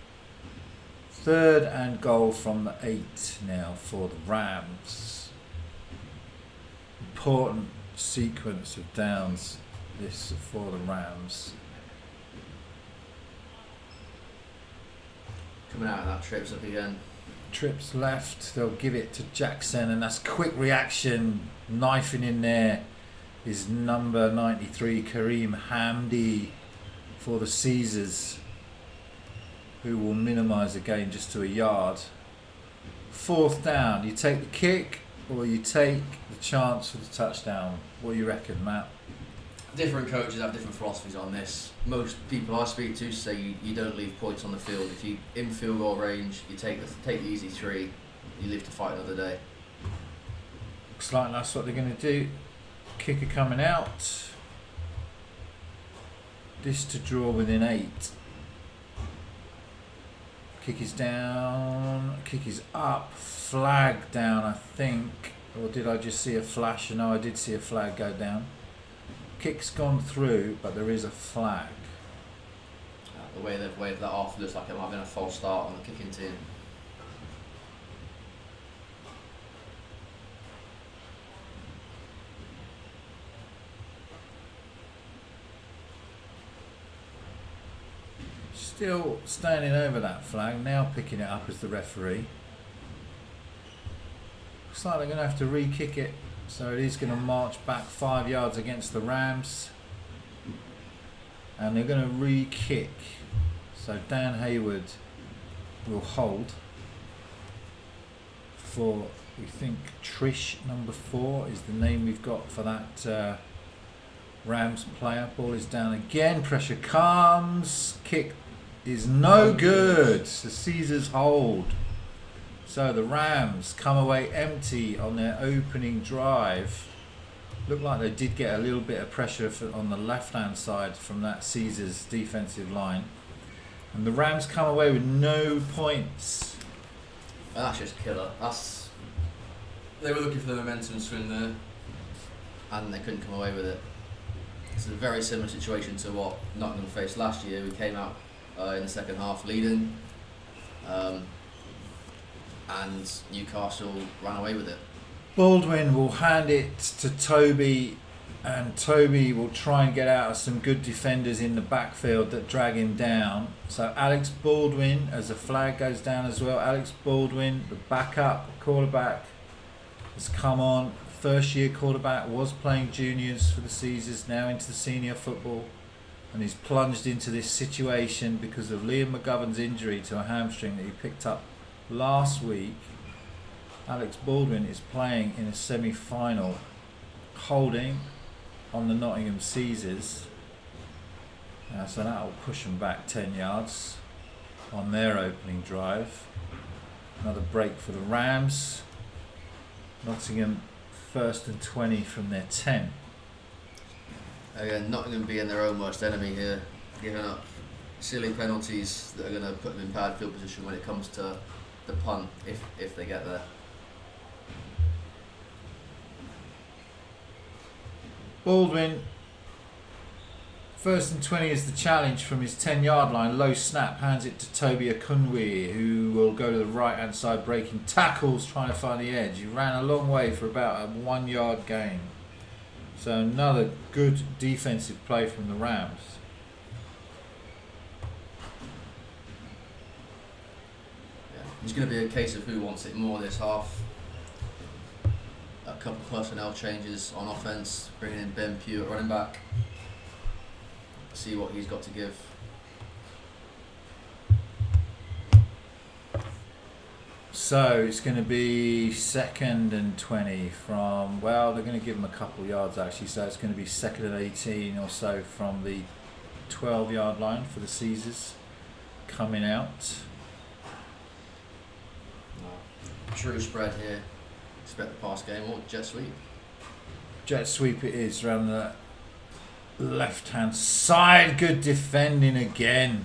3rd and goal from the 8 now for the Rams. Important sequence of downs this for the Rams. Coming out of that trips up again. Trips left, they'll give it to Jackson, and that's quick reaction, knifing in there is number 93 Kareem Hamdi for the Caesars, who will minimise the gain just to a yard. 4th down, you take the kick or you take the chance for the touchdown. What do you reckon, Matt? Different coaches have different philosophies on this. Most people I speak to say you don't leave points on the field. If you in field goal range, you take the easy 3. You live to fight another day. Looks like that's what they're going to do. Kicker coming out. This to draw within 8. Kick is down. Kick is up. Flag down, I think. Or did I just see a flash? No, I did see a flag go down. Kick's gone through, but there is a flag. The way they've waved that off looks like it might have been a false start on the kicking team. Still standing over that flag, now picking it up as the referee. Looks like they're going to have to re-kick it. So it is going to march back 5 yards against the Rams. And they're going to re-kick. So Dan Hayward will hold for, we think, Trish number 4 is the name we've got for that Rams player. Ball is down again. Pressure comes. Kick is no good. The Caesars hold. So the Rams come away empty on their opening drive. Looked like they did get a little bit of pressure on the left-hand side from that Caesars defensive line. And the Rams come away with no points. And that's just killer. They were looking for the momentum swing there, and they couldn't come away with it. It's a very similar situation to what Nottingham faced last year. We came out in the second half leading. And Newcastle ran away with it. Baldwin will hand it to Toby, and Toby will try and get out of some good defenders in the backfield that drag him down. So Alex Baldwin, as the flag goes down as well, Alex Baldwin, the backup quarterback, has come on first-year quarterback, was playing juniors for the Caesars, now into the senior football, and he's plunged into this situation because of Liam McGovern's injury to a hamstring that he picked up last week. Alex Baldwin is playing in a semi-final, holding on the Nottingham Caesars. So that'll push them back 10 yards on their opening drive. Another break for the Rams. Nottingham 1st and 20 from their 10. Again, Nottingham being their own worst enemy here, giving up silly penalties that are going to put them in bad field position when it comes to the punt, if they get there. Baldwin, 1st and 20 is the challenge from his 10-yard line. Low snap, hands it to Toby Akunwi, who will go to the right-hand side, breaking tackles, trying to find the edge. He ran a long way for about a 1-yard gain. So another good defensive play from the Rams. Yeah, it's going to be a case of who wants it more this half. A couple of personnel changes on offense, bringing in Ben Pugh at running back. See what he's got to give. So it's going to be 2nd and 20 from, well, they're going to give him a couple yards actually, so it's going to be 2nd and 18 or so from the 12-yard line for the Caesars coming out. True spread here. Expect the pass game or jet sweep. Jet sweep it is around the left-hand side. Good defending again.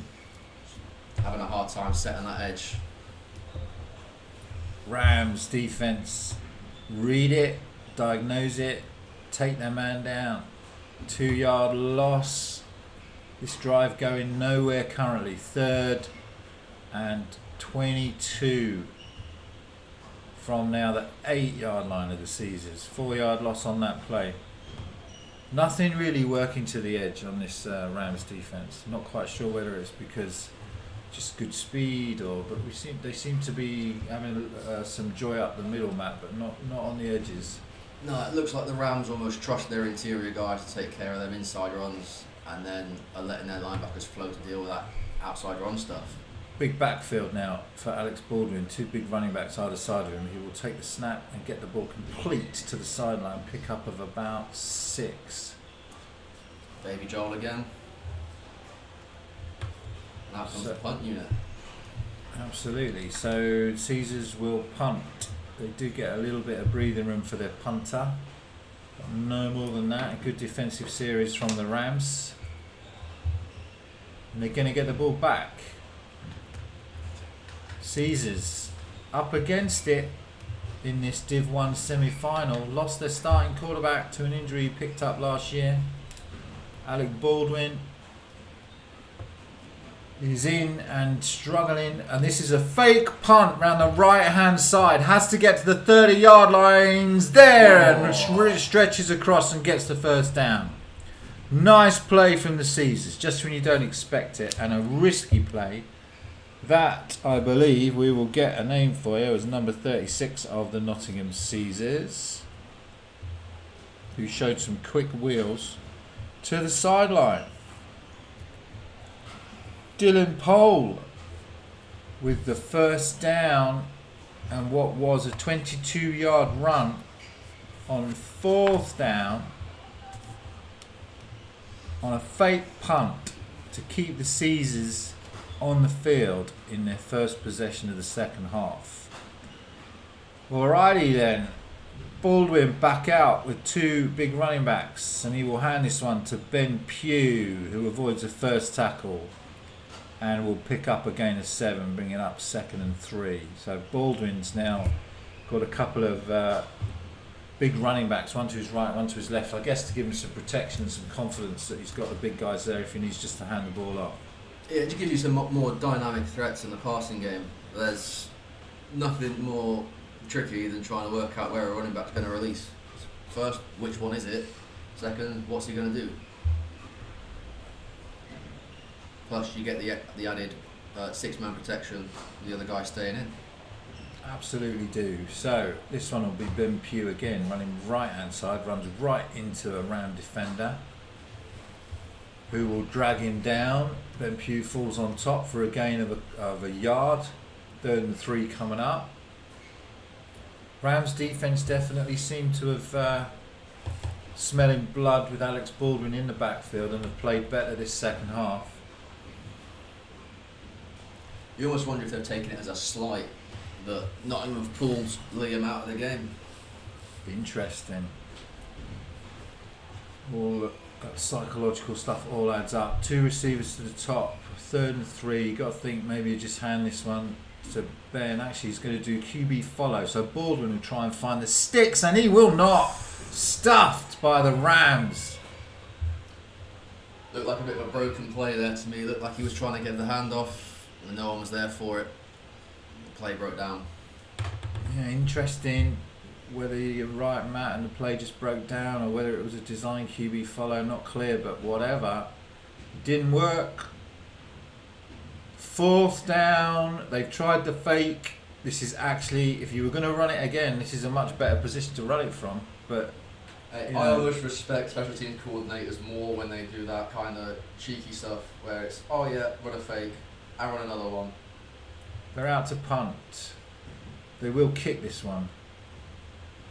Having a hard time setting that edge. Rams defense, read it, diagnose it, take their man down. 2-yard loss. This drive going nowhere currently. 3rd and 22 from now the 8-yard line of the Caesars. 4-yard loss on that play. Nothing really working to the edge on this Rams defense. Not quite sure whether it's because just good speed but they seem to be having some joy up the middle, Matt, but not on the edges. No, it looks like the Rams almost trust their interior guys to take care of them inside runs, and then are letting their linebackers flow to deal with that outside run stuff. Big backfield now for Alex Baldwin. 2 big running backs either side of him. He will take the snap and get the ball complete to the sideline. Pick up of about 6. Baby Joel again. Now comes the punt unit. Absolutely. So Caesars will punt. They do get a little bit of breathing room for their punter. But no more than that. A good defensive series from the Rams. And they're going to get the ball back. Caesars up against it in this Div 1 semi-final. Lost their starting quarterback to an injury he picked up last year. Alec Baldwin is in and struggling, and this is a fake punt round the right hand side. Has to get to the 30-yard lines there, and stretches across and gets the first down. Nice play from the Caesars, just when you don't expect it, and a risky play. That, I believe, we will get a name for you as number 36 of the Nottingham Caesars, who showed some quick wheels to the sideline. Dylan Pole with the first down and what was a 22-yard run on 4th down on a fake punt to keep the Caesars on the field in their first possession of the second half. Alrighty then, Baldwin back out with 2 big running backs, and he will hand this one to Ben Pugh, who avoids the first tackle and will pick up a gain of 7, bring it up 2nd and 3. So Baldwin's now got a couple of big running backs, one to his right, one to his left, I guess to give him some protection and some confidence that he's got the big guys there if he needs just to hand the ball off. Yeah, it gives you some more dynamic threats in the passing game. There's nothing more tricky than trying to work out where a running back's going to release. First, which one is it? Second, what's he going to do? Plus, you get the added 6-man protection, the other guy staying in. Absolutely do. So this one will be Ben Pugh again, running right hand side, runs right into a Ram defender, who will drag him down. Ben Pugh falls on top for a gain of a yard. 3rd and 3 coming up. Rams defence definitely seem to have smelling blood with Alex Baldwin in the backfield and have played better this second half. You almost wonder if they're taking it as a slight that Nottingham have pulled Liam out of the game. Interesting. All that psychological stuff all adds up. 2 receivers to the top, 3rd and 3. You've got to think maybe you just hand this one to Ben. Actually, he's going to do QB follow. So Baldwin will try and find the sticks, and he will not. Stuffed by the Rams. Looked like a bit of a broken play there to me. Looked like he was trying to get the handoff and no one was there for it. The play broke down. Yeah, interesting. Whether you're right, Matt, and the play just broke down, or whether it was a design QB follow, not clear, but whatever. It didn't work. 4th down. They've tried the fake. This is actually, if you were going to run it again, this is a much better position to run it from. But I always respect special teams coordinators more when they do that kind of cheeky stuff where it's, oh yeah, run a fake, I run another one. they're out to punt. They will kick this one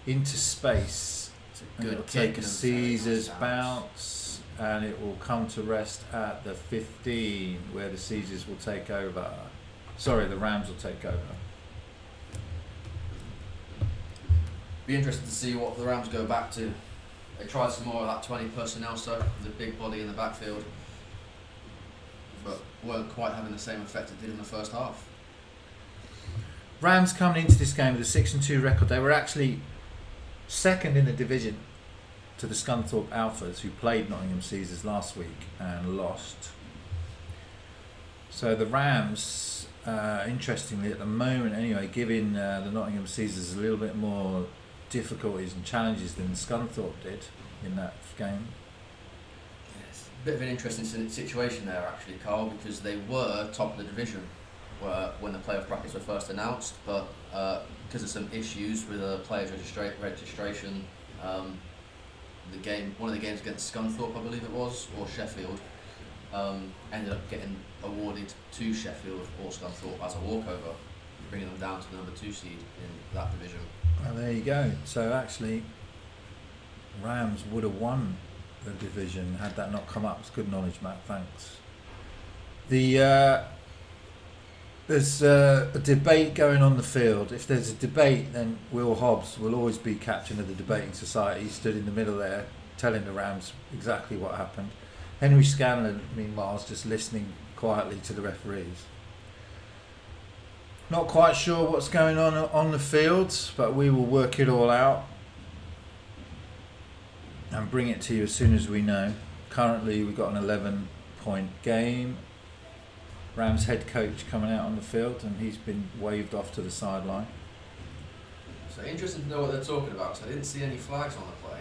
into space. It's a And good it'll kick take a and Caesar's bounce. bounce, and it will come to rest at the 15, where the Caesars will take over. Sorry, the Rams will take over. Be interested to see what the Rams go back to. They tried some more of that 20 personnel stuff with the big body in the backfield, but weren't quite having the same effect it did in the first half. Rams coming into this game with a 6-2 record. They were actually second in the division to the Scunthorpe Alphas, who played Nottingham Caesars last week and lost. So the Rams, interestingly at the moment anyway, giving the Nottingham Caesars a little bit more difficulties and challenges than Scunthorpe did in that game. Yes. A bit of an interesting situation there actually, Karl, because they were top of the division when the playoff brackets were first announced, but because of some issues with a players' registration, one of the games against Scunthorpe, I believe it was, or Sheffield, ended up getting awarded to Sheffield or Scunthorpe as a walkover, bringing them down to the number 2 seed in that division. Well, there you go. So actually, Rams would have won the division had that not come up. It's good knowledge, Matt. Thanks. There's a debate going on the field. If there's a debate, then Will Hobbs will always be captain of the debating society. He stood in the middle there, telling the Rams exactly what happened. Henry Scanlon, meanwhile, is just listening quietly to the referees. Not quite sure what's going on the field, but we will work it all out and bring it to you as soon as we know. Currently, we've got an 11-point game. Rams head coach coming out on the field, and he's been waved off to the sideline. So interesting to know what they're talking about, because I didn't see any flags on the play.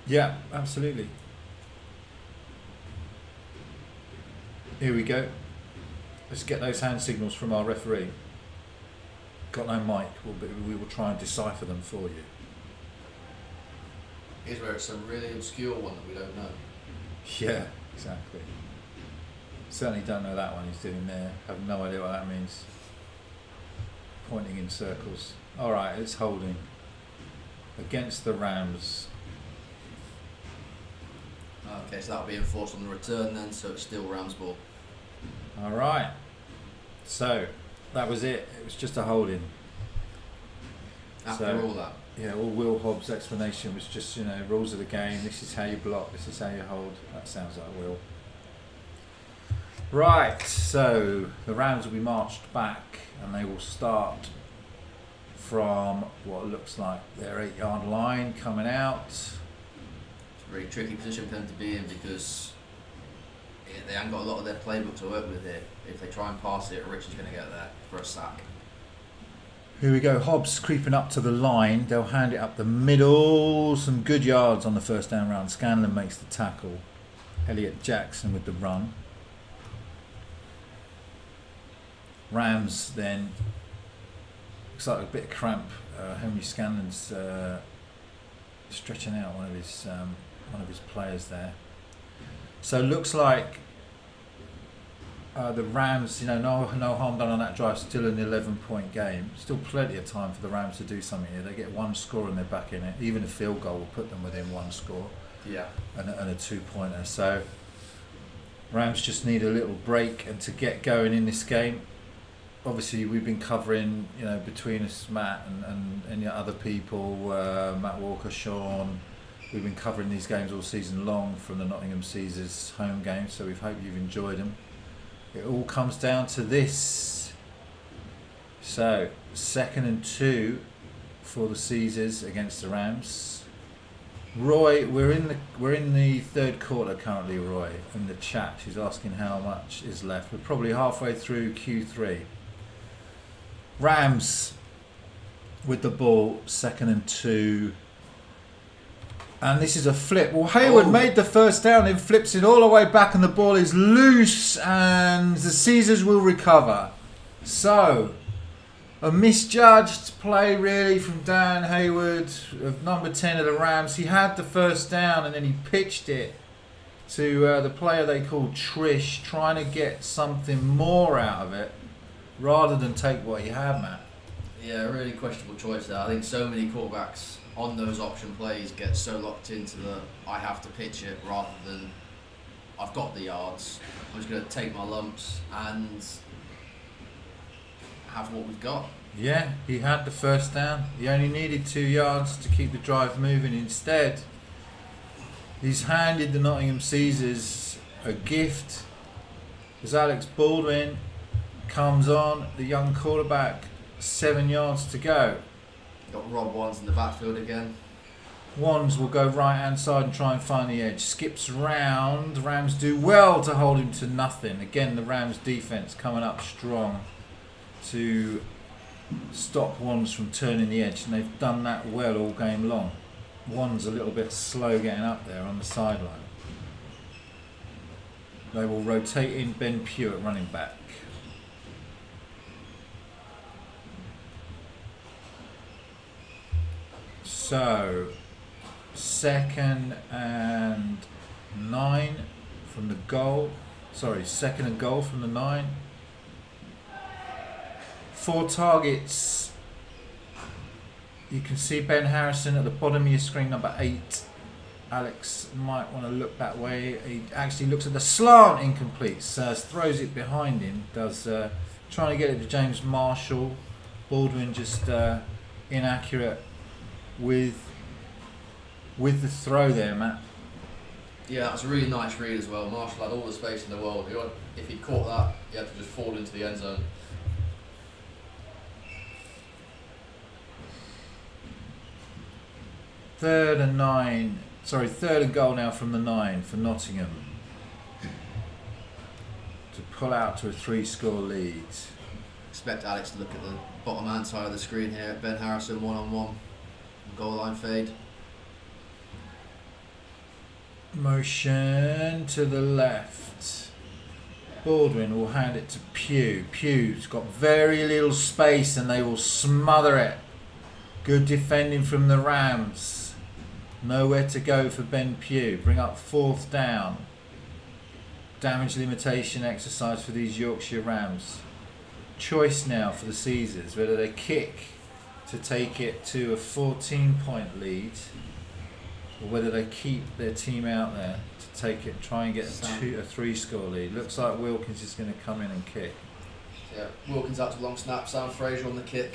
Yeah, absolutely. Here we go. Let's get those hand signals from our referee. Got no mic, we will try and decipher them for you. Here's where it's a really obscure one that we don't know. Yeah, exactly. Certainly don't know that one he's doing there. Have no idea what that means. Pointing in circles. Alright, it's holding. Against the Rams. Okay, so that'll be enforced on the return then, so it's still Rams ball. Alright. So, that was it. It was just a holding. After all that. Yeah, all Will Hobbs' explanation was just, rules of the game. This is how you block, this is how you hold. That sounds like Will. Right, so the Rams will be marched back and they will start from what looks like their 8-yard line coming out. It's a really tricky position for them to be in because they haven't got a lot of their playbook to work with here. If they try and pass it, Rich is going to get there for a sack. Here we go, Hobbs creeping up to the line. They'll hand it up the middle. Some good yards on the first down round. Scanlon makes the tackle. Elliot Jackson with the run. Rams then looks like a bit of cramp. Henry Scanlon's stretching out one of his players there. So looks like the Rams, no harm done on that drive. Still an 11-point game. Still plenty of time for the Rams to do something here. They get one score and they're back in it. Even a field goal will put them within one score. Yeah. And a 2-pointer. So Rams just need a little break and to get going in this game. Obviously, we've been covering, between us, Matt and other people, Matt Walker, Sean. We've been covering these games all season long from the Nottingham Caesars home games. So we hope you've enjoyed them. It all comes down to this. So 2nd and 2 for the Caesars against the Rams. Roy, we're in the third quarter currently. Roy in the chat, she's asking how much is left. We're probably halfway through Q3. Rams with the ball, 2nd and 2. And this is a flip. Well, Hayward made the first down, then flips it all the way back, and the ball is loose, and the Caesars will recover. So, a misjudged play, really, from Dan Hayward, of number 10 of the Rams. He had the first down, and then he pitched it to the player they called Trish, trying to get something more out of it, rather than take what he had, Matt. Yeah, really questionable choice there. I think so many quarterbacks on those option plays get so locked into the I have to pitch it rather than I've got the yards. I'm just going to take my lumps and have what we've got. Yeah, he had the first down. He only needed 2 yards to keep the drive moving. Instead, he's handed the Nottingham Caesars a gift as Alex Baldwin comes on, the young quarterback, 7 yards to go. Got Rob Wands in the backfield again. Wands will go right hand side and try and find the edge. Skips round. Rams do well to hold him to nothing. Again, the Rams defense coming up strong to stop Wands from turning the edge, and they've done that well all game long. Wands a little bit slow getting up there on the sideline. They will rotate in Ben Pugh at running back. So, 2nd and 9 from the goal. Sorry, 2nd and goal from the 9. 4 targets. You can see Ben Harrison at the bottom of your screen, number 8. Alex might want to look that way. He actually looks at the slant, incomplete. Throws it behind him. Trying to get it to James Marshall. Baldwin just inaccurate with the throw there, Matt. Yeah, that's a really nice read as well. Marshall had all the space in the world. If he'd caught that, he had to just fall into the end zone. Third and goal now from the 9 for Nottingham to pull out to a 3-score lead. Expect Alex to look at the bottom hand side of the screen here. Ben Harrison 1-on-1. Goal line fade. Motion to the left. Baldwin will hand it to Pugh. Pugh's got very little space and they will smother it. Good defending from the Rams. Nowhere to go for Ben Pugh. Bring up 4th down. Damage limitation exercise for these Yorkshire Rams. Choice now for the Caesars, whether they kick to take it to a 14-point lead, or whether they keep their team out there to take it, try and get a 3-score lead. Looks like Wilkins is going to come in and kick. Yeah, Wilkins out to long snap. Sam Fraser on the kick.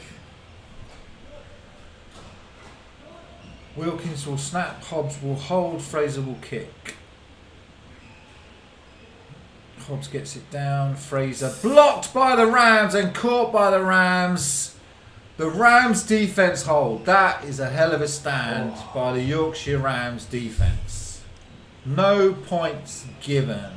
Wilkins will snap. Hobbs will hold. Fraser will kick. Hobbs gets it down. Fraser blocked by the Rams and caught by the Rams. The Rams defense hold. That is a hell of a stand by the Yorkshire Rams defense. No points given.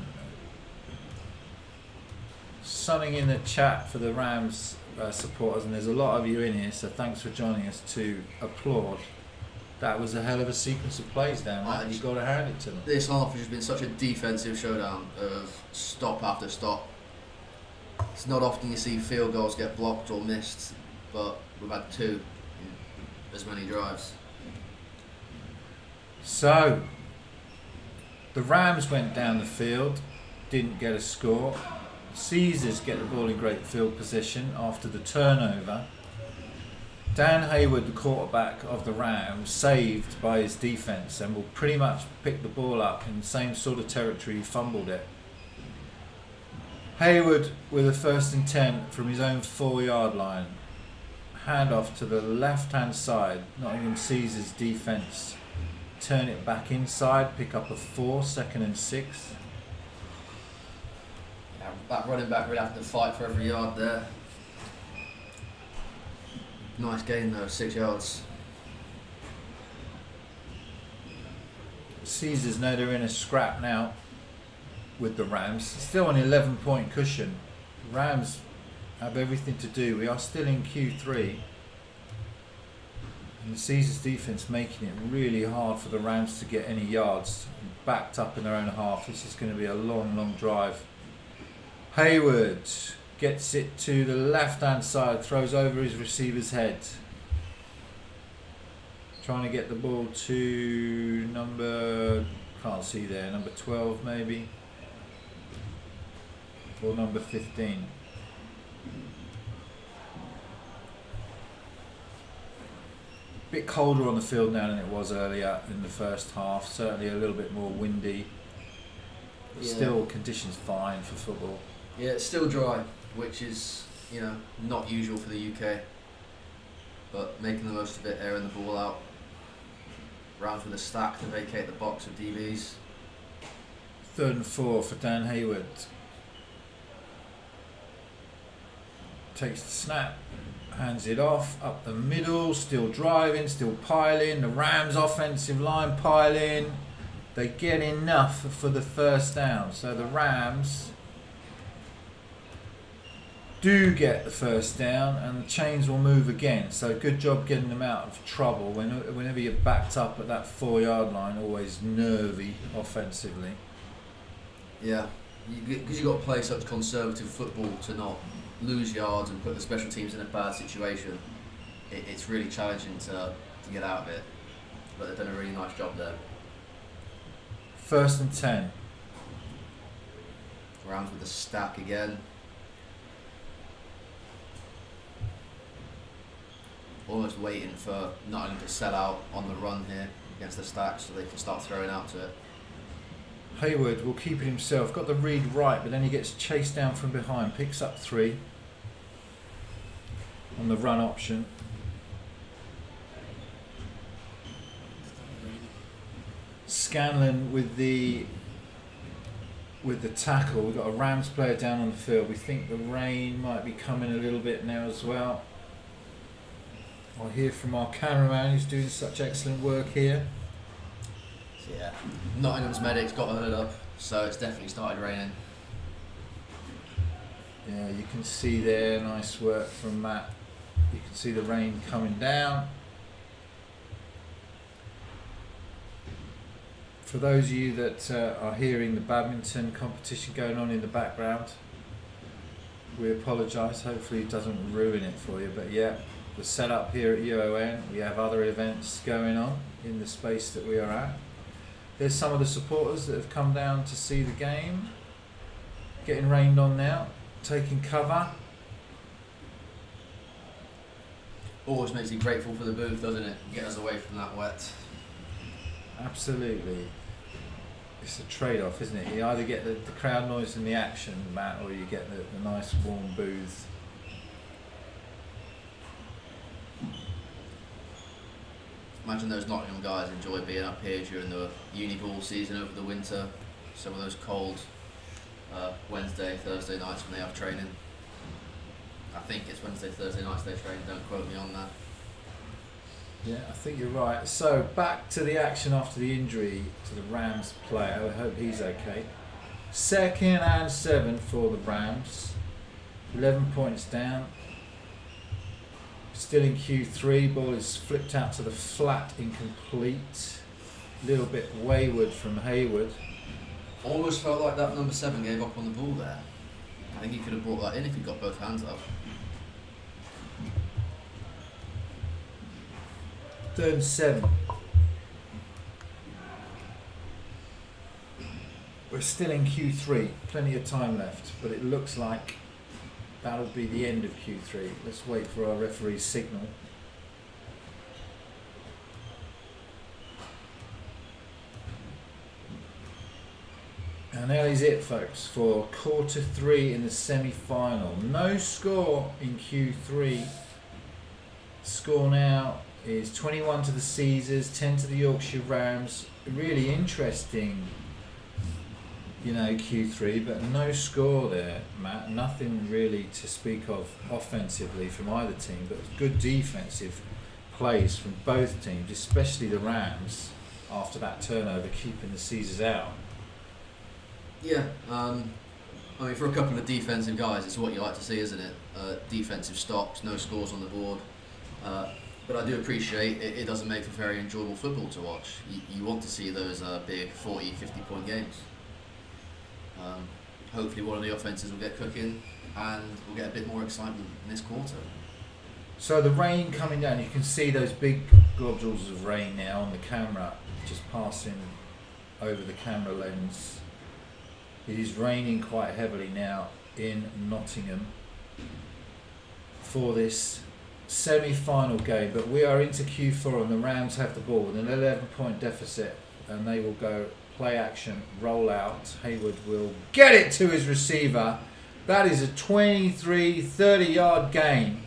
Sunning in the chat for the Rams supporters, and there's a lot of you in here, so thanks for joining us to applaud. That was a hell of a sequence of plays down there, and you've got to hand it to them. This half has just been such a defensive showdown of stop after stop. It's not often you see field goals get blocked or missed, but we've had 2 in as many drives. So, the Rams went down the field, didn't get a score. Caesars get the ball in great field position after the turnover. Dan Hayward, the quarterback of the Rams, saved by his defence and will pretty much pick the ball up in the same sort of territory he fumbled it. Hayward with a 1st and 10 from his own 4-yard line. Handoff to the left-hand side. Nottingham Caesars defence. Turn it back inside, pick up a 4, 2nd and 6. Yeah, that running back really have to fight for every yard there. Nice gain though, 6 yards. Caesars know they're in a scrap now with the Rams. Still an 11-point cushion. Rams have everything to do. We are still in Q3. And the Caesars defence making it really hard for the Rams to get any yards. Backed up in their own half. This is going to be a long, long drive. Hayward gets it to the left-hand side, throws over his receiver's head. Trying to get the ball to number, can't see there, number 12 maybe. Or number 15. Bit colder on the field now than it was earlier in the first half. Certainly a little bit more windy. But still conditions fine for football. Yeah, it's still dry, which is, not usual for the UK. But making the most of it, airing the ball out. Rounds with a stack to vacate the box of DBs. 3rd and 4 for Dan Hayward. Takes the snap, hands it off, up the middle, still driving, still piling. The Rams offensive line piling. They get enough for the 1st down. So the Rams do get the 1st down and the chains will move again. So good job getting them out of trouble. Whenever you're backed up at that 4-yard line, always nervy offensively. Yeah, because you've got to play such conservative football to not lose yards and put the special teams in a bad situation. It's really challenging to get out of it, but they've done a really nice job there. 1st and 10. Rams with the stack again. Almost waiting for Nottingham to sell out on the run here against the stack so they can start throwing out to it. Hayward will keep it himself. Got the read right, but then he gets chased down from behind. Picks up 3 on the run option. Scanlon with the tackle. We've got a Rams player down on the field. We think the rain might be coming a little bit now as well. I'll hear from our cameraman who's doing such excellent work here. So yeah, Nottingham's medics got a hood up, so it's definitely started raining. Yeah, you can see there, nice work from Matt. You can see the rain coming down. For those of you that are hearing the badminton competition going on in the background, we apologise. Hopefully it doesn't ruin it for you. But yeah, the setup here at UON, we have other events going on in the space that we are at. There's some of the supporters that have come down to see the game. Getting rained on now, taking cover. Always makes you grateful for the booth, doesn't it? Get us away from that wet. Absolutely. It's a trade-off, isn't it? You either get the crowd noise and the action, Matt, or you get the nice warm booth. Imagine those Nottingham guys enjoy being up here during the uni ball season over the winter. Some of those cold Wednesday, Thursday nights when they have training. I think it's Wednesday, Thursday nights they train, don't quote me on that. Yeah, I think you're right. So back to the action after the injury to the Rams player. I hope he's okay. 2nd and 7 for the Rams. 11 points down. Still in Q3. Ball is flipped out to the flat, incomplete. Little bit wayward from Hayward. Almost felt like that number 7 gave up on the ball there. I think he could have brought that in if he'd got both hands up. 3rd and 7. We're still in Q3, plenty of time left, but it looks like that'll be the end of Q3. Let's wait for our referee's signal. And that is it, folks, for quarter 3 in the semi-final. No score in Q3. Score now is 21 to the Caesars, 10 to the Yorkshire Rams. Really interesting, you know, Q3, but no score there, Matt. Nothing really to speak of offensively from either team, but good defensive plays from both teams, especially the Rams after that turnover, keeping the Caesars out. Yeah, I mean, for a couple of defensive guys, it's what you like to see, isn't it? Defensive stops, no scores on the board. But I do appreciate it doesn't make for very enjoyable football to watch. You want to see those big 40, 50-point games. Hopefully one of the offences will get cooking and we'll get a bit more excitement in this quarter. So the rain coming down, you can see those big globules of rain now on the camera, just passing over the camera lens. It is raining quite heavily now in Nottingham for this semi-final game, but we are into Q4 and the Rams have the ball with an 11-point deficit and they will go play action, roll out. Hayward will get it to his receiver. That is a 23, 30-yard gain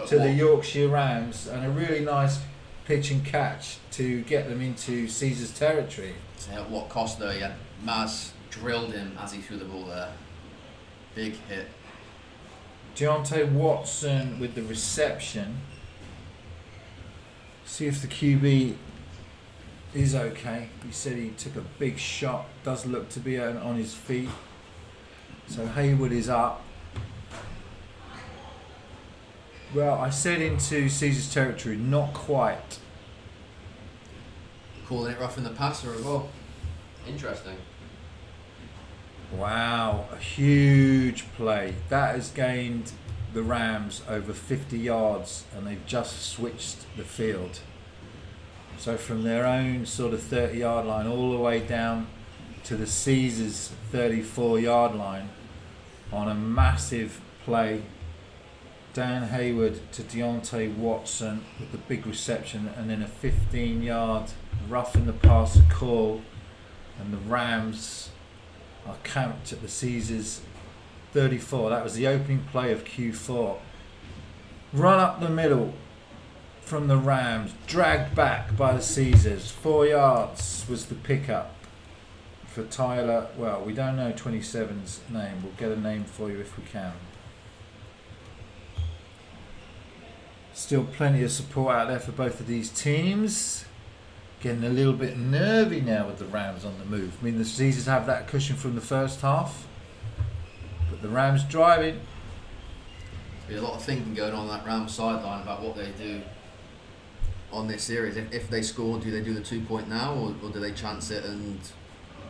to the Yorkshire Rams and a really nice pitch and catch to get them into Caesar's territory. So at what cost though? Yeah, Maz drilled him as he threw the ball there. Big hit. Deontay Watson with the reception. See if the QB is okay. He said he took a big shot. Does look to be on his feet. So Hayward is up. Well, I said into Caesar's territory, not quite. Calling it rough in the passer as well. Interesting. Wow, a huge play. That has gained the Rams over 50 yards and they've just switched the field. So from their own sort of 30-yard line all the way down to the Caesars 34-yard line on a massive play. Dan Hayward to Deontay Watson with the big reception and then a 15-yard rough in the passer call, and the Rams are camped at the Caesars 34. That was the opening play of Q4. Run up the middle from the Rams, dragged back by the Caesars. 4 yards was the pickup for Tyler. Well, we don't know 27's name. We'll get a name for you if we can. Still plenty of support out there for both of these teams. Getting a little bit nervy now with the Rams on the move. I mean, the Caesars have that cushion from the first half, but the Rams driving. There's a lot of thinking going on that Rams sideline about what they do on this series. If they score, do they do the 2-point now, or do they chance it and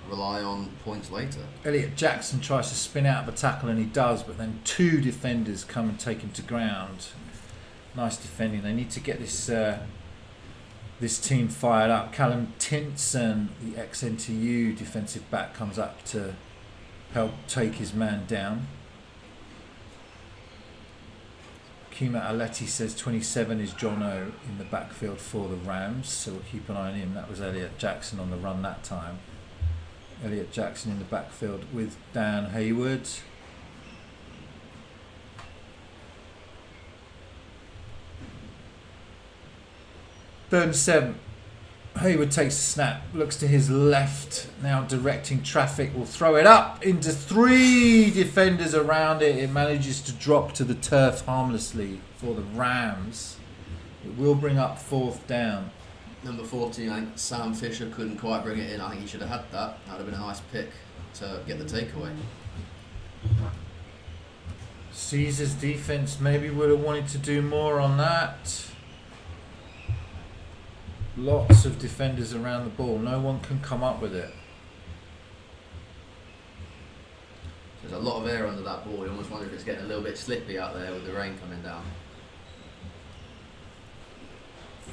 rely on points later? Elliot Jackson tries to spin out of a tackle and he does, but then 2 defenders come and take him to ground. Nice defending. They need to get this team fired up. Callum Tinson, the ex-NTU defensive back, comes up to help take his man down. Kima Aleti says 27 is John O in the backfield for the Rams, so we'll keep an eye on him. That was Elliot Jackson on the run that time. Elliot Jackson in the backfield with Dan Hayward. Third and 7. Hayward takes a snap, looks to his left, now directing traffic, will throw it up into 3 defenders around it. It manages to drop to the turf harmlessly for the Rams. It will bring up 4th down. Number 14, I think Sam Fisher couldn't quite bring it in. I think he should have had that. That would have been a nice pick to get the takeaway. Caesar's defense maybe would have wanted to do more on that. Lots of defenders around the ball. No one can come up with it. There's a lot of air under that ball. You almost wonder if it's getting a little bit slippy out there with the rain coming down.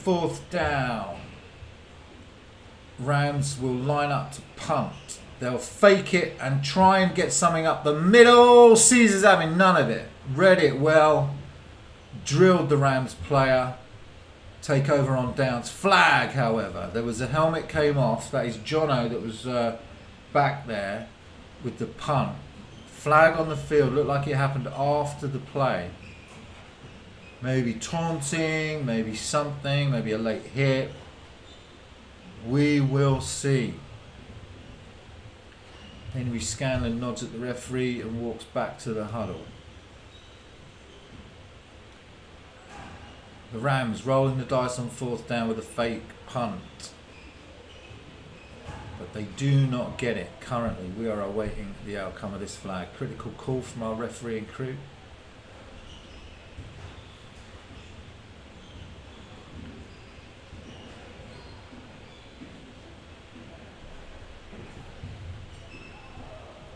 4th down. Rams will line up to punt. They'll fake it and try and get something up the middle. Caesar's having none of it. Read it well. Drilled the Rams player. Take over on downs. Flag, however. There was a helmet came off. That is Jono that was back there with the punt. Flag on the field. Looked like it happened after the play. Maybe taunting, maybe something, maybe a late hit. We will see. Henry Scanlon nods at the referee and walks back to the huddle. The Rams rolling the dice on 4th down with a fake punt. But they do not get it currently. We are awaiting the outcome of this flag. Critical call from our referee and crew.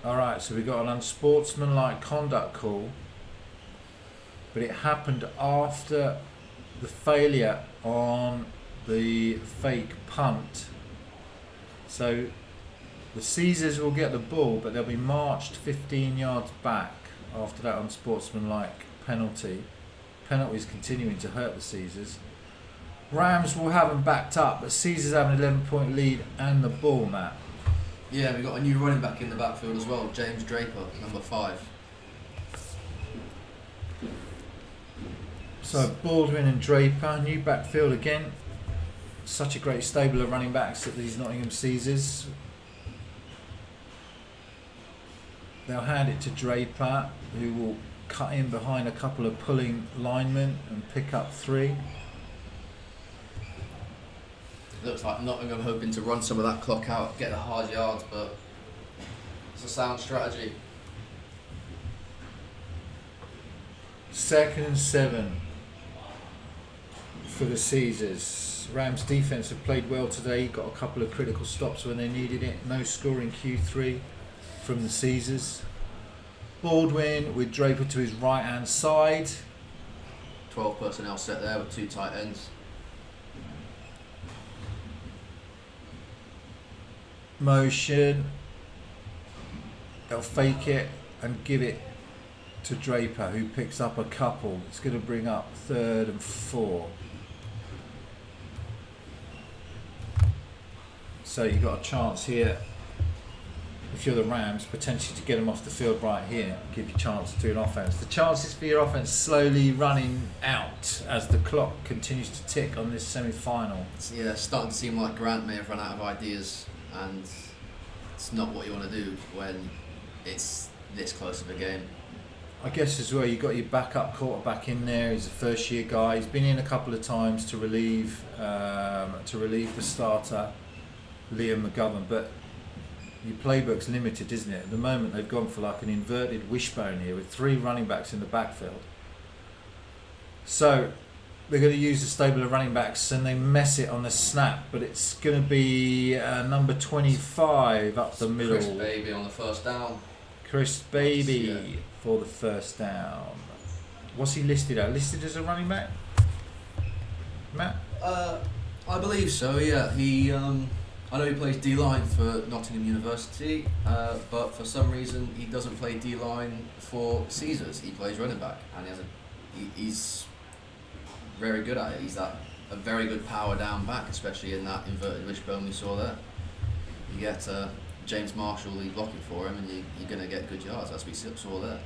Alright, so we got an unsportsmanlike conduct call, but it happened after the failure on the fake punt. So the Caesars will get the ball, but they'll be marched 15 yards back after that unsportsmanlike penalty. Penalties continuing to hurt the Caesars. Rams will have them backed up, but Caesars have an 11-point lead and the ball, Matt. Yeah, we've got a new running back in the backfield as well, James Draper, number 5. So Baldwin and Draper, new backfield again. Such a great stable of running backs at these Nottingham Caesars. They'll hand it to Draper, who will cut in behind a couple of pulling linemen and pick up 3. Looks like Nottingham hoping to run some of that clock out, get the hard yards, but it's a sound strategy. 2nd and 7 for the Caesars. Rams defense have played well today, got a couple of critical stops when they needed it. No score in Q3 from the Caesars. Baldwin with Draper to his right hand side. 12 personnel set there with 2 tight ends. Motion. They'll fake it and give it to Draper, who picks up a couple. It's going to bring up 3rd and 4. So you've got a chance here, if you're the Rams, potentially to get them off the field right here, give you a chance to do an offense. The chances for your offense slowly running out as the clock continues to tick on this semi-final. Yeah, it's starting to seem like Grant may have run out of ideas, and it's not what you want to do when it's this close of a game. I guess as well, you've got your backup quarterback in there. He's a first-year guy. He's been in a couple of times to relieve the starter, Liam McGovern. But your playbook's limited, isn't it? At the moment, they've gone for like an inverted wishbone here with 3 running backs in the backfield. So they're going to use the stable of running backs, and they mess it on the snap. But it's going to be number 25 up the middle. Chris Baby on the first down. Chris Baby for the first down. What's he listed at? Listed as a running back? Matt? I believe so, yeah. He, I know he plays D-line for Nottingham University, but for some reason he doesn't play D-line for Caesars. He plays running back, and he's very good at it. He's a very good power down back, especially in that inverted wishbone we saw there. You get James Marshall lead blocking for him, and you're going to get good yards, as we saw there.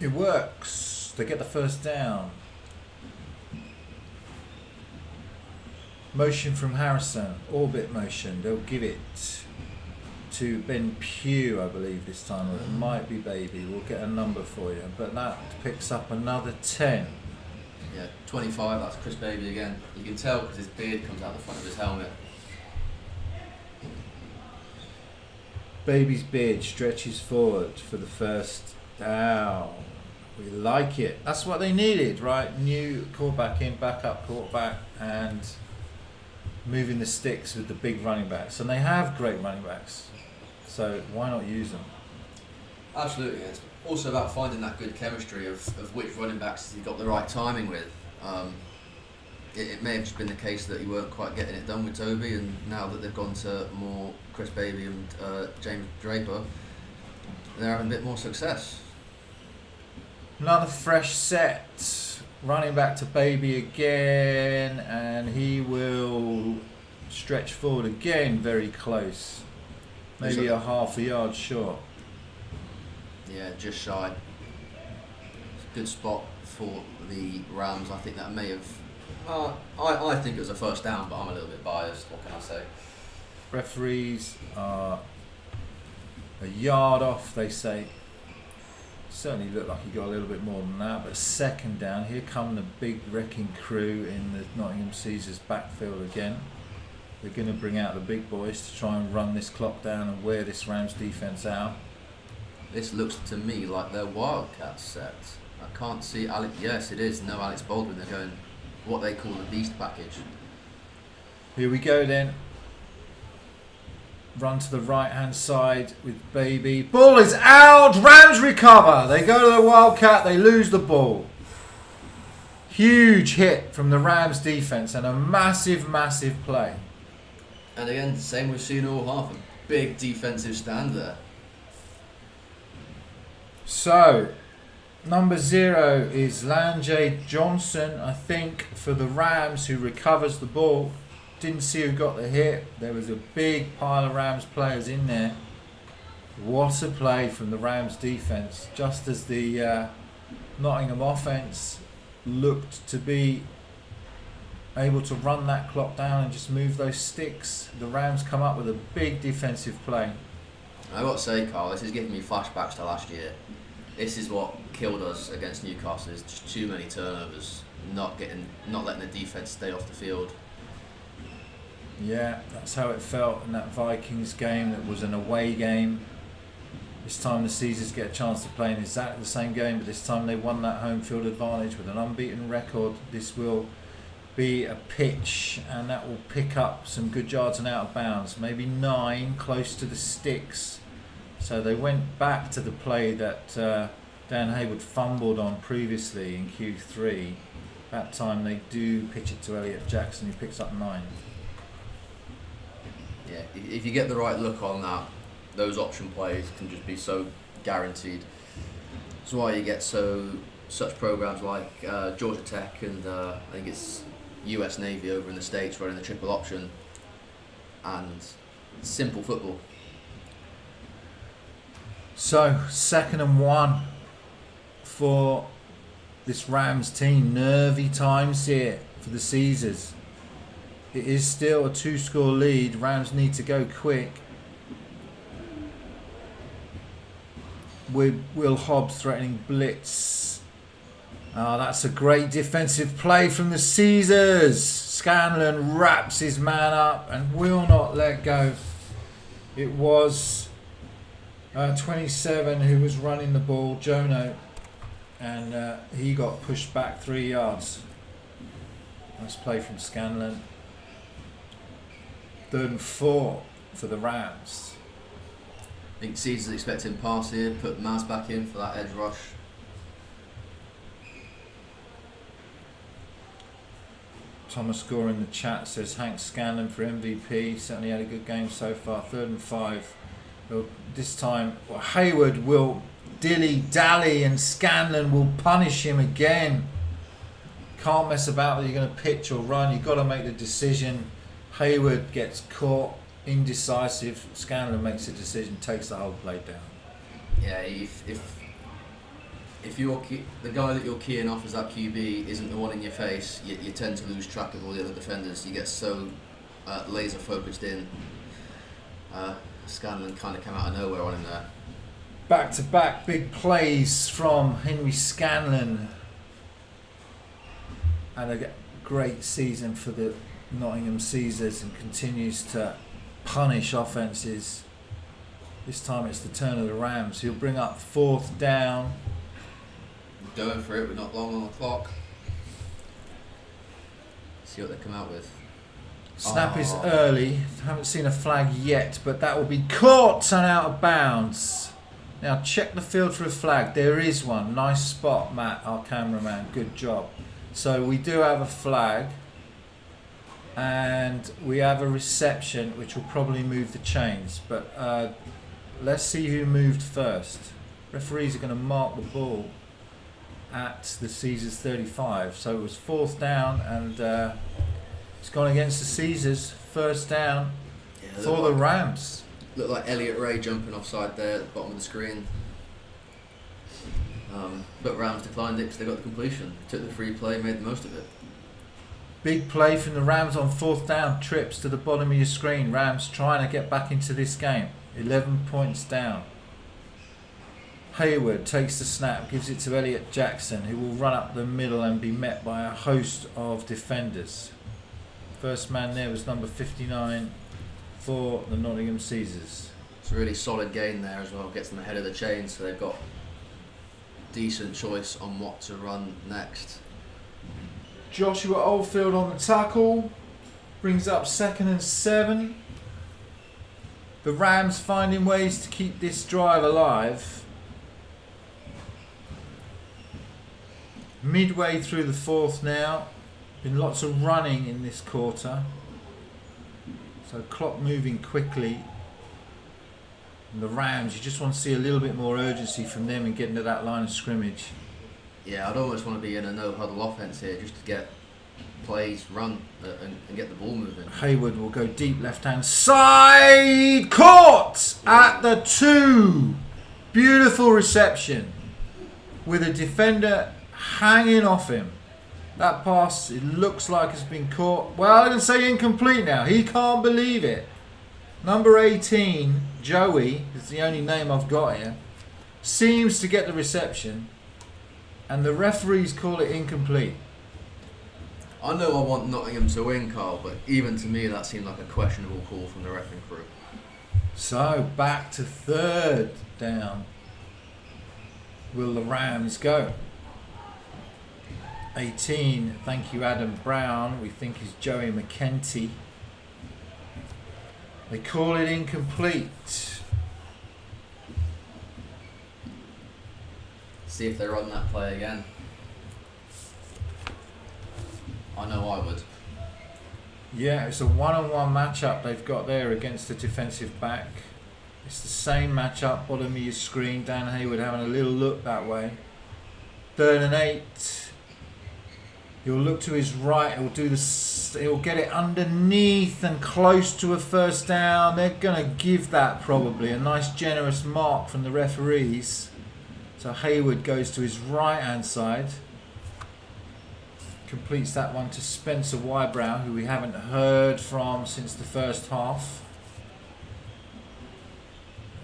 It works. They get the first down. Motion from Harrison, orbit motion. They'll give it to Ben Pugh, I believe, this time. Or it might be Baby. We'll get a number for you. But that picks up another 10. Yeah, 25, that's Chris Baby again. You can tell because his beard comes out the front of his helmet. Baby's beard stretches forward for the first down. We like it. That's what they needed, right? New quarterback in, backup quarterback, and moving the sticks with the big running backs. And they have great running backs, so why not use them? Absolutely. It's also about finding that good chemistry of which running backs you got the right timing with. It may have just been the case that you weren't quite getting it done with Toby, and now that they've gone to more Chris Baby and James Draper, they're having a bit more success. Another fresh set. Running back to Baby again, and he will stretch forward again, very close. Maybe a half a yard short. Yeah, just shy. It's a good spot for the Rams. I think that may have... I think it was a first down, but I'm a little bit biased. What can I say? Referees are a yard off, they say. Certainly looked like he got a little bit more than that, but second down. Here come the big wrecking crew in the Nottingham Caesars backfield again. They're going to bring out the big boys to try and run this clock down and wear this Rams defence out. This looks to me like their Wildcats set. I can't see Alex. Yes, it is. No Alex Baldwin. They're going what they call the beast package. Here we go then. Run to the right hand side with Baby. Ball is out. Rams recover. They go to the Wildcat. They lose the ball. Huge hit from the Rams defence and a massive, massive play. And again, same we've seen all half. A big defensive stand there. So, number 0 is Lanjay Johnson, I think, for the Rams, who recovers the ball. Didn't see who got the hit. There was a big pile of Rams players in there. What a play from the Rams defence. Just as the Nottingham offence looked to be able to run that clock down and just move those sticks, the Rams come up with a big defensive play. I've got to say, Karl, this is giving me flashbacks to last year. This is what killed us against Newcastle, is just too many turnovers, not letting the defence stay off the field. Yeah, that's how it felt in that Vikings game. That was an away game. This time the Caesars get a chance to play in exactly the same game, but this time they won that home field advantage with an unbeaten record. This will be a pitch, and that will pick up some good yards and out of bounds, maybe 9 close to the sticks. So they went back to the play that Dan Hayward fumbled on previously in Q3. That time they do pitch it to Elliot Jackson, who picks up 9. Yeah, if you get the right look on that, those option plays can just be so guaranteed. That's why you get such programs like Georgia Tech and I think it's US Navy over in the States running the triple option and simple football. So 2nd and 1 for this Rams team. Nervy times here for the Caesars. It is still a 2-score lead. Rams need to go quick. With Will Hobbs threatening blitz. Oh, that's a great defensive play from the Caesars. Scanlon wraps his man up and will not let go. It was 27 who was running the ball, Jono, and he got pushed back 3 yards. Nice play from Scanlon. 3rd and 4 for the Rams. I think Caesars expecting pass here, put Maz back in for that edge rush. Thomas Gore in the chat says Hank Scanlon for MVP. Certainly had a good game so far. 3rd and 5. Well, this time Hayward will dilly-dally and Scanlon will punish him again. Can't mess about whether you're going to pitch or run. You've got to make the decision. Hayward gets caught, indecisive. Scanlon makes a decision, takes the whole play down. Yeah, if you're the guy that you're keying off as that QB isn't the one in your face, you tend to lose track of all the other defenders. You get so laser focused in. Scanlon kind of came out of nowhere on him there. Back-to-back big plays from Henry Scanlon. And a great season for the Nottingham Caesars and continues to punish offences. This time it's the turn of the Rams. He'll bring up 4th down. Going for it, we're not long on the clock. See what they come out with. Snap is early. Haven't seen a flag yet, but that will be caught and out of bounds. Now check the field for a flag. There is one. Nice spot, Matt, our cameraman. Good job. So we do have a flag. And we have a reception, which will probably move the chains. But let's see who moved first. Referees are going to mark the ball at the Caesars 35. So it was 4th down, and it's gone against the Caesars. 1st down for the Rams. Looked like Elliot Ray jumping offside there at the bottom of the screen. But Rams declined it because they got the completion. Took the free play, made the most of it. Big play from the Rams on 4th down. Trips to the bottom of your screen. Rams trying to get back into this game. 11 points down. Hayward takes the snap, gives it to Elliot Jackson, who will run up the middle and be met by a host of defenders. First man there was number 59 for the Nottingham Caesars. It's a really solid gain there as well. Gets them ahead of the chain, so they've got decent choice on what to run next. Joshua Oldfield on the tackle. Brings up 2nd and 7. The Rams finding ways to keep this drive alive. Midway through the 4th now. Been lots of running in this quarter. So clock moving quickly. And the Rams, you just want to see a little bit more urgency from them and getting to that line of scrimmage. Yeah, I'd almost want to be in a no-huddle offense here just to get plays run and get the ball moving. Hayward will go deep left-hand side. Caught at the 2. Beautiful reception with a defender hanging off him. That pass, it looks like it's been caught. Well, I'm going to say incomplete now. He can't believe it. Number 18, Joey, is the only name I've got here, seems to get the reception, and the referees call it incomplete. I know I want Nottingham to win, Karl, but even to me that seemed like a questionable call from the refereeing crew. So back to 3rd down. Will the Rams go? 18, thank you Adam Brown, we think is Joey McKenty. They call it incomplete. See if they run that play again. I know I would. Yeah, it's a one-on-one matchup they've got there against the defensive back. It's the same matchup, bottom of your screen. Dan Hayward having a little look that way. 3rd and 8. He'll look to his right. He'll get it underneath and close to a 1st down. They're going to give that probably a nice generous mark from the referees. So Hayward goes to his right-hand side. Completes that one to Spencer Wybrow, who we haven't heard from since the 1st half.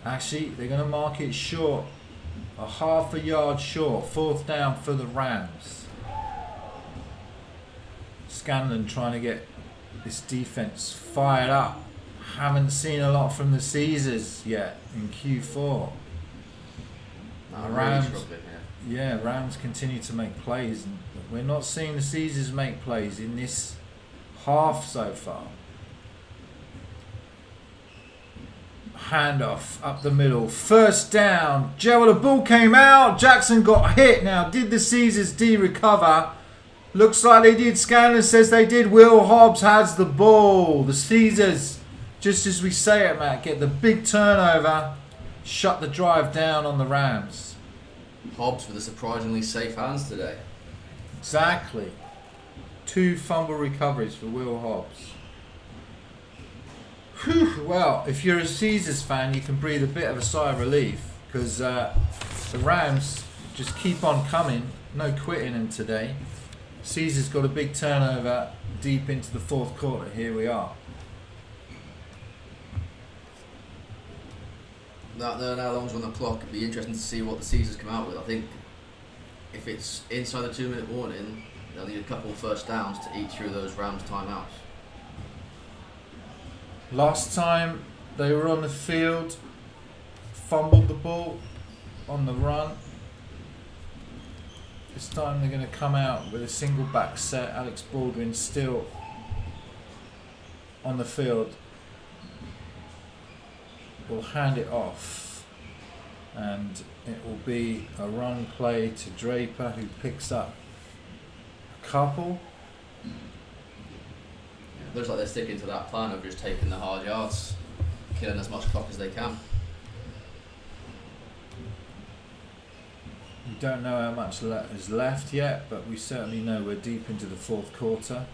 Actually, they're going to mark it short. A half a yard short. 4th down for the Rams. Scanlon trying to get this defense fired up. Haven't seen a lot from the Caesars yet in Q4. Rams, yeah, Rams continue to make plays, and we're not seeing the Caesars make plays in this half so far. Handoff up the middle, 1st down. Joe, the ball came out. Jackson got hit. Now, did the Caesars recover? Looks like they did. Scanlon says they did. Will Hobbs has the ball. The Caesars, just as we say it, Matt, get the big turnover, shut the drive down on the Rams. Hobbs with a surprisingly safe hands today. Exactly. 2 fumble recoveries for Will Hobbs. Whew. Well, if you're a Caesars fan, you can breathe a bit of a sigh of relief, because the Rams just keep on coming. No quitting them today. Caesars got a big turnover deep into the 4th quarter. Here we are. Now long's on the clock. It'd be interesting to see what the Caesars come out with. I think if it's inside the 2-minute warning, they'll need a couple of 1st downs to eat through those Rams timeouts. Last time they were on the field, fumbled the ball on the run. This time they're going to come out with a single back set. Alex Baldwin still on the field. Will hand it off. and it will be a run play to Draper, who picks up a couple. Looks like they're sticking to that plan of just taking the hard yards, killing as much clock as they can. We don't know how much is left yet, but we certainly know we're deep into the fourth quarter.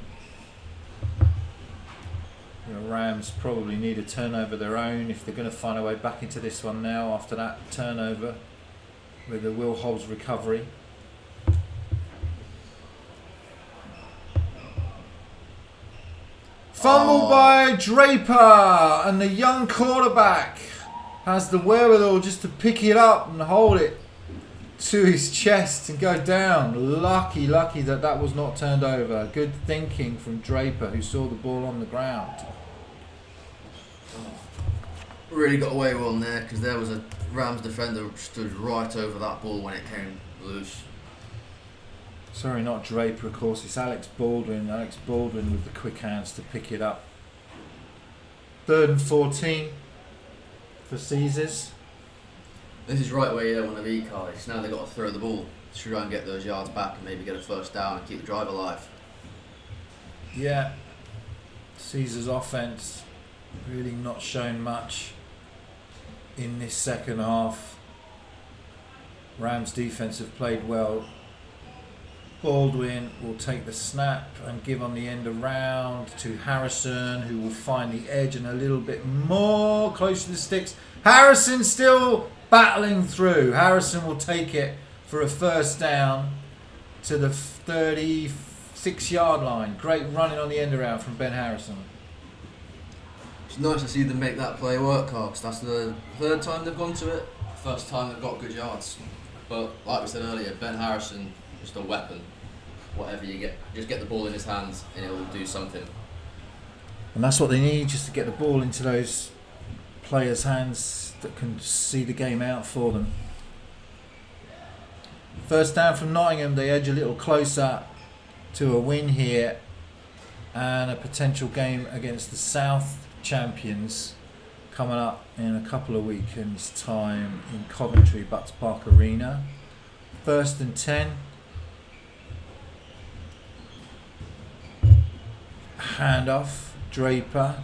The Rams probably need a turnover of their own if they're going to find a way back into this one now after that turnover with the Will Hobbs recovery. Fumble by Draper, and the young quarterback has the wherewithal just to pick it up and hold it to his chest and go down. Lucky that was not turned over. Good thinking from Draper, who saw the ball on the ground. Really got away with one there because there was a Rams defender stood right over that ball when it came loose. Sorry, not Draper, of course. It's Alex Baldwin. Alex Baldwin with the quick hands to pick it up. 3rd and 14 for Caesars. This is right where you don't want to be, Karl. Now they've got to throw the ball to try and get those yards back and maybe get a first down and keep the drive alive. Yeah. Caesars offense really not shown much in this second half. Rams defense have played well. Baldwin will take the snap and give on the end around to Harrison, who will find the edge and a little bit more close to the sticks. Harrison still battling through. Harrison will take it for a first down to the 36-yard line. Great running on the end around from Ben Harrison. It's nice to see them make that play work, Karl, because that's the 3rd time they've gone to it. First time they've got good yards. But like we said earlier, Ben Harrison is just a weapon. Whatever you get, just get the ball in his hands and it will do something. And that's what they need, just to get the ball into those players' hands that can see the game out for them. First down from Nottingham, they edge a little closer to a win here and a potential game against the South champions coming up in a couple of weekends' time in Coventry, Butts Park Arena. 1st and 10. Handoff, Draper.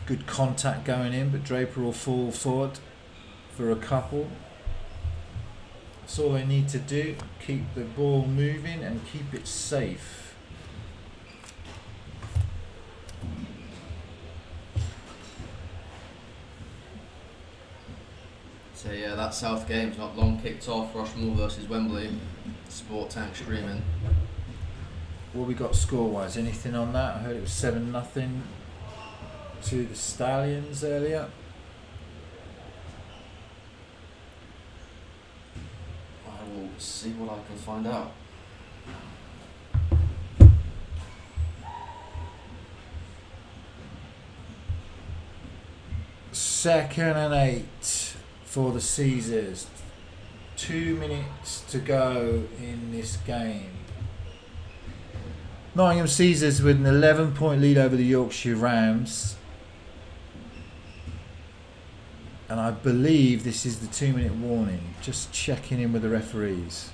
Good contact going in, but Draper will fall forward for a couple. That's all they need to do. Keep the ball moving and keep it safe. So yeah, that South game's not long kicked off. Rushmore versus Wembley. Sport tank screaming. What we got score-wise? Anything on that? I heard it was 7-0 to the Stallions earlier. I will see what I can find out. Second and 8 for the Caesars. 2 minutes to go in this game. Nottingham Caesars with an 11-point lead over the Yorkshire Rams. And I believe this is the 2-minute warning. Just checking in with the referees.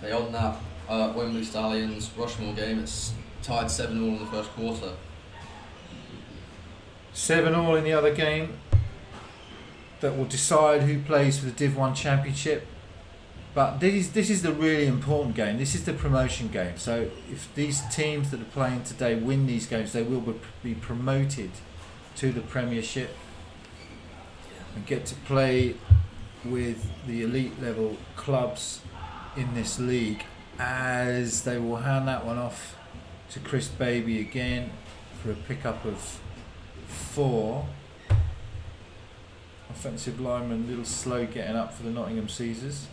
They on that Wembley Stallions Rushmore game, it's tied 7-all in the first quarter. 7-all in the other game that will decide who plays for the Div 1 Championship. But this is the really important game. This is the promotion game. So if these teams that are playing today win these games, they will be promoted to the Premiership and get to play with the elite level clubs in this league, as they will hand that one off to Chris Baby again for a pickup of 4. Offensive lineman a little slow getting up for the Nottingham Caesars.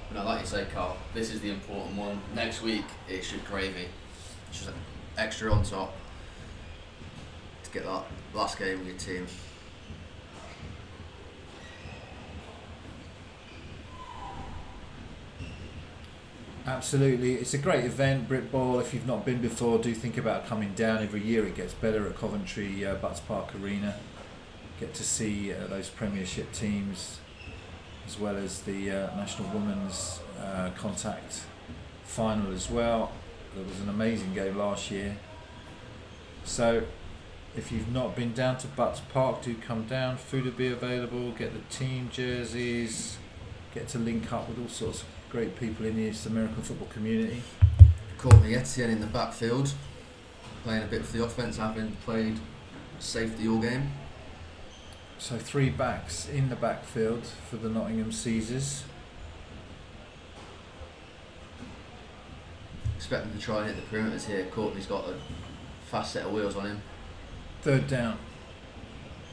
But no, like you say, Karl, this is the important one. Next week, it's just gravy. It's just extra on top to get that last game with your team. Absolutely, it's a great event, Brit Ball. If you've not been before, do think about coming down. Every year it gets better at Coventry Butts Park Arena. Get to see those Premiership teams, as well as the National Women's Contact Final as well. There was an amazing game last year. So if you've not been down to Butts Park, do come down. Food will be available, get the team jerseys, get to link up with all sorts of great people in the East American football community. Courtney Etienne in the backfield, playing a bit for the offence, having played safety all game. So 3 backs in the backfield for the Nottingham Caesars. Expecting to try and hit the perimeters here. Courtney's got a fast set of wheels on him. 3rd down.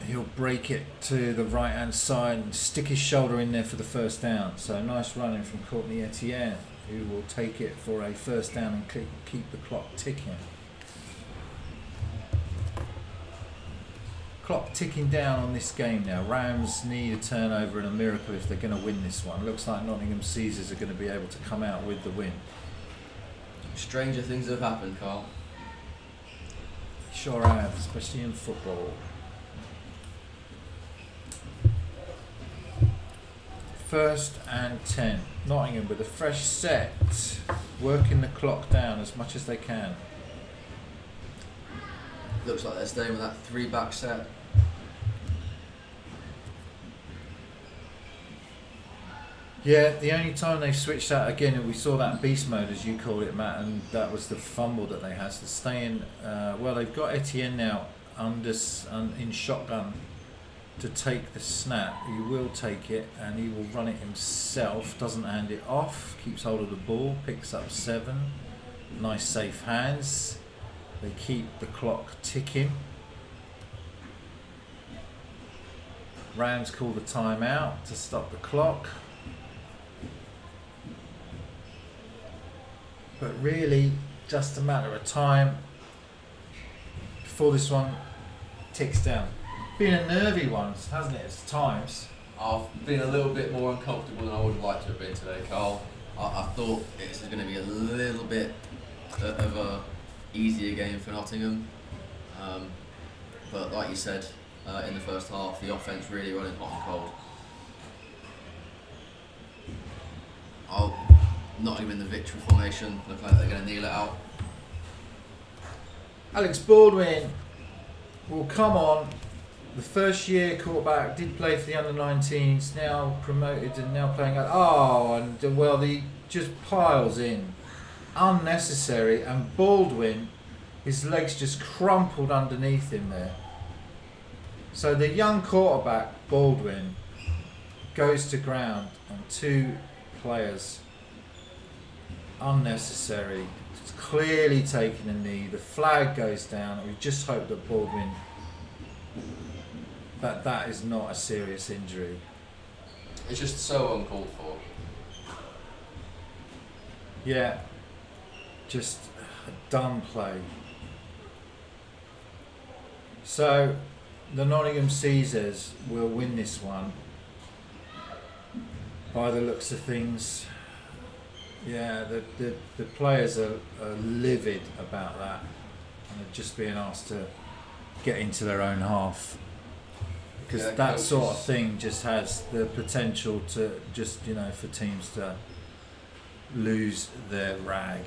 He'll break it to the right hand side and stick his shoulder in there for the 1st down. So nice running from Courtney Etienne, who will take it for a 1st down and keep the clock ticking. Clock ticking down on this game now. Rams need a turnover and a miracle if they're going to win this one. Looks like Nottingham Caesars are going to be able to come out with the win. Stranger things have happened, Karl. Sure have, especially in football. 1st and 10. Nottingham with a fresh set, working the clock down as much as they can. Looks like they're staying with that 3-back set. Yeah, the only time they switched out again, and we saw that beast mode as you called it, Matt, and that was the fumble that they had. So staying, well, they've got Etienne now in shotgun to take the snap. He will take it and he will run it himself, doesn't hand it off, keeps hold of the ball, picks up 7. Nice safe hands. They keep the clock ticking. Rams call the timeout to stop the clock. But really, just a matter of time before this one ticks down. Been a nervy one, hasn't it, at times? I've been a little bit more uncomfortable than I would have liked to have been today, Karl. I thought this was going to be a little bit of a easier game for Nottingham. But like you said, in the first half, the offence really running hot and cold. Nottingham in the victory formation, look like they're going to kneel it out. Alex Baldwin will come on. The 1st year quarterback, did play for the under-19s, now promoted and now playing at... he just piles in. Unnecessary, and Baldwin, his legs just crumpled underneath him there. So the young quarterback, Baldwin, goes to ground and 2 players. Unnecessary. It's clearly taking a knee. The flag goes down. We just hope that Baldwin... that is not a serious injury. It's just so uncalled for. Yeah, just a dumb play. So the Nottingham Caesars will win this one by the looks of things. Yeah, the players are livid about that and are just being asked to get into their own half. Because that sort of thing just has the potential to just, for teams to lose their rag.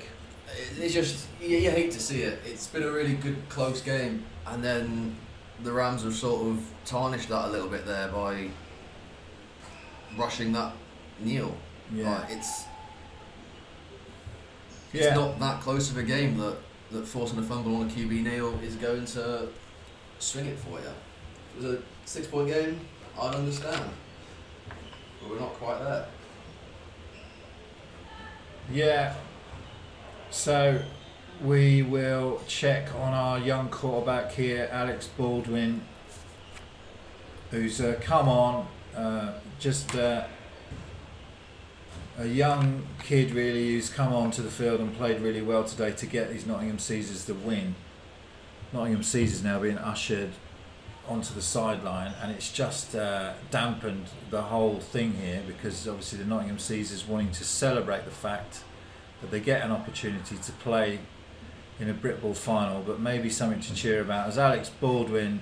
It's just, you hate to see it. It's been a really good, close game. And then the Rams have sort of tarnished that a little bit there by rushing that kneel. Yeah. It's not that close of a game that forcing a fumble on a QB kneel is going to swing it for you. If it was a 6-point game, I'd understand. But we're not quite there. Yeah. So we will check on our young quarterback here, Alex Baldwin, who's come on, a young kid really who's come onto the field and played really well today to get these Nottingham Caesars the win. Nottingham Caesars now being ushered onto the sideline, and it's just dampened the whole thing here, because obviously the Nottingham Caesars wanting to celebrate the fact that they get an opportunity to play in a Brit Ball final, but maybe something to cheer about, as Alex Baldwin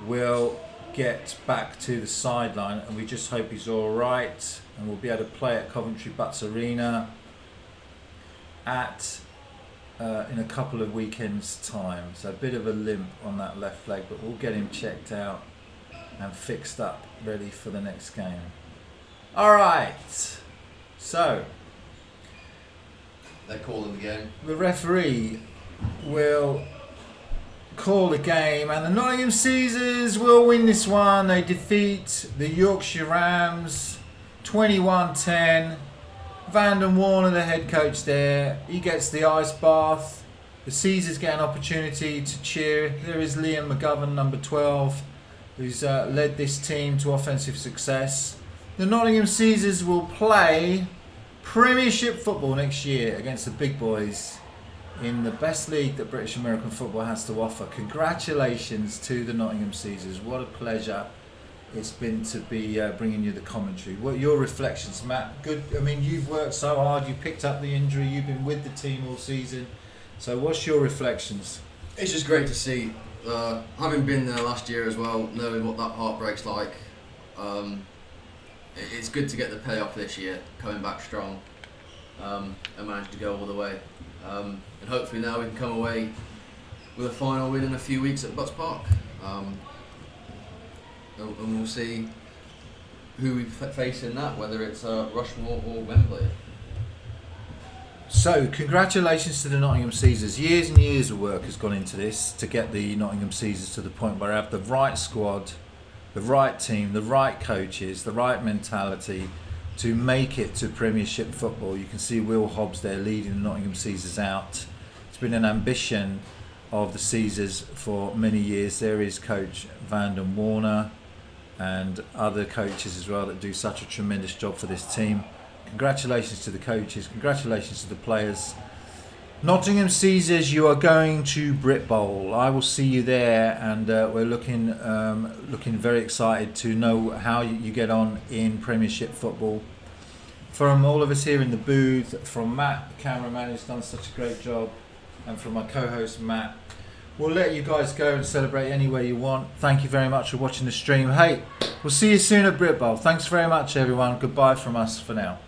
will get back to the sideline, and we just hope he's all right and we'll be able to play at Coventry Butts Arena in a couple of weekends' time. So a bit of a limp on that left leg, but we'll get him checked out and fixed up, ready for the next game. All right, so They're calling the game. the referee will call the game, and the Nottingham Caesars will win this one. They defeat the Yorkshire Rams 21-10. Vanden Warner, the head coach there, he gets the ice bath. The Caesars get an opportunity to cheer. There is Liam McGovern, number 12, who's led this team to offensive success. The Nottingham Caesars will play Premiership football next year against the big boys in the best league that British American football has to offer. Congratulations to the Nottingham Caesars. What a pleasure it's been to be bringing you the commentary. What are your reflections, Matt? Good. I mean, you've worked so hard. You picked up the injury. You've been with the team all season. So what's your reflections? It's just great to see, having been there last year as well, knowing what that heartbreak's like. It's good to get the payoff this year, coming back strong, and manage to go all the way. And hopefully now we can come away with a final win in a few weeks at Butts Park. And we'll see who we face in that, whether it's Rushmore or Wembley. So, congratulations to the Nottingham Caesars. Years and years of work has gone into this to get the Nottingham Caesars to the point where they have the right squad, the right team, the right coaches, the right mentality to make it to Premiership football. You can see Will Hobbs there leading the Nottingham Caesars out. It's been an ambition of the Caesars for many years. There is coach Vanden Warner and other coaches as well that do such a tremendous job for this team. Congratulations to the coaches, congratulations to the players. Nottingham Caesars, you are going to Brit Bowl. I will see you there, and we're looking very excited to know how you get on in Premiership football. From all of us here in the booth, from Matt, the cameraman who's done such a great job, and from my co-host Matt, we'll let you guys go and celebrate any way you want. Thank you very much for watching the stream. Hey, we'll see you soon at Brit Bowl. Thanks very much, everyone. Goodbye from us for now.